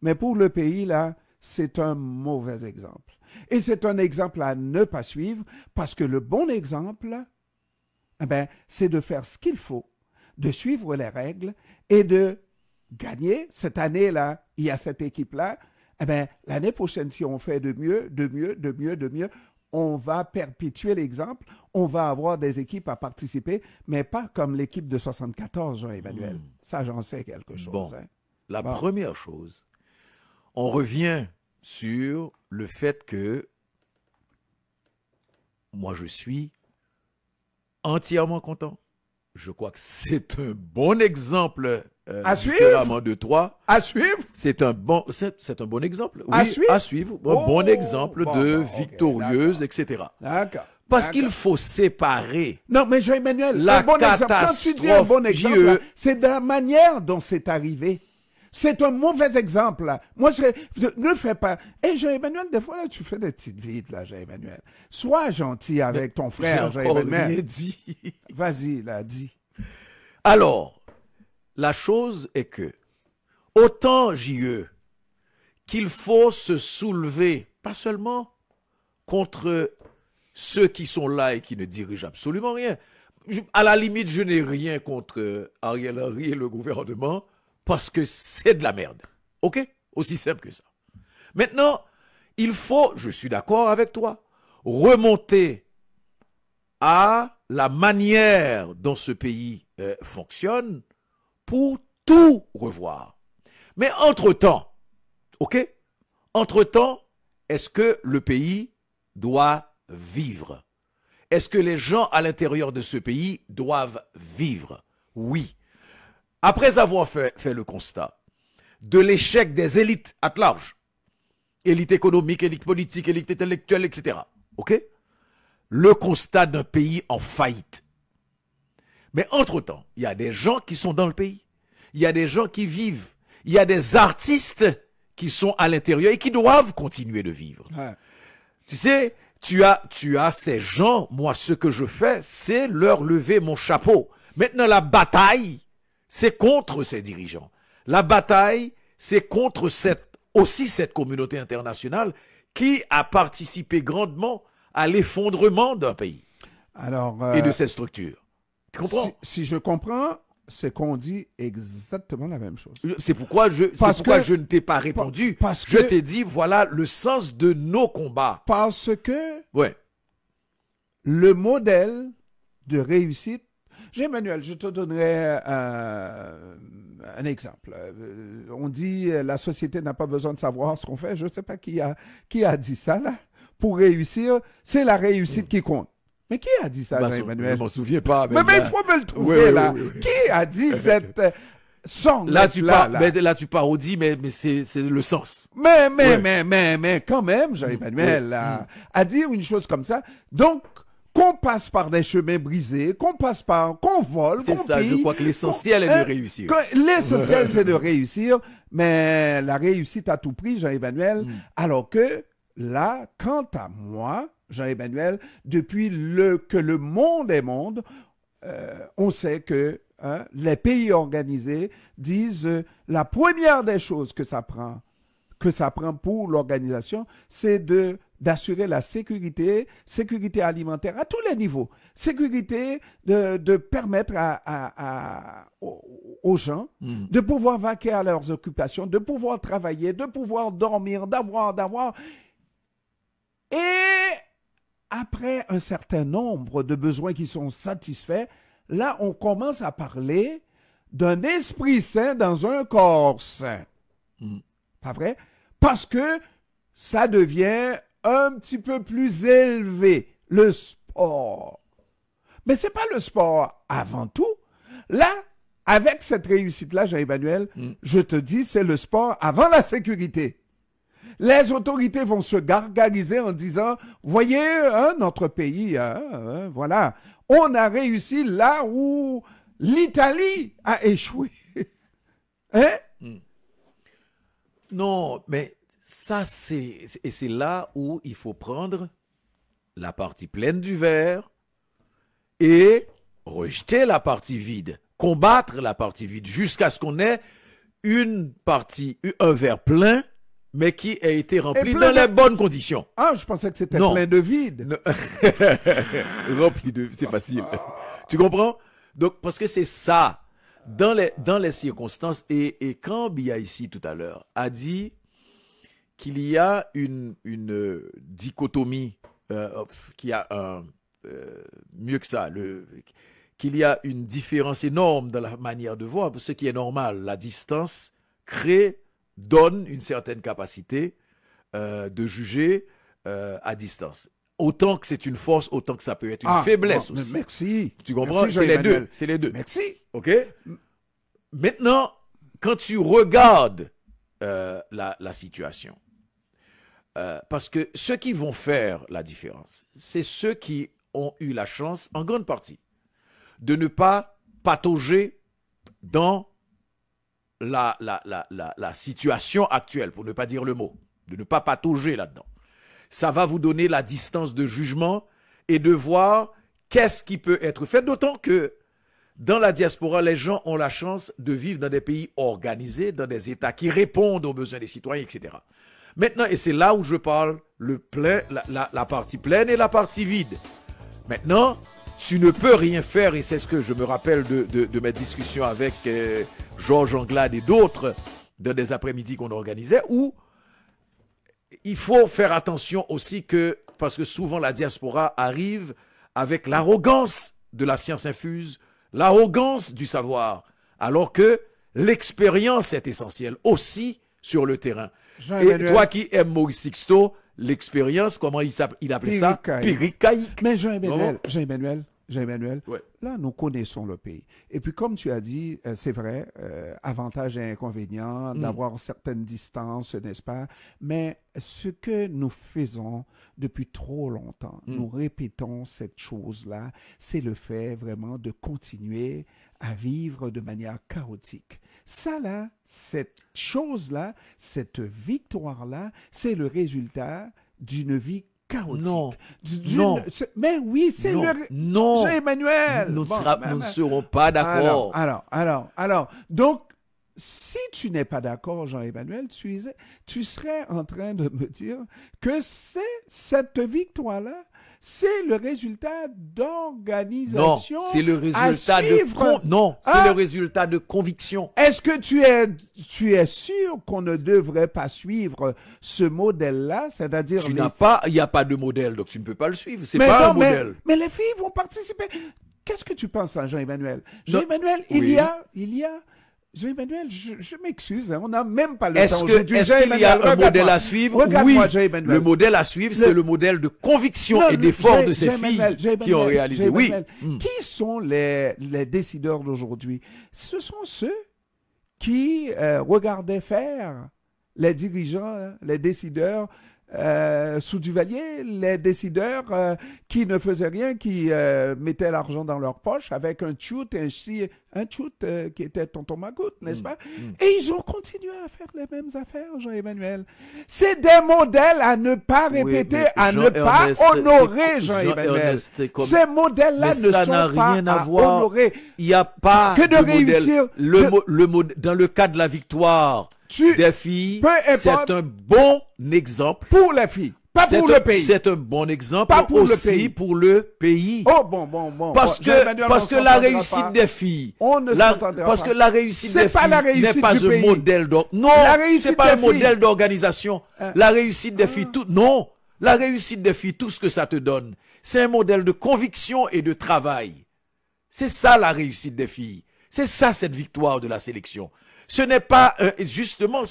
mais pour le pays, là, c'est un mauvais exemple. Et c'est un exemple à ne pas suivre, parce que le bon exemple, c'est de faire ce qu'il faut, de suivre les règles et de gagner. Cette année-là, il y a cette équipe-là. L'année prochaine, si on fait de mieux, on va perpétuer l'exemple. On va avoir des équipes à participer, mais pas comme l'équipe de 74, Jean-Emmanuel. Ça, j'en sais quelque chose. Bon, première chose, on revient sur le fait que moi, je suis entièrement content. Je crois que c'est un bon exemple différemment de toi. À suivre. C'est un bon exemple. Oui, à suivre. Un bon exemple de victorieuse, etc. D'accord. Parce qu'il faut séparer. Non, mais Jean-Emmanuel, la un bon exemple. Quand tu dis un bon exemple, c'est de la manière dont c'est arrivé. C'est un mauvais exemple, là. Moi, ne fais pas. Et Jean-Emmanuel, des fois, là, tu fais des petites vides, là, Jean-Emmanuel. Sois gentil avec ton frère, Jean-Emmanuel. J'ai dit. Vas-y, là, dis. Alors, la chose est que, autant, J.E., qu'il faut se soulever, pas seulement contre ceux qui sont là et qui ne dirigent absolument rien. À la limite, je n'ai rien contre Ariel Henry et le gouvernement, parce que c'est de la merde. OK? Aussi simple que ça. Maintenant, il faut, je suis d'accord avec toi, remonter à la manière dont ce pays fonctionne pour tout revoir. Mais entre-temps, OK? Entre-temps, est-ce que le pays doit vivre? Est-ce que les gens à l'intérieur de ce pays doivent vivre? Oui. Après avoir fait le constat de l'échec des élites at large, élite économique, élite politique, élite intellectuelle, etc., ok? Le constat d'un pays en faillite. Mais entre-temps, il y a des gens qui sont dans le pays, il y a des gens qui vivent, il y a des artistes qui sont à l'intérieur et qui doivent continuer de vivre. Ouais. Tu sais, tu as ces gens, moi ce que je fais, c'est leur lever mon chapeau. Maintenant la bataille, c'est contre ces dirigeants. La bataille, c'est contre cette communauté internationale qui a participé grandement à l'effondrement d'un pays. Et de cette structure. Tu comprends? Si je comprends, c'est qu'on dit exactement la même chose. C'est pourquoi je ne t'ai pas répondu. Je t'ai dit, voilà le sens de nos combats. Parce que le modèle de réussite, Emmanuel, je te donnerai un exemple. On dit la société n'a pas besoin de savoir ce qu'on fait. Je ne sais pas qui a dit ça là. Pour réussir, c'est la réussite qui compte. Mais qui a dit ça, Jean-Emmanuel? Je ne m'en souviens pas. Mais il faut me le trouver là. Oui. Qui a dit cette... sans là tu parodies, mais c'est le sens. Mais quand même, Jean-Emmanuel, à dire une chose comme ça. Donc, qu'on passe par des chemins brisés, qu'on vole, c'est ça, pille, je crois que l'essentiel est de réussir. L'essentiel, c'est de réussir, mais la réussite à tout prix, Jean-Emmanuel, alors que là, quant à moi, Jean-Emmanuel, depuis que le monde est monde, on sait que les pays organisés disent la première des choses que ça prend pour l'organisation, c'est d'assurer la sécurité alimentaire à tous les niveaux, sécurité de permettre aux gens de pouvoir vaquer à leurs occupations, de pouvoir travailler, de pouvoir dormir, d'avoir. Et après un certain nombre de besoins qui sont satisfaits, là, on commence à parler d'un esprit sain dans un corps sain. Pas vrai? Parce que ça devient un petit peu plus élevé, le sport. Mais c'est pas le sport avant tout. Là, avec cette réussite-là, Jean-Emmanuel, je te dis, c'est le sport avant la sécurité. Les autorités vont se gargariser en disant, voyez, notre pays, voilà, on a réussi là où l'Italie a échoué. Non, mais ça, c'est là où il faut prendre la partie pleine du verre et rejeter la partie vide, combattre la partie vide jusqu'à ce qu'on ait un verre plein, mais qui a été rempli dans les bonnes conditions. Ah, je pensais que c'était plein de vide. Rempli de... C'est facile. Tu comprends? Donc, parce que c'est ça. Dans les circonstances, et quand Bia ici tout à l'heure a dit qu'il y a une dichotomie, qu'il y a mieux que ça, qu'il y a une différence énorme dans la manière de voir, ce qui est normal. La distance donne une certaine capacité de juger à distance. Autant que c'est une force, autant que ça peut être une faiblesse aussi. Merci. Tu comprends? C'est les deux. Merci. OK? Maintenant, quand tu regardes la situation, parce que ceux qui vont faire la différence, c'est ceux qui ont eu la chance, en grande partie, de ne pas patauger dans la situation actuelle, pour ne pas dire le mot, de ne pas patauger là-dedans. Ça va vous donner la distance de jugement et de voir qu'est-ce qui peut être fait, d'autant que dans la diaspora, les gens ont la chance de vivre dans des pays organisés, dans des États qui répondent aux besoins des citoyens, etc. Maintenant, et c'est là où je parle, la partie pleine et la partie vide. Maintenant, tu ne peux rien faire, et c'est ce que je me rappelle de mes discussions avec Georges Anglade et d'autres dans des après-midi qu'on organisait, où il faut faire attention aussi parce que souvent la diaspora arrive avec l'arrogance de la science infuse, l'arrogance du savoir, alors que l'expérience est essentielle aussi sur le terrain. Et toi qui aimes Maurice Sixto, l'expérience, comment il appelait ça? Péricaïque. Mais Jean-Emmanuel, ouais. Là, nous connaissons le pays. Et puis, comme tu as dit, c'est vrai, avantages et inconvénients d'avoir certaines distances, n'est-ce pas? Mais ce que nous faisons depuis trop longtemps, nous répétons cette chose-là, c'est le fait vraiment de continuer à vivre de manière chaotique. Ça, là, cette chose-là, cette victoire-là, c'est le résultat d'une vie chaotique. Non. Mais oui, c'est Non. Jean-Emmanuel. Nous ne serons pas d'accord. Alors. Donc, si tu n'es pas d'accord, Jean-Emmanuel, tu serais en train de me dire que cette victoire-là, c'est le résultat d'organisation. Non, c'est le résultat le résultat de conviction. Est-ce que tu es sûr qu'on ne devrait pas suivre ce modèle-là, c'est-à-dire il n'y a pas de modèle, donc tu ne peux pas le suivre. C'est pas un modèle. Mais les filles vont participer. Qu'est-ce que tu penses, Jean-Emmanuel? Jean-Emmanuel, il y a. Jean-Emmanuel, je m'excuse, on n'a même pas le temps. Est-ce qu'il y a un modèle à suivre? Oui, le modèle à suivre, c'est le modèle de conviction et d'effort de ces filles qui ont réalisé. Oui. Qui sont les décideurs d'aujourd'hui? Ce sont ceux qui regardait faire les dirigeants, les décideurs sous Duvalier, les décideurs qui ne faisaient rien, qui mettaient l'argent dans leur poche avec un tchout qui était Tonton Magout, n'est-ce pas? Et ils ont continué à faire les mêmes affaires, Jean-Emmanuel. C'est des modèles à ne pas répéter, à ne pas honorer, Jean-Emmanuel. Ces modèles-là ne sont pas à honorer. Il n'y a pas que de réussir. Dans le cas de la victoire des filles, c'est un bon exemple. Pour les filles. Pas pour le pays. C'est un bon exemple pas pour aussi le pays. Pour le pays. Oh, bon. Parce que la réussite des filles, parce que la réussite des filles n'est pas un modèle non, c'est pas un modèle d'organisation. La réussite des filles, non. La réussite des filles, tout ce que ça te donne, c'est un modèle de conviction et de travail. C'est ça la réussite des filles. C'est ça cette victoire de la sélection. Ce n'est pas justement.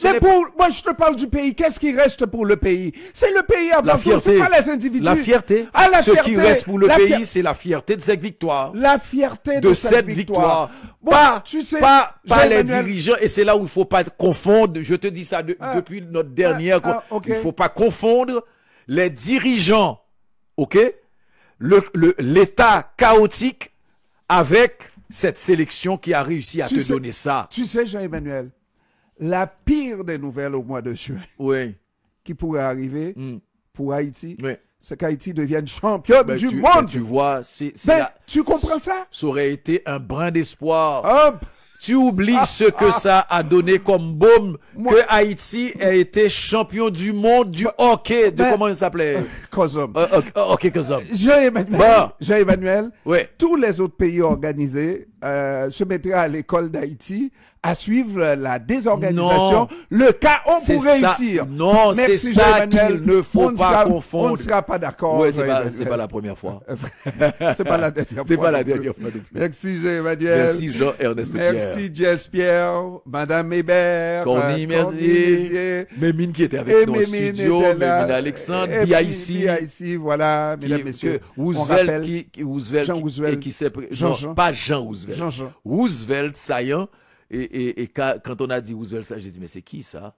Moi, je te parle du pays. Qu'est-ce qui reste pour le pays? C'est le pays avant tout. C'est pas les individus. La fierté. Ce qui reste pour le pays, c'est la fierté de cette victoire. La fierté de cette victoire. Bon, pas les dirigeants. Et c'est là où il ne faut pas confondre. Je te dis ça depuis notre dernière. Il ne faut pas confondre les dirigeants, ok, l'état chaotique avec cette sélection qui a réussi à te donner ça. Tu sais, Jean-Emmanuel, la pire des nouvelles au mois de juin qui pourrait arriver pour Haïti, c'est qu'Haïti devienne championne du monde. Tu vois, tu comprends ça? Ça aurait été un brin d'espoir. Tu oublies ce que ça a donné comme baume, que Haïti a été champion du monde du hockey. Comment il s'appelait? Kozom. Hockey Kozom. Jean-Emmanuel, tous les autres pays organisés se mettraient à l'école d'Haïti à suivre la désorganisation, le chaos pour réussir. Non, c'est ça qu'il ne faut pas confondre. On ne sera pas d'accord. Oui, c'est pas la première fois. C'est pas la dernière fois. C'est pas la dernière fois. Merci Jean-Emmanuel. Merci Jean-Ernest Pierre. Merci Jess Pierre, Madame Hébert, Connie Mercier, Mémine qui était avec nous au studio, Mémine Alexandre, BIC, voilà, mesdames, messieurs. Roosevelt, Jean Roosevelt, qui s'est pas Jean Roosevelt. Roosevelt saillant. Et quand on a dit Roosevelt, ça, j'ai dit, mais c'est qui ça?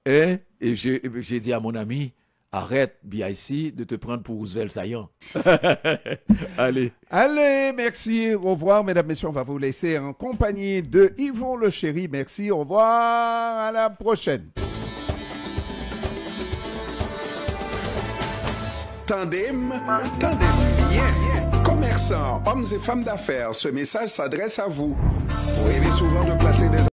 Et j'ai dit à mon ami, arrête, BIC, de te prendre pour Roosevelt saillant. Allez, merci. Au revoir, mesdames, messieurs. On va vous laisser en compagnie de Yvon le Chéri. Merci, au revoir, à la prochaine. Tandem, bien. Commerçants, hommes et femmes d'affaires, ce message s'adresse à vous. Vous rêvez souvent de placer des